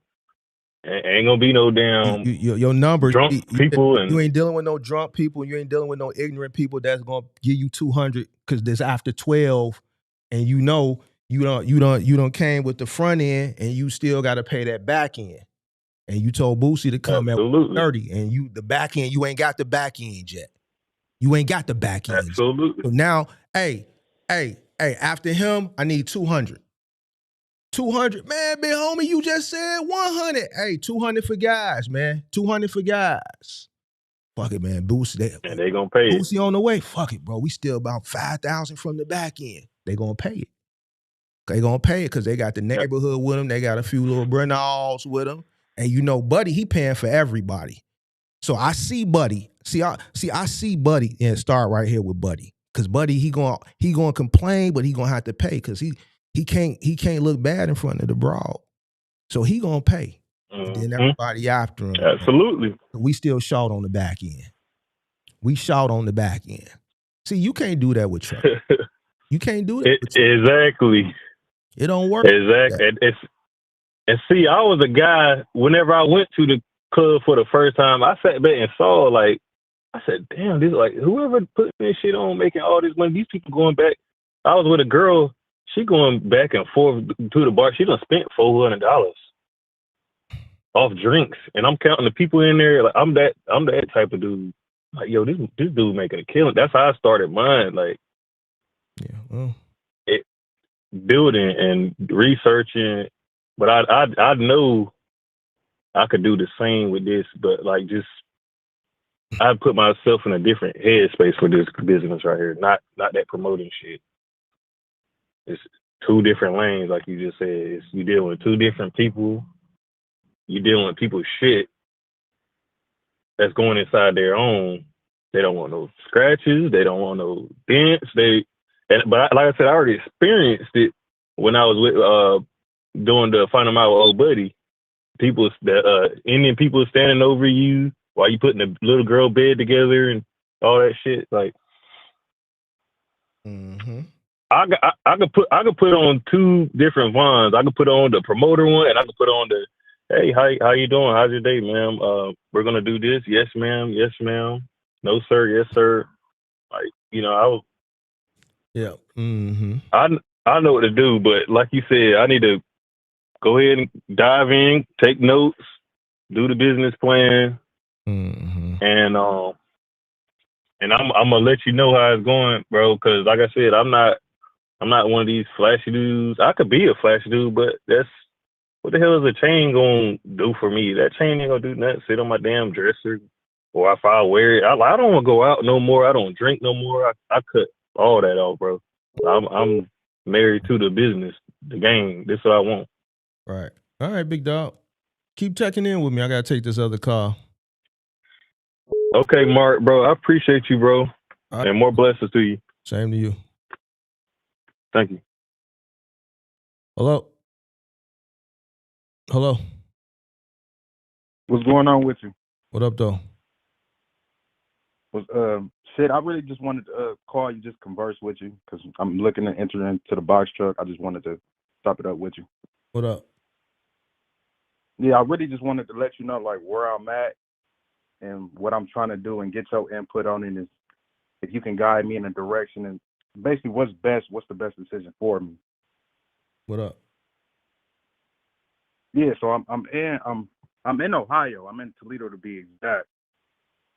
Ain't gonna be no damn your numbers. Drunk people, and you ain't dealing with no drunk people. You ain't dealing with no ignorant people that's gonna give you 200 because there's after 12, and you don't came with the front end, and you still got to pay that back end. And you told Boosie to come at 30, and the back end, you ain't got the back end yet. You ain't got the back end. Absolutely. So now, hey, after him, I need 200. 200, man, big homie, you just said 100. Hey, 200 for guys, man. 200 for guys. Fuck it, man. Boosie, they gonna pay it. Boosie on the way. Fuck it, bro. We still about 5,000 from the back end. They gonna pay it. They gonna pay it because they got the neighborhood with them. They got a few little Brenalls with them. And Buddy, he paying for everybody. So I see Buddy. I see Buddy and start right here with Buddy. Cause Buddy, he gonna complain, but he gonna have to pay because he can't look bad in front of the broad. So he gonna pay. And then everybody after him. Absolutely. We still short on the back end. We short on the back end. See, you can't do that with truck. You can't do that. Exactly. It don't work. Exactly. And see, I was a guy, whenever I went to the club for the first time, I sat back and saw, like, I said, damn, this like whoever put this shit on making all this money, these people going back. I was with a girl, she going back and forth to the bar. She done spent $400 off drinks, and I'm counting the people in there. Like I'm that type of dude. Like, yo, this dude making a killing. That's how I started mine. Like Yeah. Well. it, building and researching. But I know I could do the same with this, but like just I put myself in a different headspace for this business right here. Not that promoting shit. It's two different lanes, like you just said. You dealing with two different people. You dealing with people's shit that's going inside their own. They don't want no scratches. They don't want no dents. But like I said, I already experienced it when I was with doing the Final Mile with old buddy. People that Indian people standing over you while you putting a little girl bed together and all that shit. Like, I could put on two different vines. I could put on the promoter one, and I could put on the, hey, how you doing? How's your day, ma'am? We're gonna do this. Yes, ma'am. Yes, ma'am. No, sir. Yes, sir. Like, I was. Yeah. I know what to do, but like you said, I need to go ahead and dive in, take notes, do the business plan, and I'm gonna let you know how it's going, bro. Because like I said, I'm not one of these flashy dudes. I could be a flashy dude, but that's what the hell is a chain gonna do for me? That chain ain't gonna do nothing. Sit on my damn dresser, or if I wear it, I don't want to go out no more. I don't drink no more. I cut all that off, bro. I'm married to the business, the game. This is what I want. Right. All right, big dog. Keep checking in with me. I gotta take this other call. Okay, Mark, bro. I appreciate you, bro, right. And more blessings to you. Same to you. Thank you. Hello. What's going on with you? What up, though? Shit, I really just wanted to call you, just converse with you, because I'm looking to enter into the box truck. I just wanted to stop it up with you. What up? Yeah, I really just wanted to let you know, like, where I'm at and what I'm trying to do and get your input on it. Is if you can guide me in a direction and basically what's the best decision for me. What up? Yeah, so I'm in Ohio. I'm in Toledo to be exact.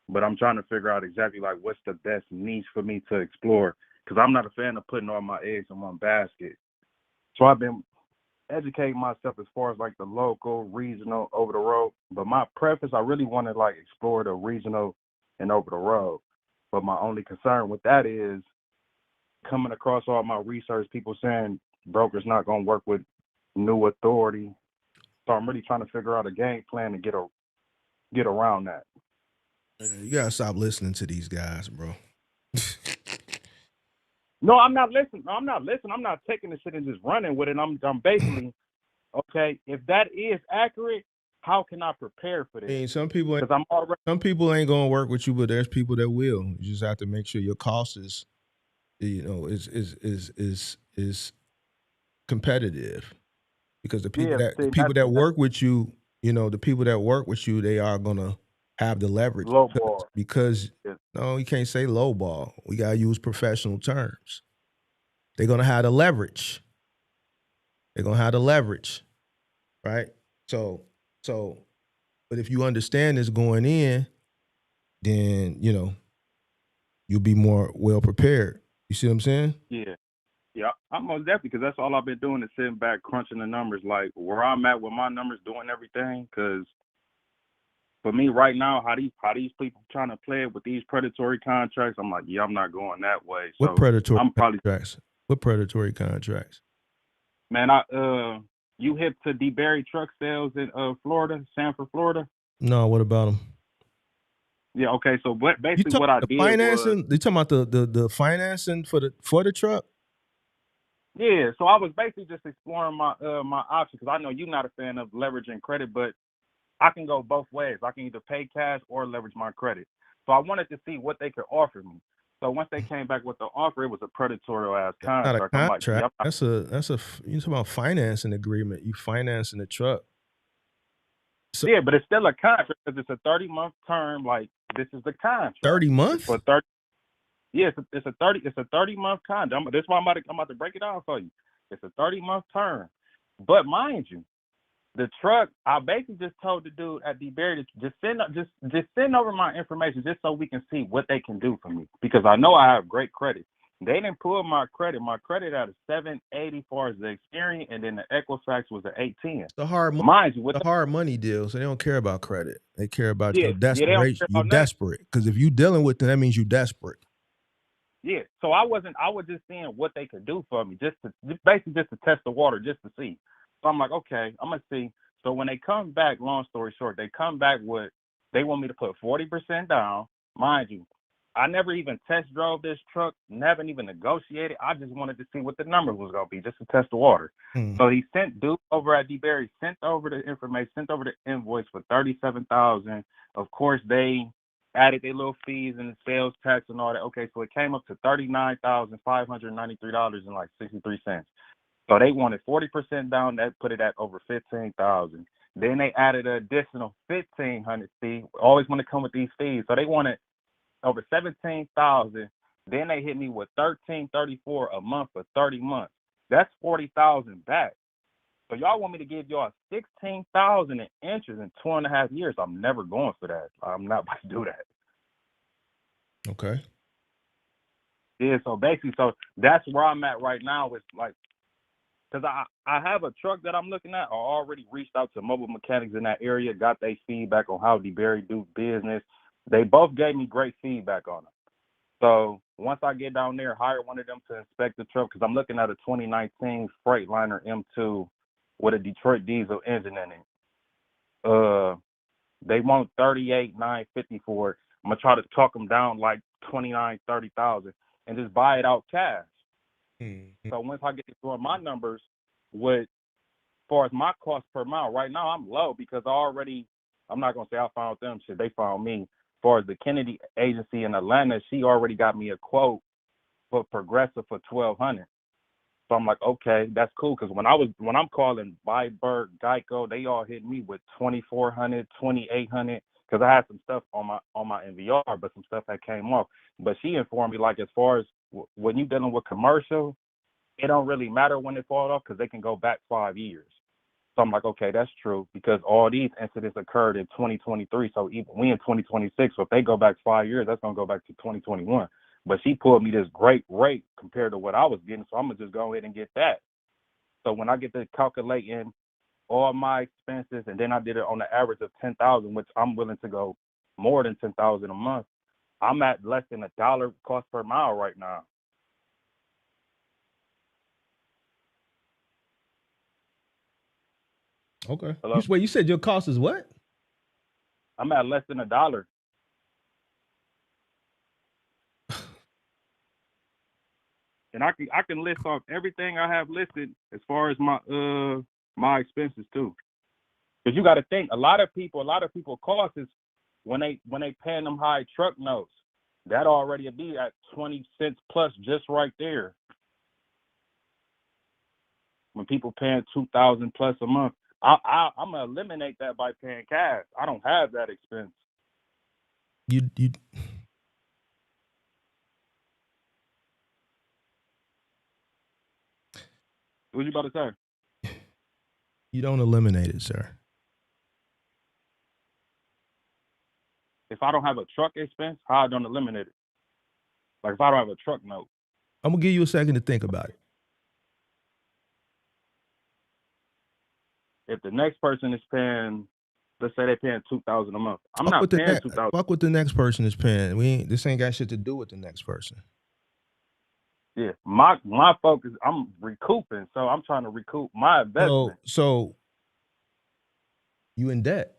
But I'm trying to figure out exactly like what's the best niche for me to explore, because I'm not a fan of putting all my eggs in one basket. So I've been educating myself as far as like the local, regional, over the road. But my preference, I really want to like explore the regional and over the road. But my only concern with that is coming across all my research, people saying brokers not going to work with new authority. So I'm really trying to figure out a game plan to get around that. You gotta stop listening to these guys, bro. No, I'm not listening. I'm not taking the shit and just running with it. I'm basically, okay, if that is accurate, how can I prepare for this? I mean, some people ain't gonna work with you, but there's people that will. You just have to make sure your cost is competitive, because the people that work with you, the people that work with you, they are gonna have the leverage. Low ball. Because no, you can't say low ball. We gotta use professional terms. They're gonna have the leverage. Right? So, but if you understand this going in, then you'll be more well prepared. You see what I'm saying? Yeah, I'm most definitely, because that's all I've been doing is sitting back crunching the numbers, like where I'm at with my numbers, doing everything. Because for me right now, how these people trying to play it with these predatory contracts, I'm like, yeah, I'm not going that way. So What predatory I'm probably contracts? What predatory contracts? Man, you hip to DeBerry truck sales in Florida, Sanford, Florida? No, what about them? Yeah, okay. So basically what I did financing? was, You talking about the financing for the truck? yeah. So I was basically just exploring my options, because I know you're not a fan of leveraging credit, but I can go both ways. I can either pay cash or leverage my credit. So I wanted to see what they could offer me. So once they came back with the offer, it was a predatory ass contract. Not a contract. I'm like, yep. That's a you talking about financing agreement. You financing the truck. So, yeah, but it's still a contract because it's a 30-month term. Like, this is the contract. 30 months? For 30. Yeah, it's a 30-month contract. That's why I'm about to break it down for you. It's a 30-month term. But mind you, the truck, I basically just told the dude at DeBerry to just send over my information just so we can see what they can do for me, because I know I have great credit. They didn't pull my credit. My credit at a 780 far as the Experian, and then the Equifax was an 810. The hard money, Mind you, with the hard money deal, so they don't care about credit. They care about Yeah, your yeah, they don't desperation. care You're about nothing. desperate because if you're dealing with them, that means you're desperate. Yeah, so I was just seeing what they could do for me, basically just to test the water, just to see. So I'm like, okay, I'm gonna see. So when they come back, long story short, they come back with, they want me to put 40% down. Mind you, I never even test drove this truck, never even negotiated. I just wanted to see what the number was gonna be, just to test the water. So he sent dude over at DeBerry, sent over the information, sent over the invoice for $37,000. Of course, they added their little fees and the sales tax and all that. Okay, so it came up to $39,593.63. So they wanted 40% down. That put it at over $15,000. Then they added an additional $1,500 fee. Always want to come with these fees. So they wanted over $17,000. Then they hit me with $1,334 a month for 30 months. That's $40,000 back. So y'all want me to give y'all $16,000 in interest in 2.5 years? I'm never going for that. I'm not about to do that. Okay. Yeah, so basically, so that's where I'm at right now. It's like, because I have a truck that I'm looking at. I already reached out to mobile mechanics in that area, got their feedback on how DeBerry do business. They both gave me great feedback on it. So once I get down there, hire one of them to inspect the truck, because I'm looking at a 2019 Freightliner M2 with a Detroit diesel engine in it. They want $38,950 for it. I'm gonna try to talk them down like $29,000-$30,000 and just buy it out cash. So once I get doing my numbers with, as far as my cost per mile, right now I'm low because I'm not gonna say I found them, shit, they found me. As far as the Kennedy agency in Atlanta, she already got me a quote for Progressive for $1,200. So I'm like, okay, that's cool. Because when I'm calling Byberg, Geico, they all hit me with $2,400, $2,800. Because I had some stuff on my NVR, but some stuff that came off. But she informed me, like, as far as when you're dealing with commercial, it don't really matter when it falls off because they can go back 5 years. So I'm like, okay, that's true, because all these incidents occurred in 2023. So even we in 2026. So if they go back 5 years, that's gonna go back to 2021. But she pulled me this great rate compared to what I was getting, so I'm gonna just go ahead and get that. So when I get to calculating all my expenses, and then I did it on the average of $10,000, which I'm willing to go more than $10,000 a month, I'm at less than $1 cost per mile right now. Okay. Hello? You said your cost is what? I'm at less than $1. And I can list off everything I have listed as far as my expenses too. Because you got to think, a lot of people costs is when they paying them high truck notes, that already be at 20 cents plus just right there. When people paying $2,000 plus a month, I'm gonna eliminate that by paying cash. I don't have that expense. You What you about to say? you don't eliminate it, sir. If I don't have a truck expense, how I don't eliminate it? Like if I don't have a truck note. I'm gonna give you a second to think about it. If the next person is paying, let's say they're paying $2,000 a month, I'm not paying $2,000. Fuck what the next person is paying. This ain't got shit to do with the next person. Yeah, my focus, I'm recouping, so I'm trying to recoup my investment. So you in debt.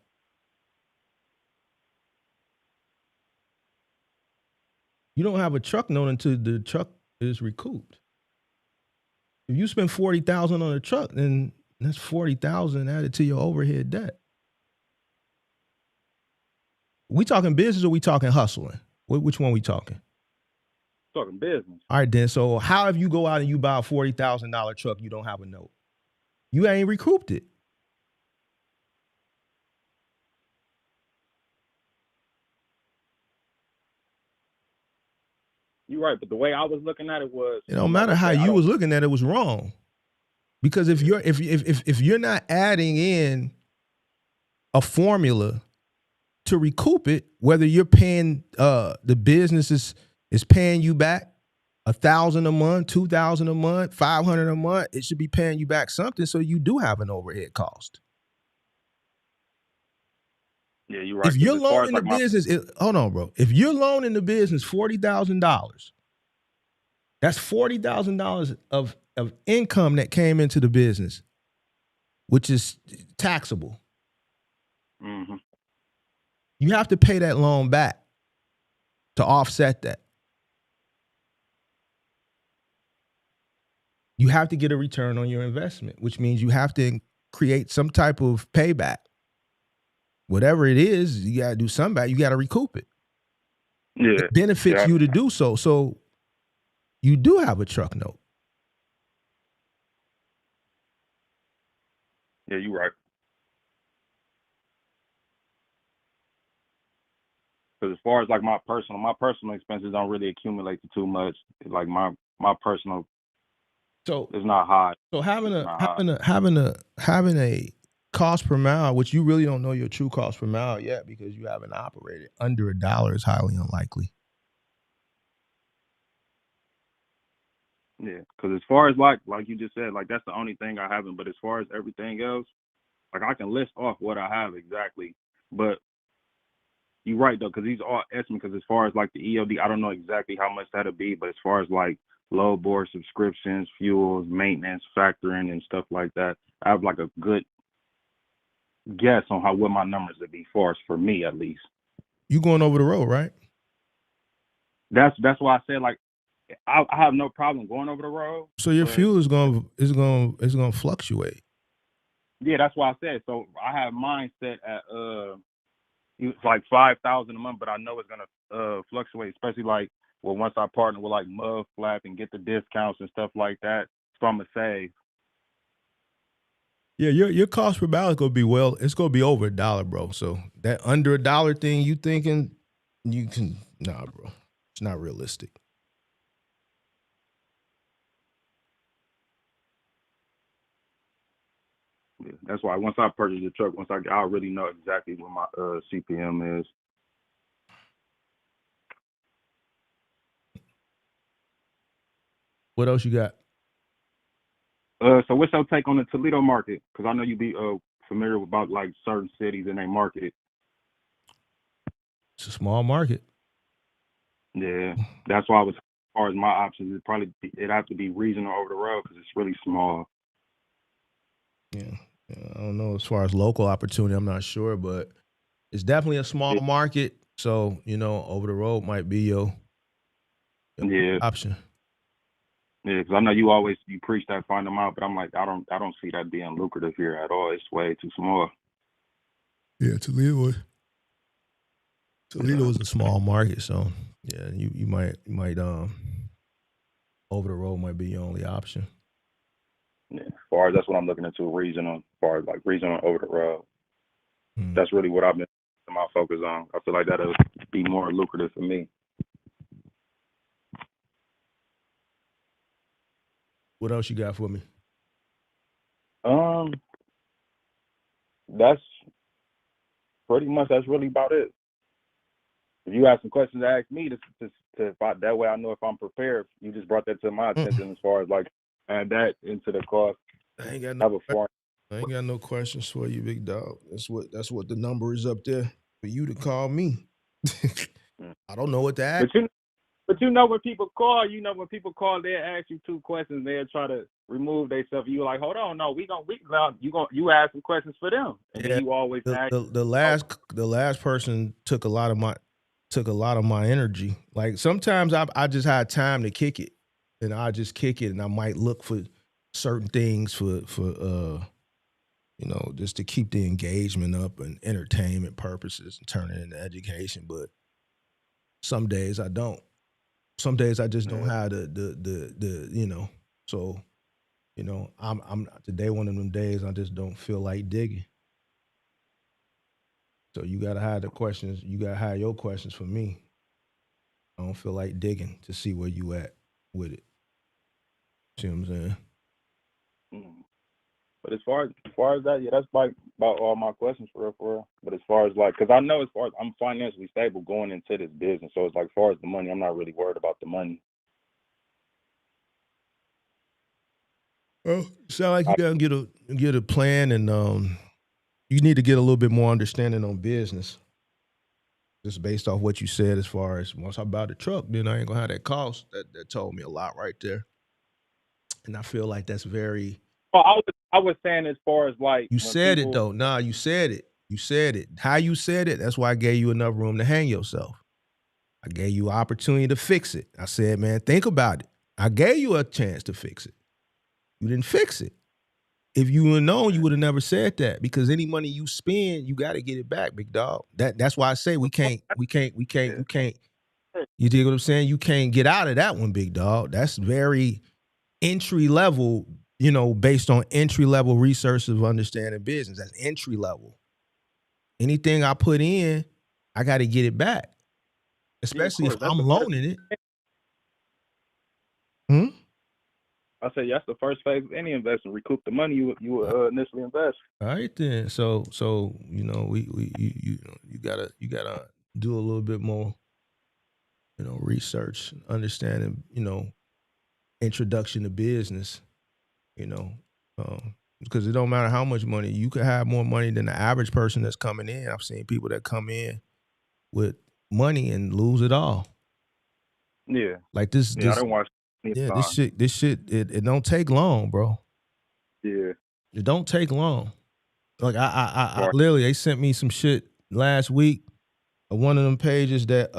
You don't have a truck note until the truck is recouped. If you spend $40,000 on a truck, then that's $40,000 added to your overhead debt. We talking business or we talking hustling? Which one we talking? Talking business. All right, then. So how if you go out and you buy a $40,000 truck, you don't have a note? You ain't recouped it. You're right, but the way I was looking at it was, it don't matter how you was looking at it, was wrong. Because if you're not adding in a formula to recoup it, whether you're paying the business is paying you back $1,000 a month, $2,000 a month, $500 a month. It should be paying you back something, so you do have an overhead cost. Yeah, you're right. If you're 'cause as far loaning as the like business, hold on, bro. If you're loaning the business $40,000, that's $40,000 of income that came into the business, which is taxable. Mhm. You have to pay that loan back to offset that. You have to get a return on your investment, which means you have to create some type of payback. Whatever it is, you got to do something. You got to recoup it. Yeah. It benefits Yeah. you to do so. So you do have a truck note. Yeah, you're right. Because as far as like my personal expenses don't really accumulate to too much. Like my personal So is not high. So having It's not high. having a cost per mile, which you really don't know your true cost per mile yet because you haven't operated, under $1 is highly unlikely. Yeah, because as far as like you just said, like that's the only thing I haven't. But as far as everything else, like I can list off what I have exactly. But you're right though, because these are all estimates. Because as far as like the EOD, I don't know exactly how much that'll be. But as far as like load board subscriptions, fuels, maintenance, factoring, and stuff like that, I have like a good guess on what my numbers would be far as for me at least. You going over the road, right? That's why I said like I have no problem going over the road. So your but fuel is gonna fluctuate. yeah, that's why I said. So I have mine set at it's like 5,000 a month, but I know it's gonna fluctuate, especially like once I partner with like Mud Flap and get the discounts and stuff like that. So I'm gonna save. Yeah, your cost per mile is gonna be it's gonna be over $1, bro. So that under $1 thing you thinking you can bro. It's not realistic. Yeah, that's why once I purchase the truck, I already know exactly what my CPM is. What else you got? So what's your take on the Toledo market? Because I know you be familiar about like certain cities in their market. It's a small market. Yeah, that's why as far as my options, it'd have to be regional over the road because it's really small. Yeah, I don't know as far as local opportunity. I'm not sure, but it's definitely a small market. So over the road might be your option. Yeah, because I know you preach that find them out, but I'm like I don't see that being lucrative here at all. It's way too small. Yeah, Toledo is a small market, so yeah, you might over the road might be your only option. Yeah, as far as that's what I'm looking into regional, as far as like regional over the road. That's really what I've been my focus on. I feel like that'll be more lucrative for me. What else you got for me? That's pretty much. That's really about it. If you have some questions to ask me, that way I know if I'm prepared. You just brought that to my attention as far as like add that into the cost. I ain't got no questions for you, big dog. That's what the number is up there for you to call me. I don't know what to ask. But when people call, when people call, they'll ask you two questions. They'll try to remove themselves. You like, hold on, no, you ask some questions for them, and then you always ask. The last person took a lot of my energy. Like sometimes I just had time to kick it, and I just kick it, and I might look for certain things for just to keep the engagement up and entertainment purposes and turn it into education. But some days I don't. Some days I just don't have the so I'm today one of them days I just don't feel like digging. So you gotta have the questions. You gotta have your questions for me. I don't feel like digging to see where you at with it. See what I'm saying? But as far as that, yeah, that's like about all my questions for real. But as far as like, because I know as far as I'm financially stable going into this business, so it's like as far as the money, I'm not really worried about the money. Well, sound like you gotta get a plan, and you need to get a little bit more understanding on business. Just based off what you said, as far as once I buy the truck, then I ain't gonna have that cost. That told me a lot right there, and I feel like that's very. Well, I was saying as far as like You when said people, it though. Nah, you said it. You said it. How you said it. That's why I gave you enough room to hang yourself. I gave you an opportunity to fix it. I said, man, think about it. I gave you a chance to fix it. You didn't fix it. If you would known, you would have never said that, because any money you spend, you got to get it back, big dog. That's why I say you can't. You dig what I'm saying? You can't get out of that one, big dog. That's very entry level, based on entry level research of understanding business. That's entry level. Anything I put in, I got to get it back, especially if I'm loaning it. I say that's the first phase of any investment. Recoup the money you initially invest. All right then. So you gotta do a little bit more, research, understanding, introduction to business, because it don't matter how much money you could have, more money than the average person that's coming in. I've seen people that come in with money and lose it all. Yeah. Like this. Yeah, I don't watch. Yeah, this shit. It don't take long, bro. Yeah. It don't take long. Like I literally, they sent me some shit last week. One of them pages that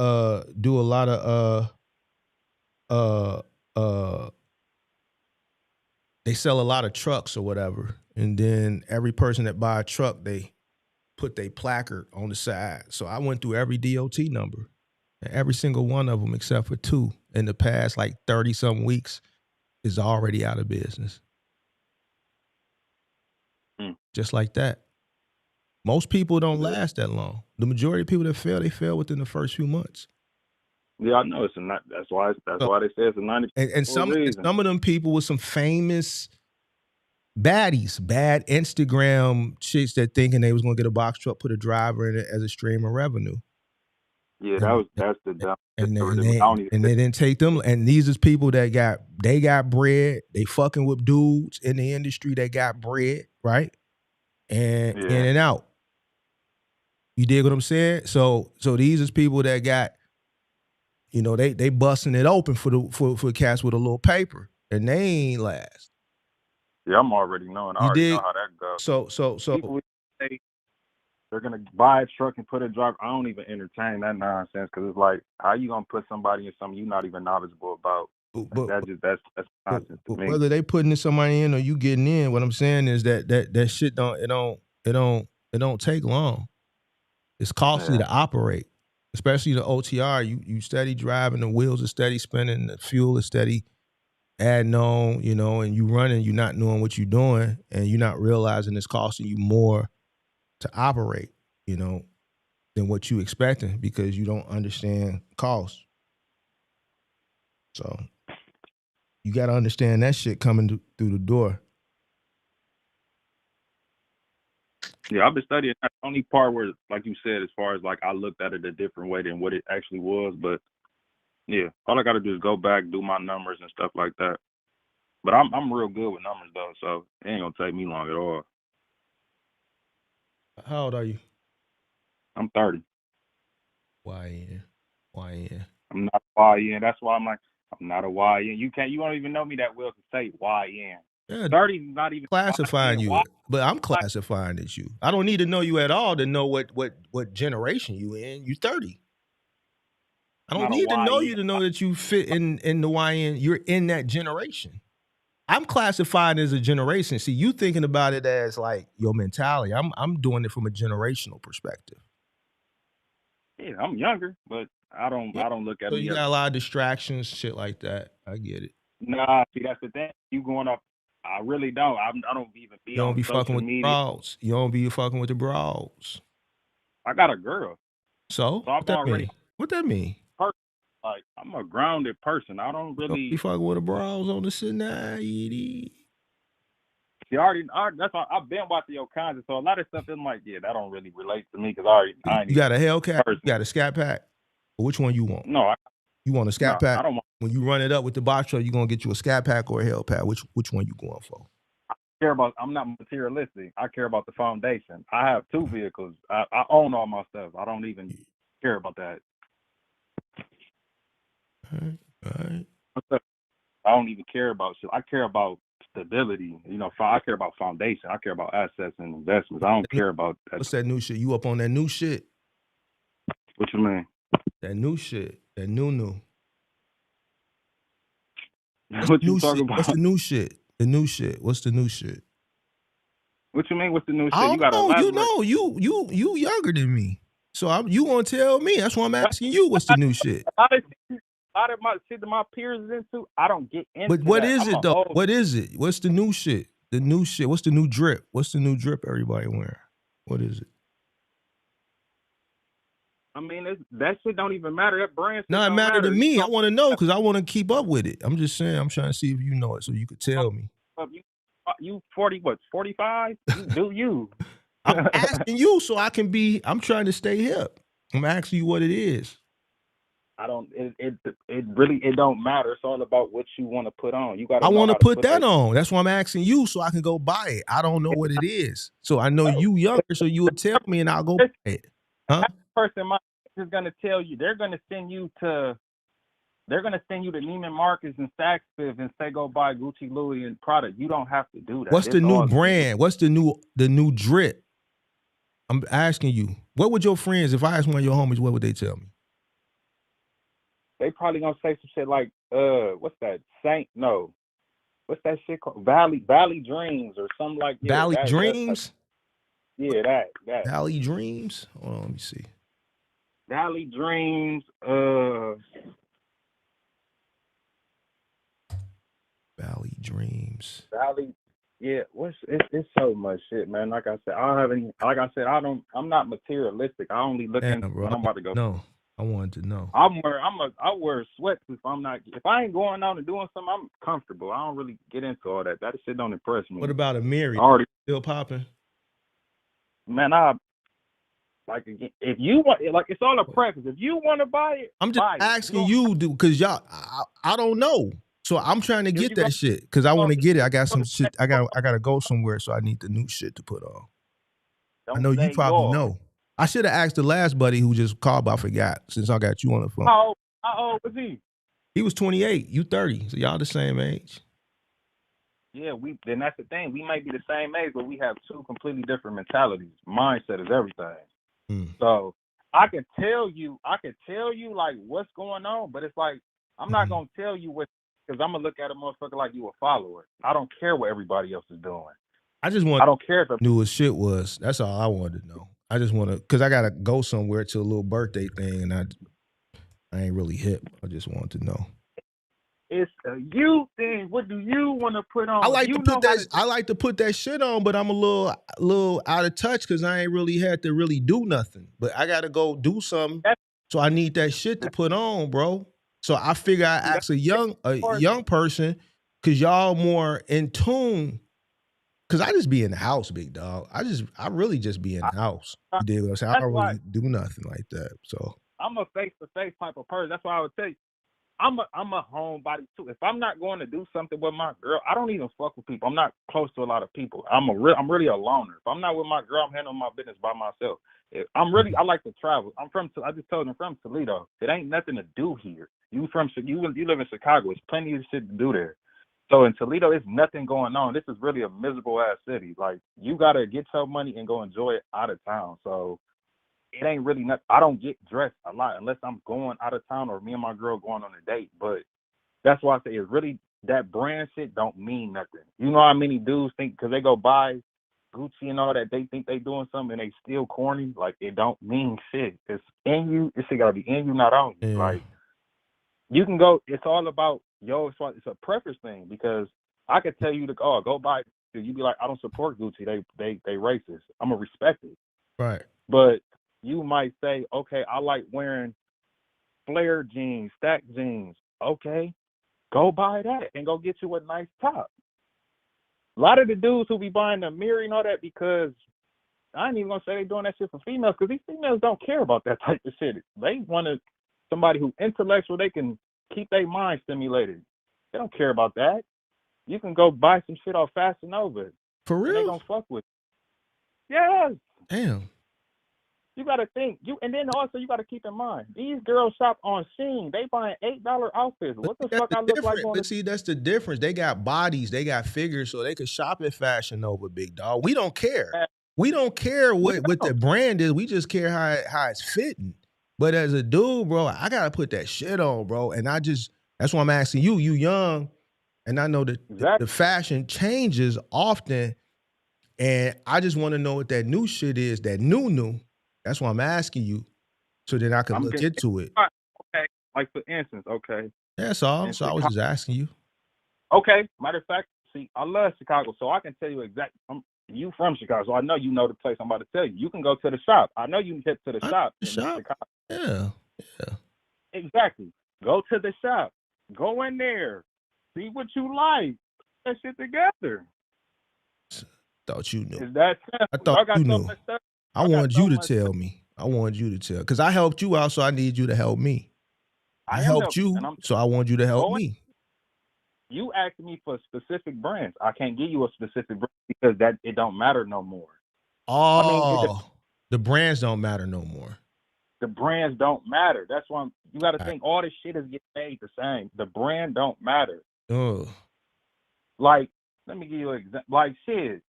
do a lot of they sell a lot of trucks or whatever, and then every person that buy a truck, they put their placard on the side. So I went through every DOT number, and every single one of them except for 2 in the past like 30-some weeks is already out of business. Just like that. Most people don't last that long. The majority of people that fail, they fail within the first few months. Yeah, I know that's why they say it's a 90. And some of them people with some famous baddies, bad Instagram chicks that thinking they was gonna get a box truck, put a driver in it as a stream of revenue. Yeah, that's the and they didn't take them. And these is people that got bread. They fucking with dudes in the industry that got bread, right? And in and out. You dig what I'm saying? So these is people that got, they busting it open for cats with a little paper, and they ain't last. Yeah, I'm already knowing. I already know how that goes. So people say they're gonna buy a truck and put a driver. I don't even entertain that nonsense, because it's like, how you gonna put somebody in something you're not even knowledgeable about? That's nonsense to me. Whether they putting somebody in or you getting in, what I'm saying is that shit don't take long. It's costly to operate, especially the OTR. You steady driving, the wheels are steady spinning, the fuel is steady adding on, and you running, you're not knowing what you're doing, and you're not realizing it's costing you more to operate, than what you expecting, because you don't understand cost. So you got to understand that shit coming through the door. Yeah, I've been studying that. The only part where, like you said, as far as like I looked at it a different way than what it actually was. But yeah, all I got to do is go back, do my numbers and stuff like that. But I'm real good with numbers though, so it ain't gonna take me long at all. How old are you? I'm 30. YN. I'm not a YN. That's why I'm like, I'm not a YN. You don't even know me that well to say YN. Yeah, 30 is not even classifying you, but I'm classifying as you. I don't need to know you at all to know what generation you in. You 30. I don't need to know you to know that you fit in the YN. You're in that generation. I'm classifying as a generation. See, you thinking about it as like your mentality. I'm doing it from a generational perspective. Yeah, I'm younger, but I don't look at it. So you got a lot of distractions, shit like that. I get it. Nah, see, that's the thing. You going up? I really don't. I don't even be. You don't on be social fucking with media. the broads. You don't be fucking with the broads. I got a girl. So what that mean? What that mean? Like, I'm a grounded person. I don't really be fucking with the broads on the side. See, that's why I've been watching your content. So a lot of stuff is like, yeah, that don't really relate to me, because you got a Hellcat, you got a Scat Pack. Which one you want? No, you want a Scat Pack? I don't want. When you run it up with the box truck, you gonna get you a Scat Pack or a Hellcat? Which one you going for? I'm not materialistic. I care about the foundation. I have 2 vehicles. I own all my stuff. I don't even care about that. All right. I don't even care about shit. I care about stability. You know, I care about foundation. I care about assets and investments. I don't care about that. What's that new shit? You up on that new shit? What you mean? That new shit. That new. What you New talking shit. about? What's the new shit? The new shit. What's the new shit? What you mean? What's the new I shit? You got to don't know. elaborate. You younger than me. So you gonna tell me. That's why I'm asking you what's the new shit. A lot of my shit that my peers is into, I don't get into. But what that. is I'm it a though? old- What is it? What's the new shit? The new shit. What's the new drip? What's the new drip everybody wearing? What is it? I mean, that shit don't even matter. That brand shit No, it don't matter to matter. me. I want to know because I want to keep up with it. I'm just saying. I'm trying to see if you know it so you could tell me. You 40, what, 45? You do you. I'm asking you so I can be. I'm trying to stay hip. I'm asking you what it is. I don't. It really don't matter. It's all about what you want to put on. You got to. I know want to how put that on. That's why I'm asking you so I can go buy it. I don't know what it is. So I know you younger, so you will tell me and I'll go buy it. Huh? That person is going to tell you. They're going to send you to. They're going to send you to Neiman Marcus and Saks Fifth and say go buy Gucci, Louis, and Prada. You don't have to do that. What's the new brand? What's the new drip? I'm asking you. What would your friends, if I asked one of your homies, what would they tell me? They probably gonna say some shit like, what's that? No. What's that shit called? Valley Dreams or something like that. Valley Dreams? That. Valley Dreams? Hold on, let me see. Valley Dreams, Valley Dreams. Yeah, it's so much shit, man. Like I said, I'm not materialistic. I only look into when I'm about to go. No, I wanted to know. I wear sweats if I ain't going out and doing something, I'm comfortable. I don't really get into all that. That shit don't impress me. What about a Mary? Already Still popping? Man, if you want, like, it's all a preference. If you want to buy it, I'm just asking you, dude, because y'all, I don't know. So I'm trying to get that shit because I want to get it. I got some shit. I got to go somewhere, so I need the new shit to put on. I know you probably know. I should have asked the last buddy who just called, but I forgot since I got you on the phone. How old was he? He was 28. You 30. So y'all the same age. Yeah, then that's the thing. We might be the same age, but we have 2 completely different mentalities. Mindset is everything. So I could tell you like what's going on, but it's like I'm not gonna tell you what, because I'm gonna look at a motherfucker like you a follower. I don't care what everybody else is doing. I don't care if knew what shit was. That's all I wanted to know. I just want to, because I gotta go somewhere to a little birthday thing, and I ain't really hip. I just wanted to know. It's a you thing. What do you want to put on? I like to put that shit on, but I'm a little out of touch because I ain't really had to really do nothing. But I gotta go do something, so I need that shit to put on, bro. So I figure I ask a young person, because y'all more in tune. Because I just be in the house, big dog. I really just be in the house. You dig what I'm saying? I don't really do nothing like that. So I'm a face-to-face type of person. That's why I would tell you. I'm a homebody too. If I'm not going to do something with my girl, I don't even fuck with people. I'm not close to a lot of people. I'm really a loner. If I'm not with my girl, I'm handling my business by myself. I like to travel. I just told them I'm from Toledo. It ain't nothing to do here. You live in Chicago. It's plenty of shit to do there. So in Toledo, it's nothing going on. This is really a miserable ass city. Like, you gotta get your money and go enjoy it out of town. So it ain't really nothing. I don't get dressed a lot unless I'm going out of town or me and my girl going on a date. But that's why I say it's really, that brand shit don't mean nothing. You know how many dudes think because they go buy Gucci and all that, they think they doing something and they still corny? Like, it don't mean shit. It's in you. This shit gotta be in you, not on you. Yeah. Like, you can go. It's all about it's a preference thing, because I could tell you to go buy. You be like, I don't support Gucci. They racist. I'm gonna respect it. right. But you might say, okay, I like wearing flare jeans, stack jeans. Okay, go buy that and go get you a nice top. A lot of the dudes who be buying the mirror and all that, because I ain't even gonna say they doing that shit for females, because these females don't care about that type of shit. They wanted somebody who intellectual, they can keep their mind stimulated. They don't care about that. You can go buy some shit off Fashion Nova. For and they real? gonna fuck with you. Yes. Damn. You gotta think. And then also you gotta keep in mind, these girls shop on Shein. They buying $8 outfits. What the That's fuck the I look like difference. on But the see, that's the difference. They got bodies, they got figures, so they could shop at Fashion Nova, big dog. We don't care. We don't care what the brand is. We just care how it's fitting. But as a dude, bro, I gotta put that shit on, bro. And that's why I'm asking you. You young, and I know that Exactly. the fashion changes often. And I just want to know what that new shit is, that new. That's why I'm asking you, so that I can look into it. Okay. Like for instance, okay. That's all. So I was just asking you. Okay. Matter of fact, see, I love Chicago, so I can tell you exactly. You from Chicago, so I know you know the place I'm about to tell you. You can go to the shop. I know you can get to the shop in Chicago. Yeah. Exactly. Go to the shop. Go in there. See what you like. Put that shit together. Thought you knew. Is that I thought you knew. I wanted you to tell tell me. I wanted you to tell. Because I helped you out, so I need you to help me. I helped you, so I want you to help me. You asked me for specific brands. I can't give you a specific brand because it don't matter no more. Oh, the brands don't matter no more. The brands don't matter. That's why you got to think all this shit is getting made the same. The brand don't matter. Oh. Like, let me give you an example. Like, shit.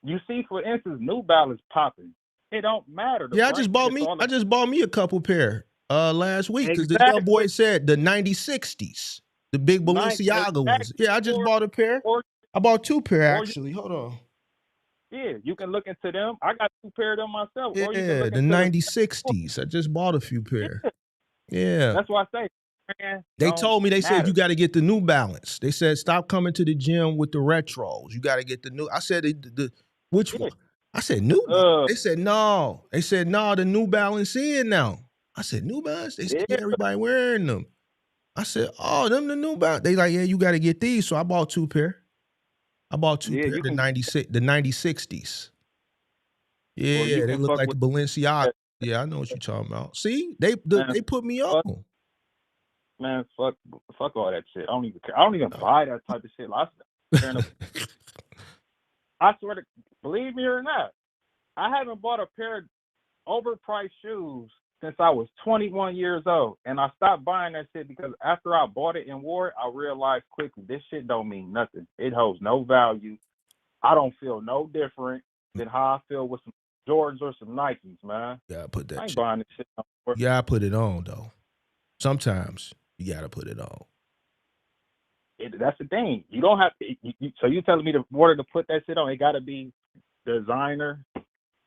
You see, for instance, New Balance popping. It don't matter. I just bought me a couple pair last week because the young boy said the 9060s, the big Balenciaga ones. Yeah, I just bought a pair. I bought 2 pair actually. Hold on. Yeah, you can look into them. I got 2 pair of them myself. Yeah, or you can look the 9060s. I just bought a few pair. Yeah. That's why I say. They told me, they said, you got to get the New Balance. They said, stop coming to the gym with the retros. You got to get the new. I said, which one? I said, New Balance. They said, no. They said, no, the New Balance in now. I said, New Balance? They said, yeah, everybody wearing them. I said, oh, them the New Balance. They like, yeah, you got to get these. So I bought 2 pair. I bought 2 pair, the 9060s. Yeah, they look like the Balenciaga. Yeah, I know what you're talking about. See, they put me on. Man, fuck all that shit. I don't even care. I don't even buy that type of shit. I swear to, believe me or not, I haven't bought a pair of overpriced shoes since I was 21 years old. And I stopped buying that shit because after I bought it and wore it, I realized quickly this shit don't mean nothing. It holds no value. I don't feel no different than how I feel with some Jordans or some Nikes, man. Yeah, put that. I ain't buying this shit no more. Yeah, I put it on though. Sometimes you gotta put it on. That's the thing. You don't have to. So you telling me in order to put that shit on, it gotta be designer?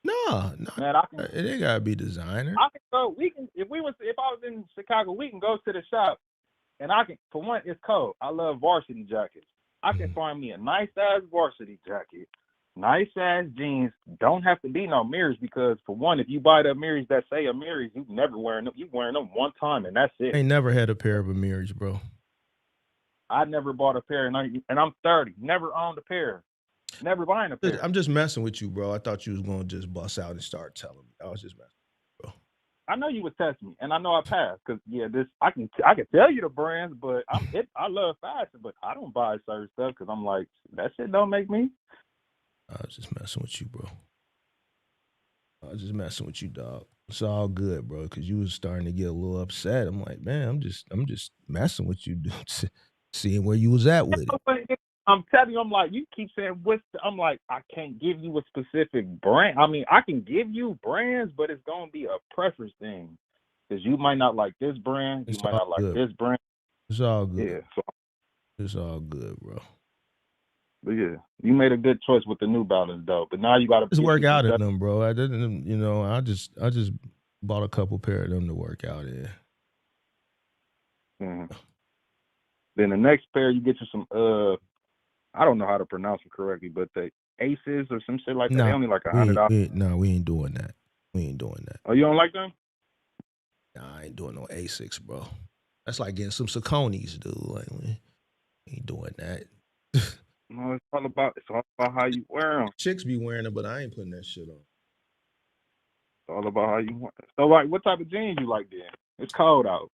No, man. It ain't gotta be designer. I can go. If I was in Chicago, we can go to the shop, and I can. For one, it's cold. I love varsity jackets. I can find me a nice ass varsity jacket, nice ass jeans. Don't have to be no mirrors because for one, if you buy the mirrors that say a mirrors, you never wearing them. You wearing them one time and that's it. I ain't never had a pair of mirrors, bro. I never bought a pair, and I'm 30. Never owned a pair. Never buying a pair. I'm just messing with you, bro. I thought you was gonna just bust out and start telling me. I was just messing with you, bro. I know you would test me, and I know I passed because I can tell you the brands, but I love fashion, but I don't buy certain stuff because I'm like that shit don't make me. I was just messing with you, bro. I was just messing with you, dog. It's all good, bro, because you was starting to get a little upset. I'm like, man, I'm just messing with you, dude. Seeing where you was at with it. I'm telling you, I'm like, you keep saying I'm like, I can't give you a specific brand. I mean, I can give you brands, but it's gonna be a preference thing. Because you might not like this brand, you might not like this brand. It's all good. Yeah. So, it's all good, bro. But yeah, you made a good choice with the New Balance though. But now you gotta just work out in them, bro. I didn't, I just bought a couple pair of them to work out in. Mm-hmm. Then the next pair, you get you some I don't know how to pronounce them correctly, but the Aces or some shit like that. They only like $100. No, we ain't doing that. We ain't doing that. Oh, you don't like them? Nah, I ain't doing no Asics, bro. That's like getting some Sauconys, dude. Like, we ain't doing that. No, it's all about how you wear them. Chicks be wearing them, but I ain't putting that shit on. It's all about how you wear. So, like, what type of jeans you like then? It's cold out.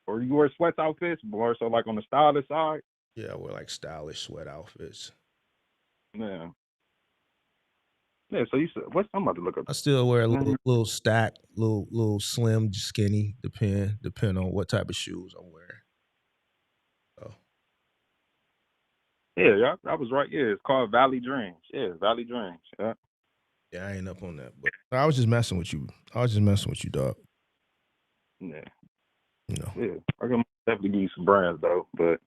Or you wear sweats outfits, or so like on the stylish side? Yeah, I wear like stylish sweat outfits. Yeah. Yeah, so you said what's I'm about to look up. I still wear a Mhm. little stack, little slim, skinny, depend on what type of shoes I'm wearing. So Yeah, I was right. Yeah, it's called Valley Dreams. Yeah, Valley Dreams. Yeah. yeah, I ain't up on that. But I was just messing with you. I was just messing with you, dog. Yeah. You know. Yeah. I can definitely give you some brands though, but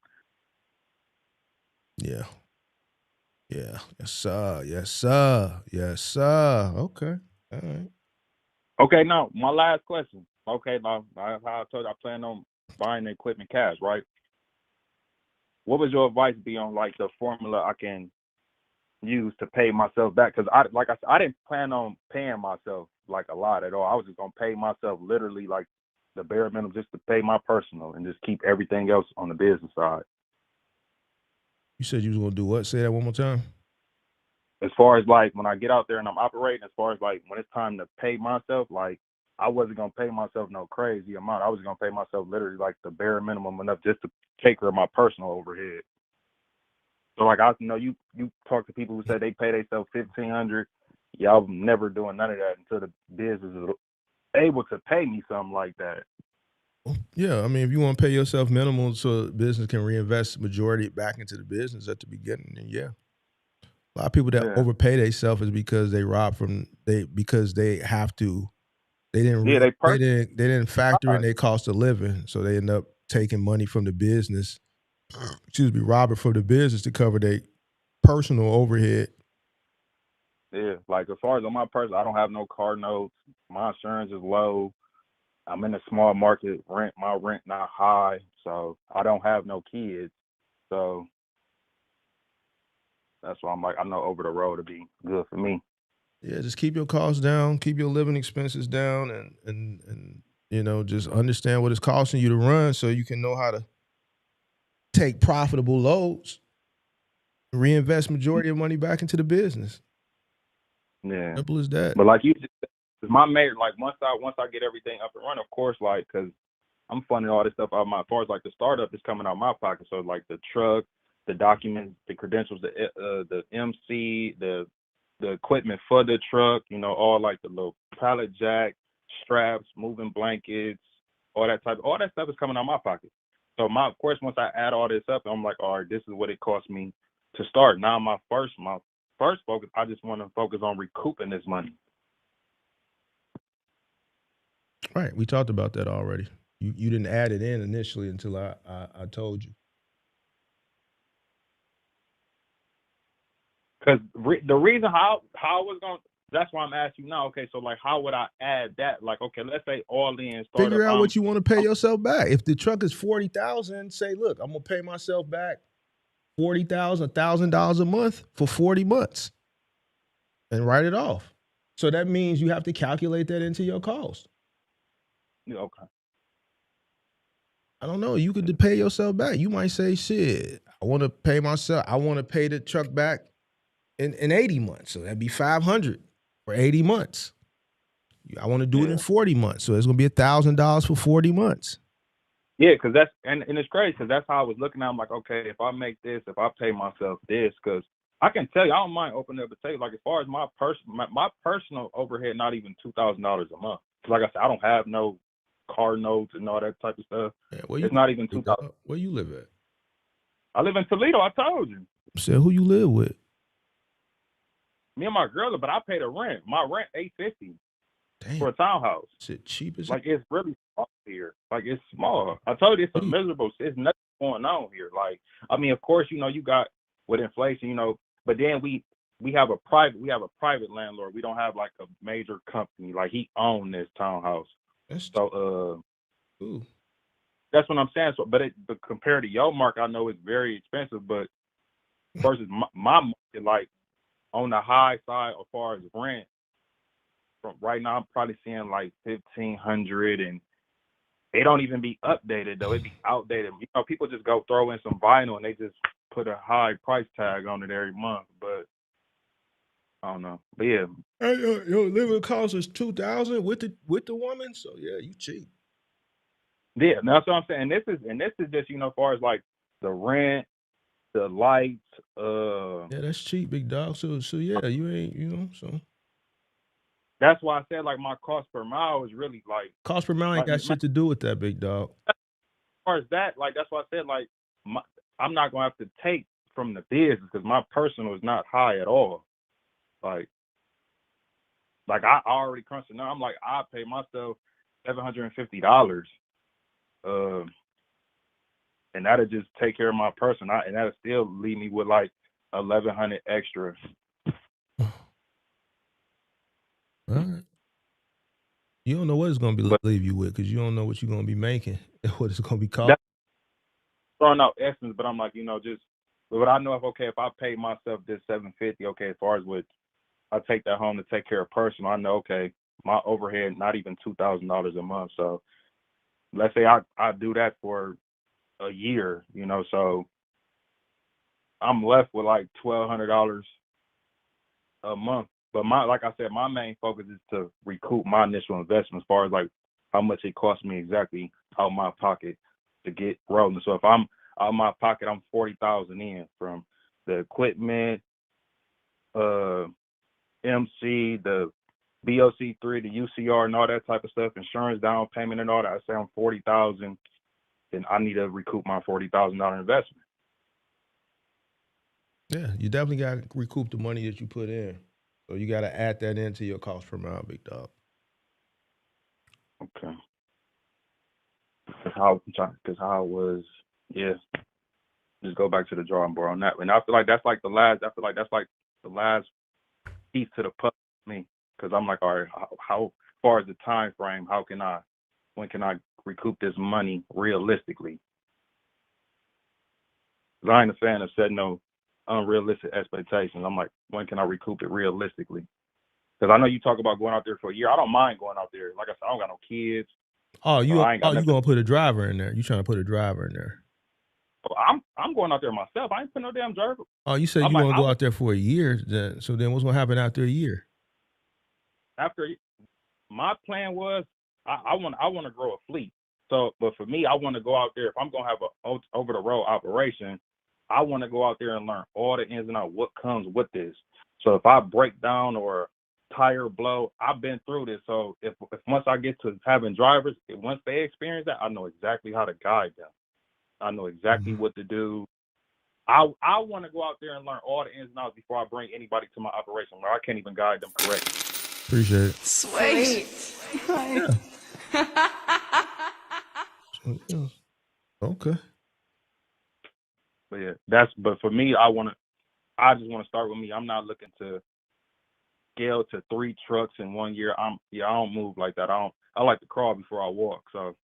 Yeah. Yeah. Yes, sir. Yes, sir. Yes, sir. Okay. All right. okay, now my last question. Okay, now how I told you I plan on buying the equipment cash, right? What would your advice be on like the formula I can use to pay myself back? Because like I said, I didn't plan on paying myself like a lot at all. I was just gonna pay myself literally like the bare minimum just to pay my personal and just keep everything else on the business side. You said you was gonna do what? Say that one more time. As far as like when I get out there and I'm operating, as far as like when it's time to pay myself, like I wasn't gonna pay myself no crazy amount. I was gonna pay myself literally like the bare minimum enough just to take care of my personal overhead. So like I know you talk to people who say they pay themselves $1,500. Y'all never doing none of that until the business is able to pay me something like that. Yeah, I mean, if you want to pay yourself minimal so the business can reinvest the majority back into the business at the beginning, then yeah. A lot of people that Yeah. overpay themselves is because they rob from because they have to. They didn't Yeah, they didn't factor in right. their cost of living, so they end up taking money from the business. Excuse me, robbing from the business to cover their personal overhead. Yeah, like as far as on my person, I don't have no car notes. My insurance is low. I'm in a small market. My rent not high, so I don't have no kids. So that's why I'm like, I know over the road to be good for me. Yeah, just keep your costs down, keep your living expenses down, and you know, just understand what it's costing you to run, so you can know how to take profitable loads, reinvest majority of money back into the business. Yeah, Simple as that. but like you, cause my mayor, like once I get everything up and running, of course, like because I'm funding all this stuff out of my, as far as like the startup is coming out of my pocket. So like the truck, the documents, the credentials, the MC, the equipment for the truck, you know, all like the little pallet jack, straps, moving blankets, all that stuff is coming out of my pocket. So of course, once I add all this up, I'm like, all right, this is what it cost me to start. Now my first focus, I just want to focus on recouping this money. Right. We talked about that already. You didn't add it in initially until I told you. Because the reason how I was going, that's why I'm asking you now. Okay, so like, how would I add that? Like, okay, let's say all in startup. Figure out what you want to pay yourself back. If the truck is $40,000, say, look, I'm gonna pay myself back $40,000, $1,000 a month for 40 months, and write it off. So that means you have to calculate that into your cost. Yeah, okay. I don't know. You could pay yourself back. You might say, shit, I want to pay myself. I want to pay the truck back in 80 months. So that'd be 500 for 80 months. I want to do it in 40 months. So it's going to be $1,000 for 40 months. Yeah, because that's and it's crazy because that's how I was looking at. I'm like, okay, if I make this, if I pay myself this, because I can tell you, I don't mind opening up and tell you, like as far as my personal overhead, not even $2,000 a month. Like I said, I don't have no car notes and all that type of stuff. Yeah, it's not even $2,000. Where you live at? I live in Toledo. I told you. Said who you live with? Me and my girl, but I pay the rent. My rent $850 Damn. for a townhouse. Shit cheap as like it's really small here. Like it's small. I told you it's a miserable. It's nothing going on here. Like I mean, of course, you know, you got with inflation, you know, but then we have a private landlord. We don't have like a major company. Like he owned this townhouse. That's what I'm saying. So, but compared to your market, I know it's very expensive. But versus my market, like on the high side as far as rent, from right now I'm probably seeing like $1,500, and they don't even be updated though. It be outdated. You know, people just go throw in some vinyl and they just put a high price tag on it every month. But I don't know. But yeah, hey, your living cost is $2,000 with the woman. So yeah, you cheap. Yeah, that's what I'm saying. This is just, you know, as far as like the rent, the lights. Yeah, that's cheap, big dog. So yeah, you ain't, you know, so that's why I said like my cost per mile is really like Cost per mile ain't got shit to do with that, big dog. as far as that, like that's why I said like I'm not gonna have to take from the business because my personal is not high at all. Like I already crunched it now. I'm like I pay myself $750, and that'll just take care of my person. And that'll still leave me with like 1,100 extra. All right. You don't know what it's gonna be But leave you with because you don't know what you're gonna be making and what it's gonna be costing. that's throwing out essence, but I'm like, just but I know if I pay myself this $750, okay, as far as what I take that home to take care of personal, I know okay, my overhead not even $2,000 a month. So let's say I do that for a year, so I'm left with like $1,200 a month. But like I said, my main focus is to recoup my initial investment as far as like how much it cost me exactly out of my pocket to get rolling. So if I'm out of my pocket, I'm $40,000 in from the equipment, MC, the BOC3, the UCR, and all that type of stuff, insurance, down payment, and all that. I say I'm $40,000, and I need to recoup my $40,000 investment. Yeah, you definitely got to recoup the money that you put in. So you got to add that into your cost per mile, big dog. Okay. Because how I was, yeah. Just go back to the drawing board on that. And I feel like that's like the last piece to the puzzle for me. Because I'm like, all right, how far as the time frame, when can I recoup this money realistically? Because I ain't a fan of setting no unrealistic expectations. I'm like, when can I recoup it realistically? Because I know you talk about going out there for a year. I don't mind going out there. Like I said, I don't got no kids. Oh, you I ain't got you gonna put a driver in there? You trying to put a driver in there? I'm going out there myself. I ain't putting no damn driver. Oh, you said you gonna go out there for a year. So then what's gonna happen after a year? After my plan was, I want to grow a fleet. So, but for me, I want to go out there. If I'm gonna have a over the road operation, I want to go out there and learn all the ins and outs, what comes with this. So if I break down or tire blow, I've been through this. So if once I get to having drivers, once they experience that, I know exactly how to guide them. I know exactly what to do. I want to go out there and learn all the ins and outs before I bring anybody to my operation where I can't even guide them correctly. Appreciate it. Sweet. Yeah. Okay. But yeah, but for me, I just want to start with me. I'm not looking to scale to 3 trucks in 1 year. I don't move like that. I like to crawl before I walk. So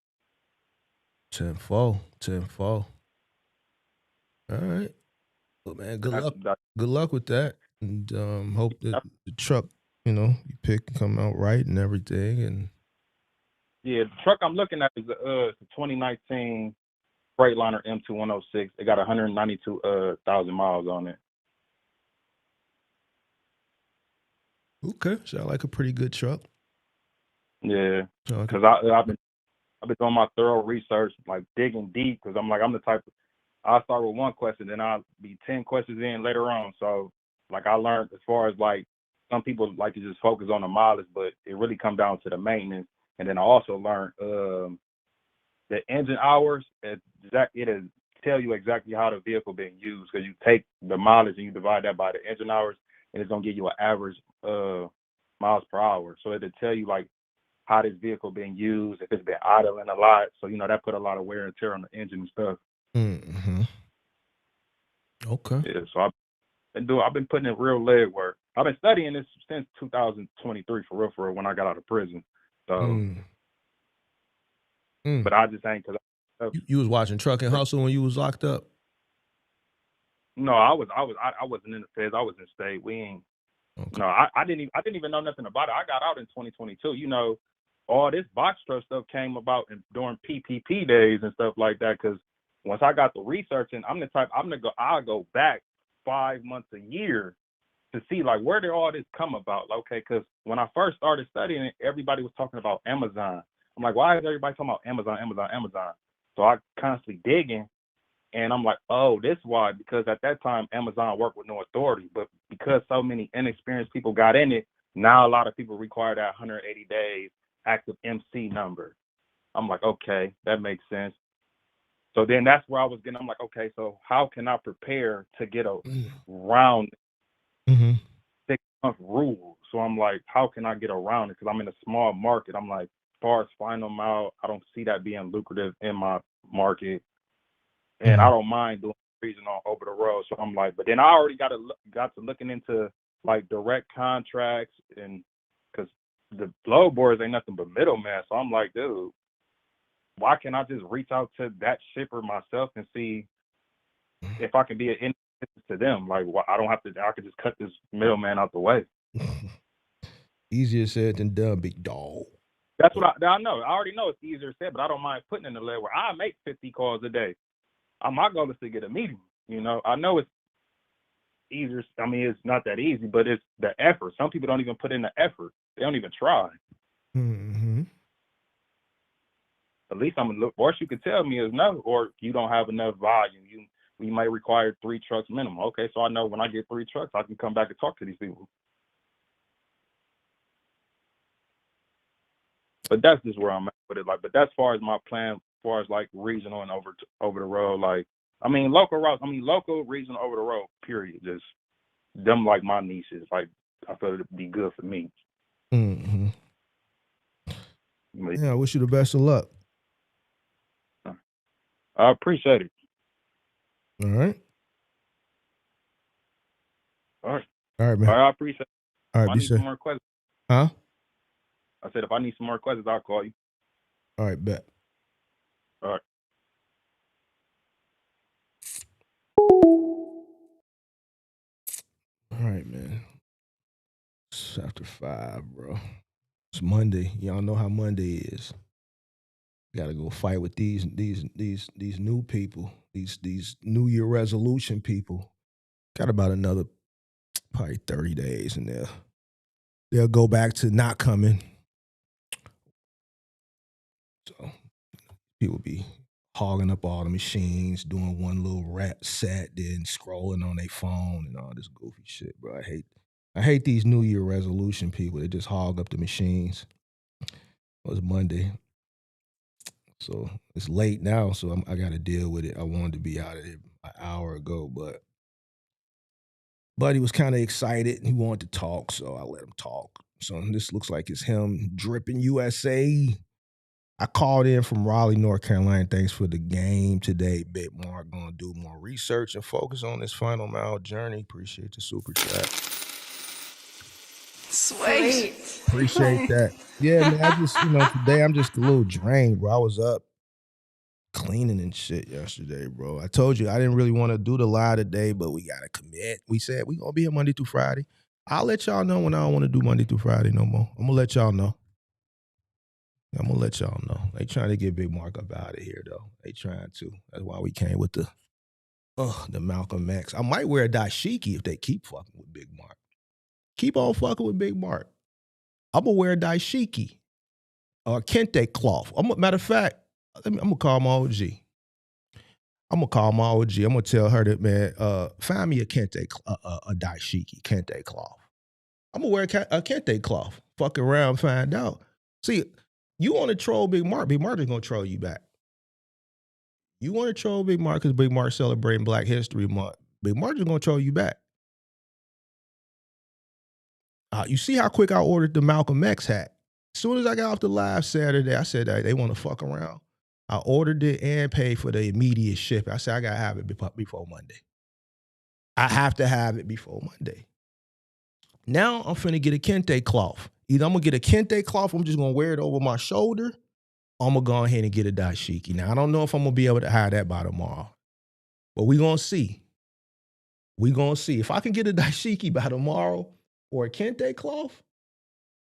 10-4. All right. Well, man, good luck. Good luck with that, and hope that the truck, you pick can come out right and everything. And yeah, the truck I'm looking at is a 2019 Freightliner M2106. It got 192,000 miles on it. okay, sound like a pretty good truck. Yeah, Sound like because I've been doing my thorough research, like digging deep. Because I'm the type. I'll start with one question, then I'll be 10 questions in later on. So, like I learned as far as like some people like to just focus on the mileage, but it really comes down to the maintenance. And then I also learned the engine hours. It'll tell you exactly how the vehicle being used because you take the mileage and you divide that by the engine hours, and it's gonna give you an average miles per hour. So it'll tell you like how this vehicle being used, if it's been idling a lot. So that put a lot of wear and tear on the engine and stuff. Mm-hmm. Okay. Yeah, so I've been putting in real leg work. I've been studying this since 2023 for real when I got out of prison. So, but I just ain't because you was watching Truck and Hustle when you was locked up. No, I wasn't in the feds. I was in state. We ain't. Okay. No, I didn't even know nothing about it. I got out in 2022. All this box truck stuff came about during PPP days and stuff like that. Because once I got the research, and I'll go back 5 months, a year to see like where did all this come about. Okay, because when I first started studying it, everybody was talking about Amazon. I'm like, why is everybody talking about Amazon? So I constantly digging, and I'm like, oh, this is why. Because at that time, Amazon worked with no authority, but because so many inexperienced people got in it, Now a lot of people require that 180 days active MC number. I'm like, okay, that makes sense. So then that's where I was getting. I'm like, okay, so how can I prepare to get around Mm-hmm. 6-month rule? So I'm like, how can I get around it? Because I'm in a small market. I'm like, as far as finding them out, I don't see that being lucrative in my market, and I don't mind doing regional over the road. So I'm like, but then I already got to looking into like direct contracts, and because the load boards ain't nothing but middleman. So I'm like, dude, why can't I just reach out to that shipper myself and see if I can be an assistance to them? Like, I don't have to. I could just cut this middleman out the way. Easier said than done, big dog. That's what I know. I already know it's easier said, but I don't mind putting in the lead where I make 50 calls a day. My goal is to get a meeting. You know, I know it's easier. I mean, it's not that easy, but it's the effort. Some people don't even put in the effort. They don't even try. Mm-hmm. At least I'm gonna look. Worst you could tell me is no, or you don't have enough volume. We might require 3 trucks minimum. Okay, so I know when I get 3 trucks, I can come back and talk to these people. But that's just where I'm at with it. Like, but that's far as my plan, as far as like regional and over the road. Like, I mean, local routes. I mean, local, regional, over the road. Period. Just them like my niches. Like, I feel it'd be good for me. Mm-hmm. But, Yeah, I wish you the best of luck. I appreciate it. All right. All right. All right, man. All right, I appreciate it. All If right, I be need safe. some more questions. Huh? I said if I need some more questions, I'll call you. All right, bet. All right. All right, man. It's after 5, bro. It's Monday. Y'all know how Monday is. Gotta go fight with these new people, these New Year resolution people. Got about another probably 30 days, and they'll go back to not coming. So people be hogging up all the machines, doing one little rap set, then scrolling on their phone and all this goofy shit, bro. I hate these New Year resolution people. They just hog up the machines. It was Monday. So it's late now, so I got to deal with it. I wanted to be out of it an hour ago, but Buddy was kind of excited. He wanted to talk, so I let him talk. So this looks like it's him dripping USA. I called in from Raleigh, North Carolina. Thanks for the game today. Big Mark gonna do more research and focus on this final mile journey. Appreciate the super chat. Sweet. Appreciate that. Yeah, man. I just, today I'm just a little drained, bro. I was up cleaning and shit yesterday, bro. I told you I didn't really want to do the live today, but we gotta commit. We said we gonna be here Monday through Friday. I'll let y'all know when I don't want to do Monday through Friday no more. I'm gonna let y'all know. They trying to get Big Mark up out of here though. They trying to. That's why we came with the Malcolm X. I might wear a dashiki if they keep fucking with Big Mark. Keep on fucking with Big Mark. I'm gonna wear a dashiki or a kente cloth. Matter of fact, I'm gonna call my OG. I'm gonna tell her that, man, find me a kente, a dashiki kente cloth. I'm gonna wear a kente cloth. Fuck around, find out. See, you want to troll Big Mark is gonna troll you back. You want to troll Big Mark because Big Mark celebrating Black History Month. Big Mark is gonna troll you back. You see how quick I ordered the Malcolm X hat. As soon as I got off the live Saturday, I said they want to fuck around. I ordered it and paid for the immediate ship. I said I gotta have it before Monday. I have to have it before Monday. Now I'm finna get a kente cloth. Either I'm gonna get a kente cloth, I'm just gonna wear it over my shoulder, or I'm gonna go ahead and get a dashiki. Now I don't know if I'm gonna be able to hide that by tomorrow, but we gonna see. If I can get a dashiki by tomorrow or a kente cloth,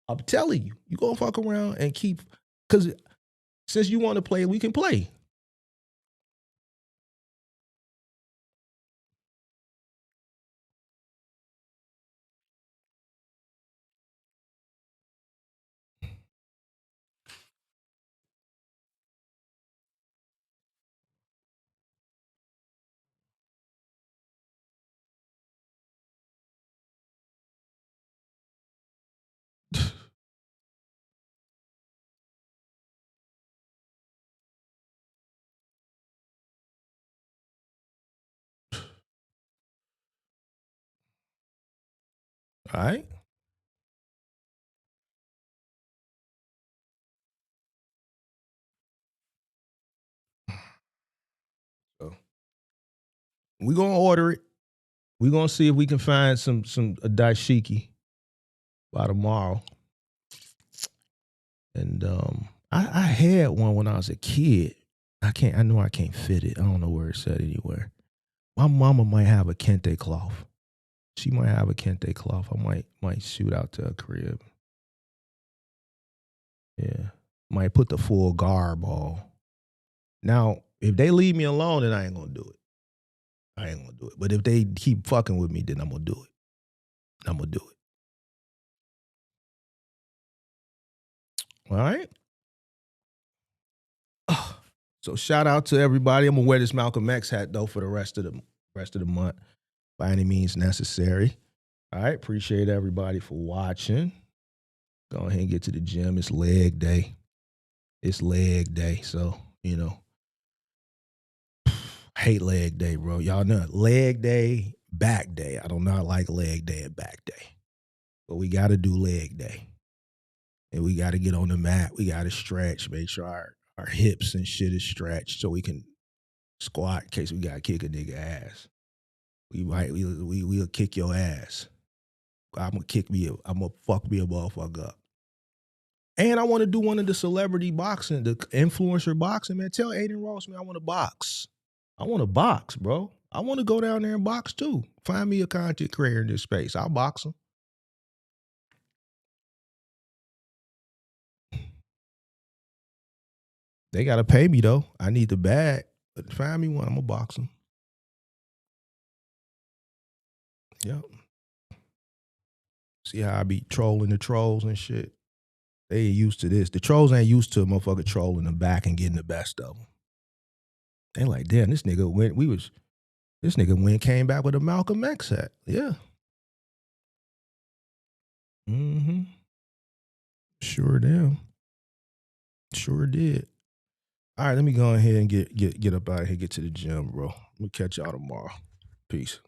I'm telling you, you gonna fuck around and keep, because since you want to play, we can play. All right. So we're gonna order it. We're gonna see if we can find some a dashiki by tomorrow. And I had one when I was a kid. I know I can't fit it. I don't know where it's at anywhere. My mama might have a kente cloth. She might have a kente cloth. I might shoot out to her crib. Yeah. Might put the full garb on. Now, if they leave me alone, then I ain't gonna do it. I ain't gonna do it. But if they keep fucking with me, then I'm gonna do it. I'm gonna do it. All right. So shout out to everybody. I'm gonna wear this Malcolm X hat though for the rest of the month, by any means necessary. All right. Appreciate everybody for watching. Go ahead and get to the gym. It's leg day. So, you know, hate leg day, bro. Y'all know leg day, back day. I do not like leg day and back day. But we got to do leg day. And we got to get on the mat. We got to stretch, make sure our hips and shit is stretched so we can squat in case we got to kick a nigga ass. We'll kick your ass. I'm going to fuck me a motherfucker up. And I want to do one of the celebrity boxing, the influencer boxing, man. Tell Aiden Ross, man, I want to box. I want to box, bro. I want to go down there and box too. Find me a content creator in this space. I'll box him. They got to pay me, though. I need the bag. But find me one. I'm going to box him. Yep. See how I be trolling the trolls and shit? They ain't used to this. The trolls ain't used to a motherfucker trolling them back and getting the best of them. They like, damn, this nigga came back with a Malcolm X hat. Yeah. Mm-hmm. Sure damn. Sure did. All right, let me go ahead and get up out of here, get to the gym, bro. I'm gonna catch y'all tomorrow. Peace.